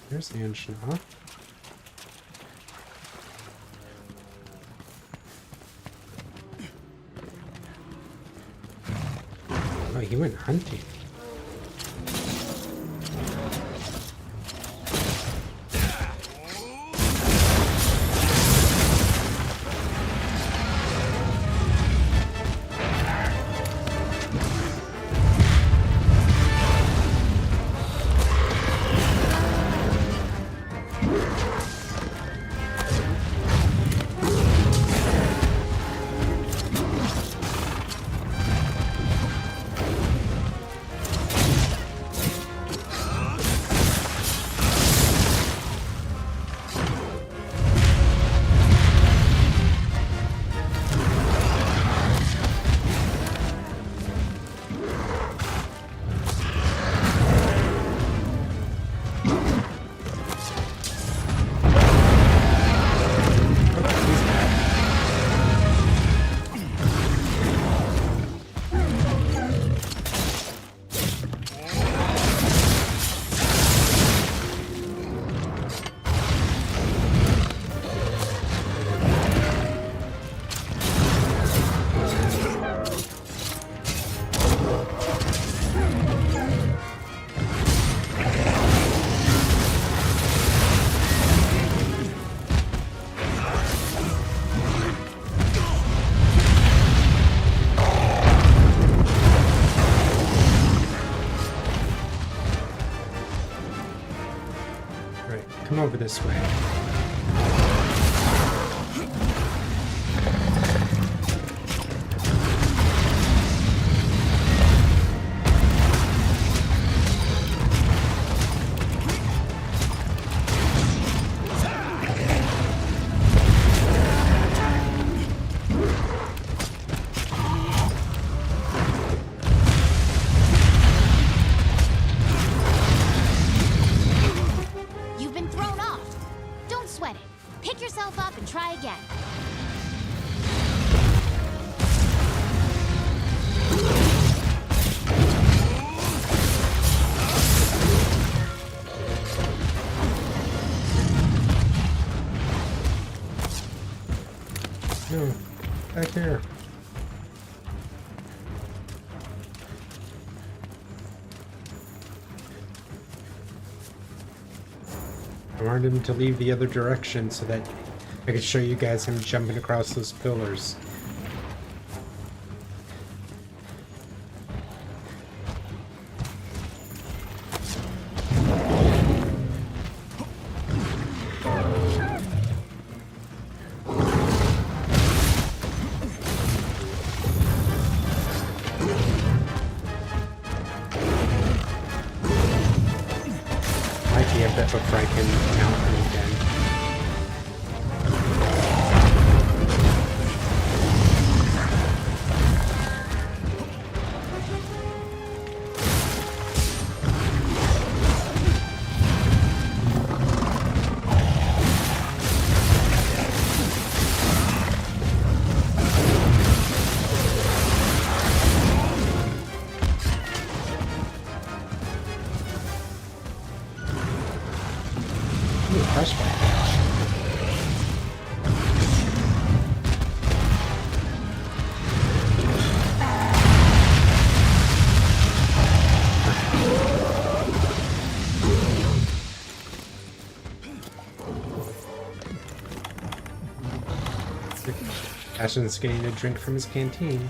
S1: There's Anjanath. Oh, he went hunting. Come over this way. No, back here. I wanted him to leave the other direction so that I could show you guys him jumping across those pillars. Before I can mount him again. Ashton's getting a drink from his canteen.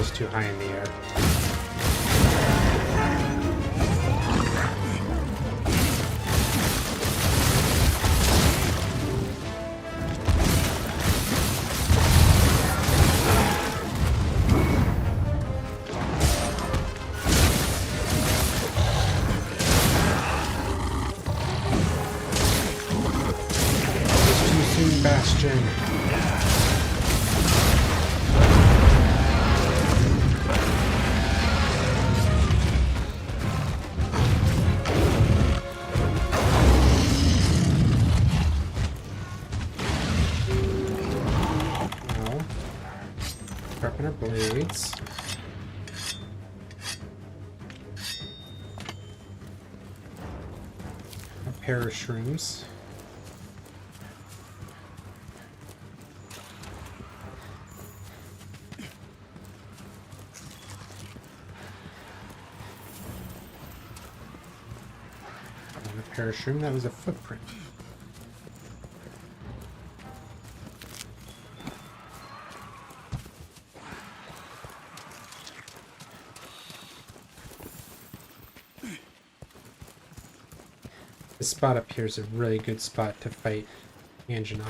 S1: was too high in the air. Bastion. Now, prepping our blades. A pair of shrooms. Parachute, that was a footprint. This spot up here is a really good spot to fight Anjanath.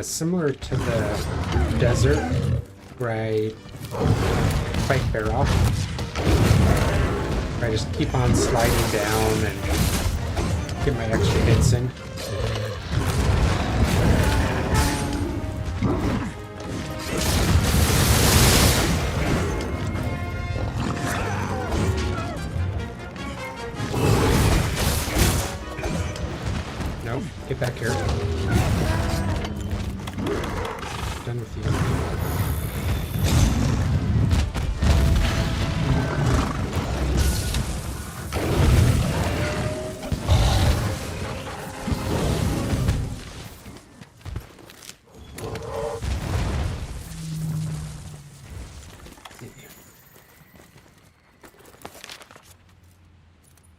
S1: Similar to the desert where I fight Baroth. I just keep on sliding down and get my extra hits in. Nope, get back here. Done with you.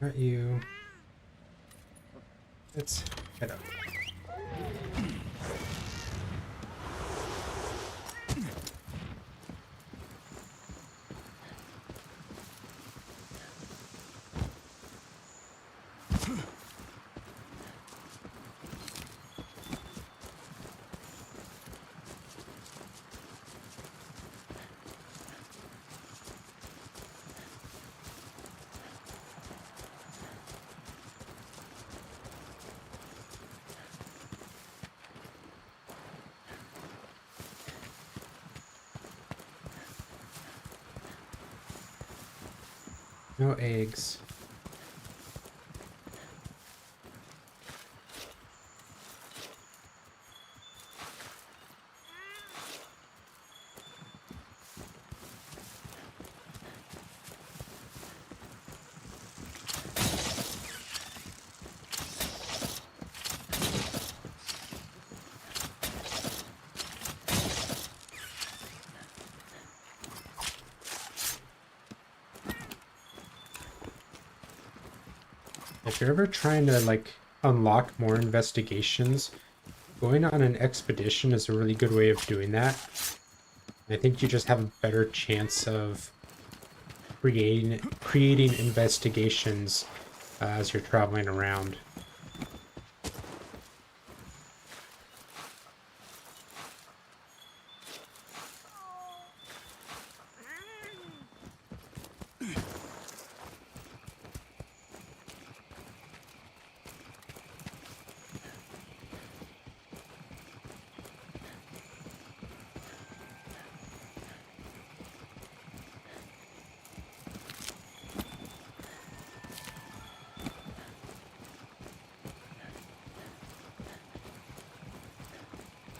S1: Not you. Let's head up. No eggs. If you're ever trying to like unlock more investigations, going on an expedition is a really good way of doing that. I think you just have a better chance of creating investigations as you're traveling around.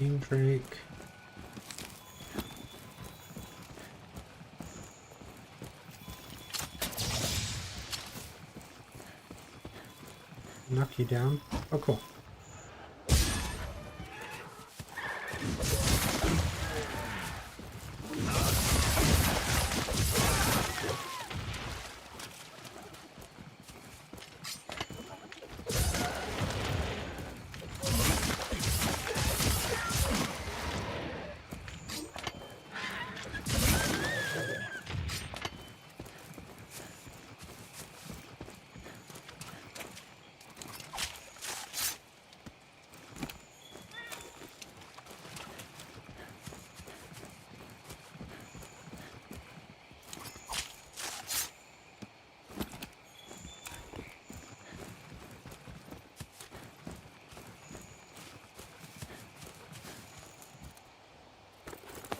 S1: King Drake. Knock you down. Oh, cool.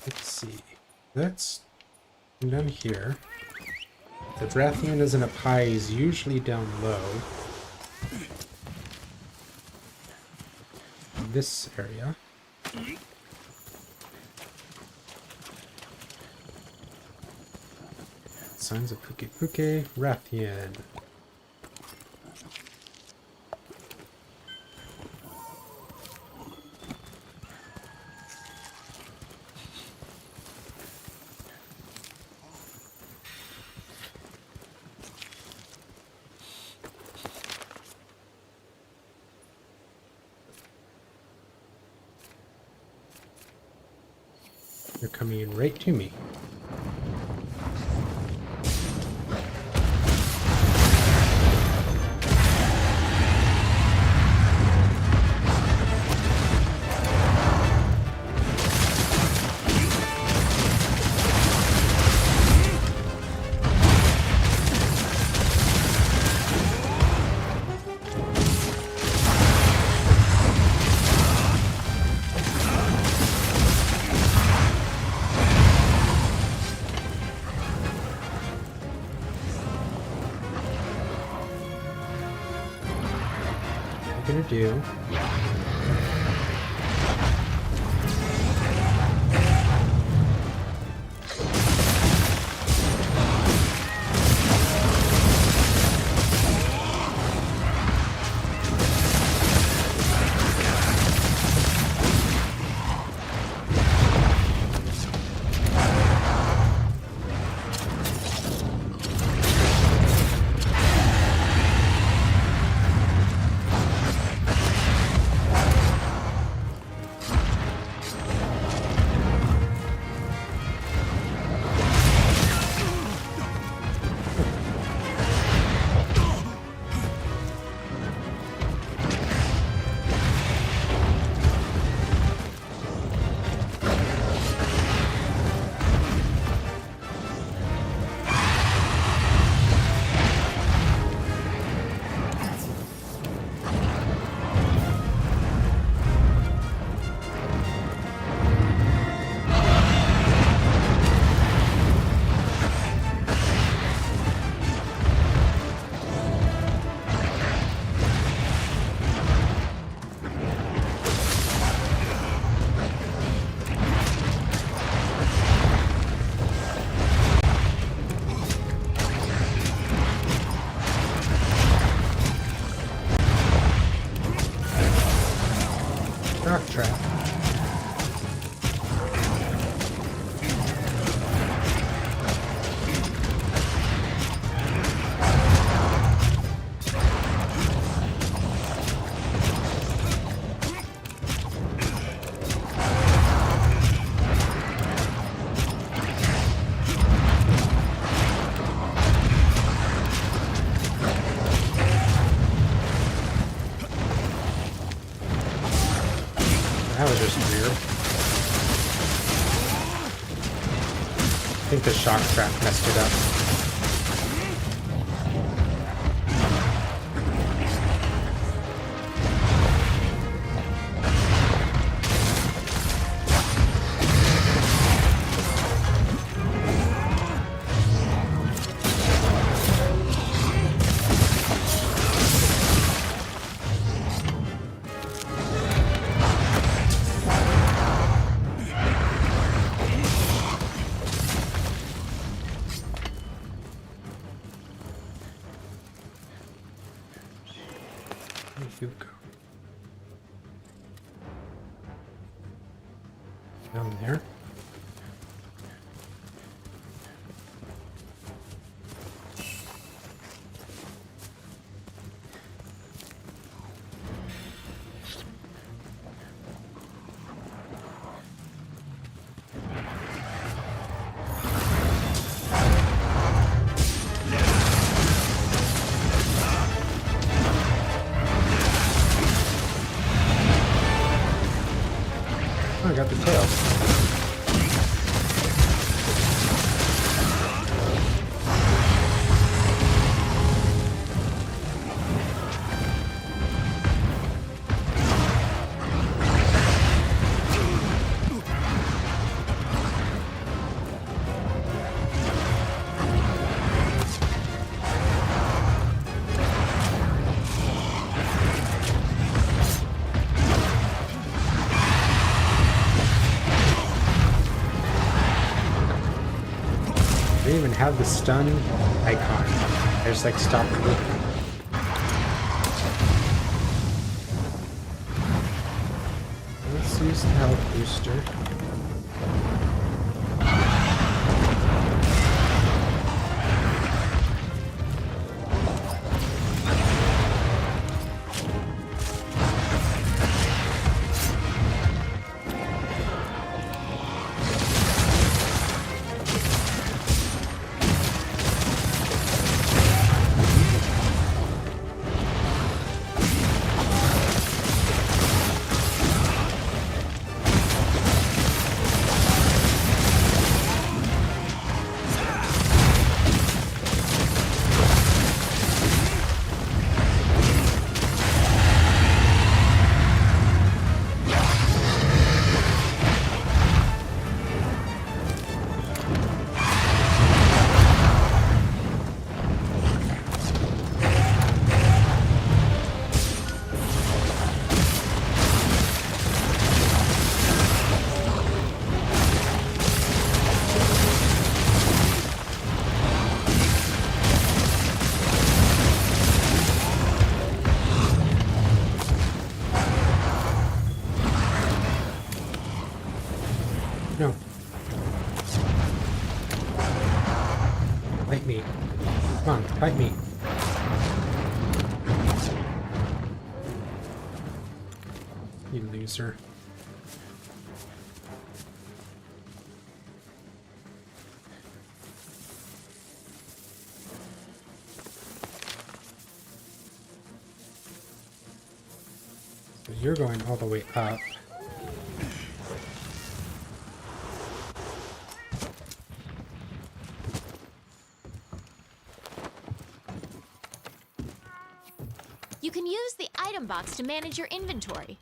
S1: Let's see. That's down here. The Brathian isn't up high, he's usually down low. This area. Signs of Puke Puke, Rathian. They're coming in right to me. Gonna do. Rock trap. That was just weird. I think the shock trap messed it up. you go. Down there. Oh, I got the tail. I didn't even have the stun icon. I just like stopped moving. Let's use the health booster. No. Fight me. Come on, fight me. You loser. So you're going all the way up.
S3: You can use the item box to manage your inventory.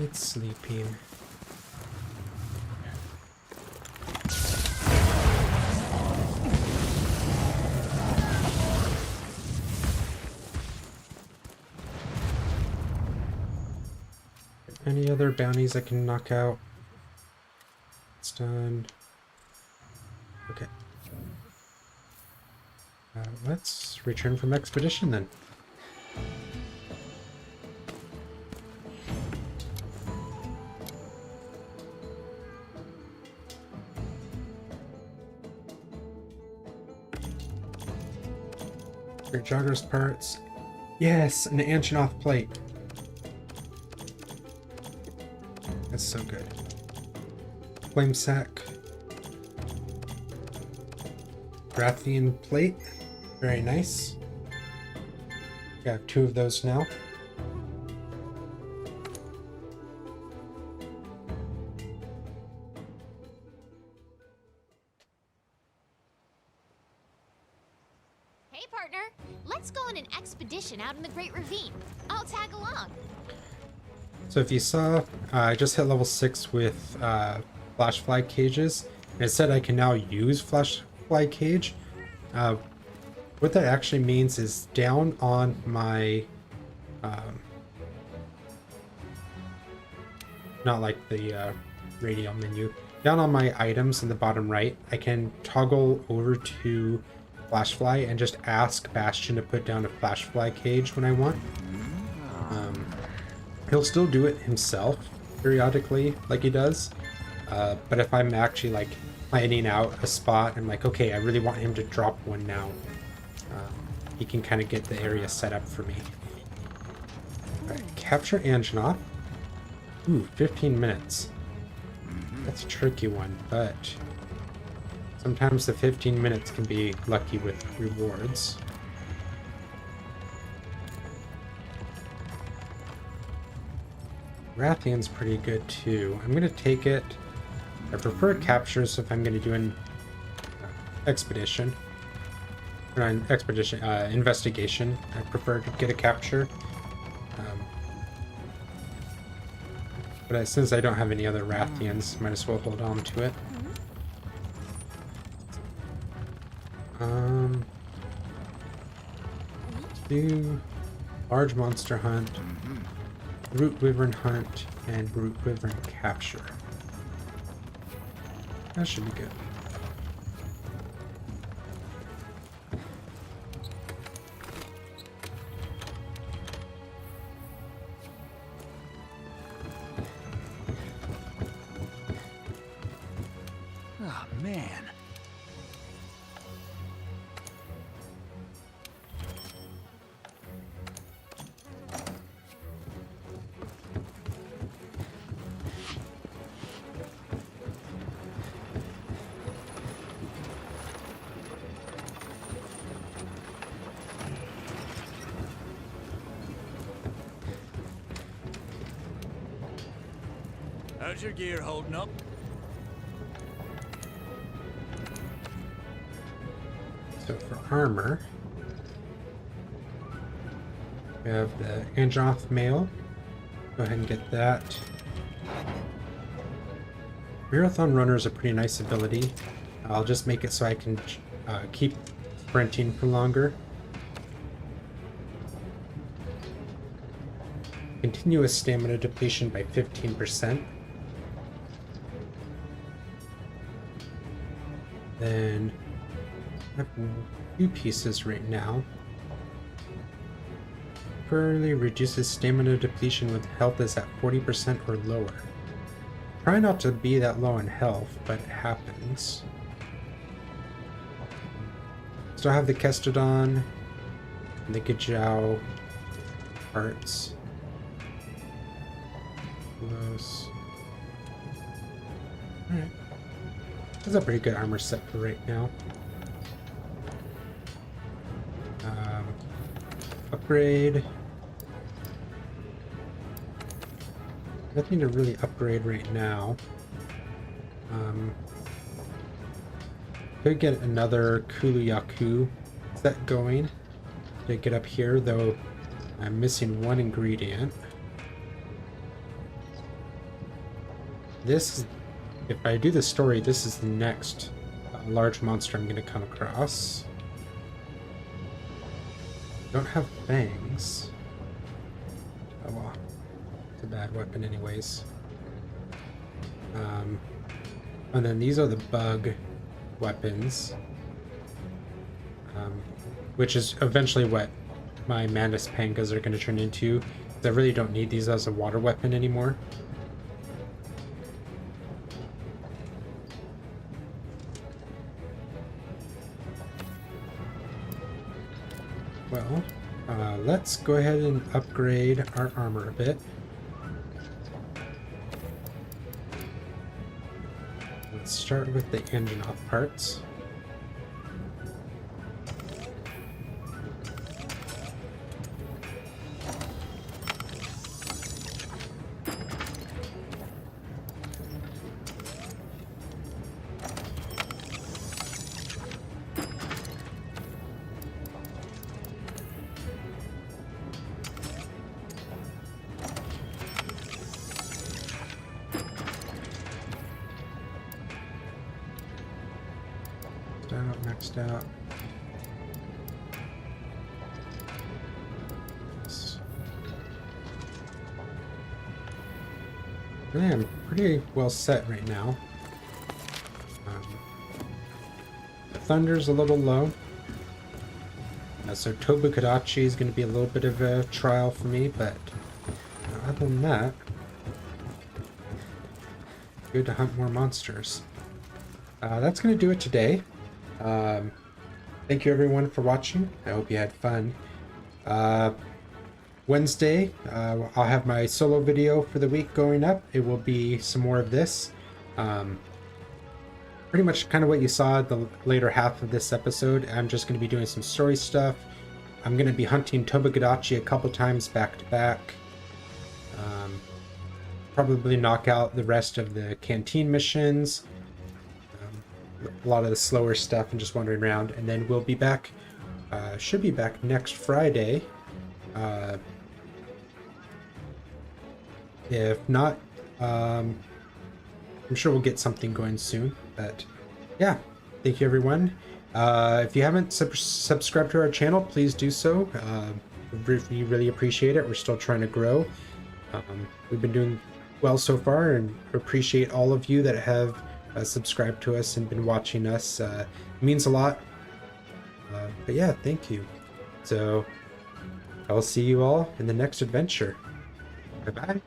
S1: It's sleeping. Any other bounties I can knock out? It's done. Okay. Let's return from expedition then. Great Jogger's parts. Yes, an Anjanath plate. That's so good. Flame sack. Brathian plate. Very nice. We have 2 of those now.
S3: Hey, partner. Let's go on an expedition out in the Great Ravine. I'll tag along.
S1: So if you saw, I just hit level 6 with flash fly cages, and it said I can now use flash fly cage. What that actually means is down on my, not like the radial menu, down on my items in the bottom right, I can toggle over to flash fly and just ask Bastion to put down a flash fly cage when I want. He'll still do it himself periodically, like he does. But if I'm actually like planning out a spot, I'm like, okay, I really want him to drop one now. He can kind of get the area set up for me. Alright, capture Anjanath. Ooh, 15 minutes. That's a tricky one, but sometimes the 15 minutes can be lucky with rewards. Rathian's pretty good too. I'm gonna take it. I prefer captures if I'm gonna do an expedition. Or an expedition, investigation. I prefer to get a capture. But since I don't have any other Rathians, might as well hold on to it. Do large monster hunt, root wyvern hunt, and root wyvern capture. That should be good.
S6: Oh, man.
S8: How's your gear holding up?
S1: So for armor, we have the Anjanath mail. Go ahead and get that. Marathon Runner is a pretty nice ability. I'll just make it so I can keep sprinting for longer. Continuous stamina depletion by 15%. Then I have 2 pieces right now. Temporarily reduces stamina depletion when health is at 40% or lower. Try not to be that low in health, but it happens. Still have the Kestodon, and the Gajau parts. Those. Alright. That's a pretty good armor set for right now. Upgrade. Nothing to really upgrade right now. Could get another Kuluyaku set going to get up here, though I'm missing one ingredient. This, if I do the story, this is the next large monster I'm going to come across. Don't have fangs. Oh well, it's a bad weapon anyways. And then these are the bug weapons, which is eventually what my Mantis Pangas are going to turn into. I really don't need these as a water weapon anymore. Well, let's go ahead and upgrade our armor a bit. Let's start with the Anjanath parts. Maxed out. Really, I'm pretty well set right now. The Thunder's a little low. So Tobukadachi is going to be a little bit of a trial for me, but other than that, good to hunt more monsters. That's going to do it today. Thank you everyone for watching. I hope you had fun. Wednesday, I'll have my solo video for the week going up. It will be some more of this. Pretty much kind of what you saw the later half of this episode. I'm just going to be doing some story stuff. I'm going to be hunting Tobukadachi a couple times back to back. Probably knock out the rest of the canteen missions. A lot of the slower stuff and just wandering around. And then we'll be back, should be back next Friday. If not, I'm sure we'll get something going soon. But yeah, thank you everyone. If you haven't subscribed to our channel, please do so. We really appreciate it. We're still trying to grow. We've been doing well so far, and appreciate all of you that have subscribed to us and been watching us. It means a lot. But yeah, thank you. So I'll see you all in the next adventure. Bye bye.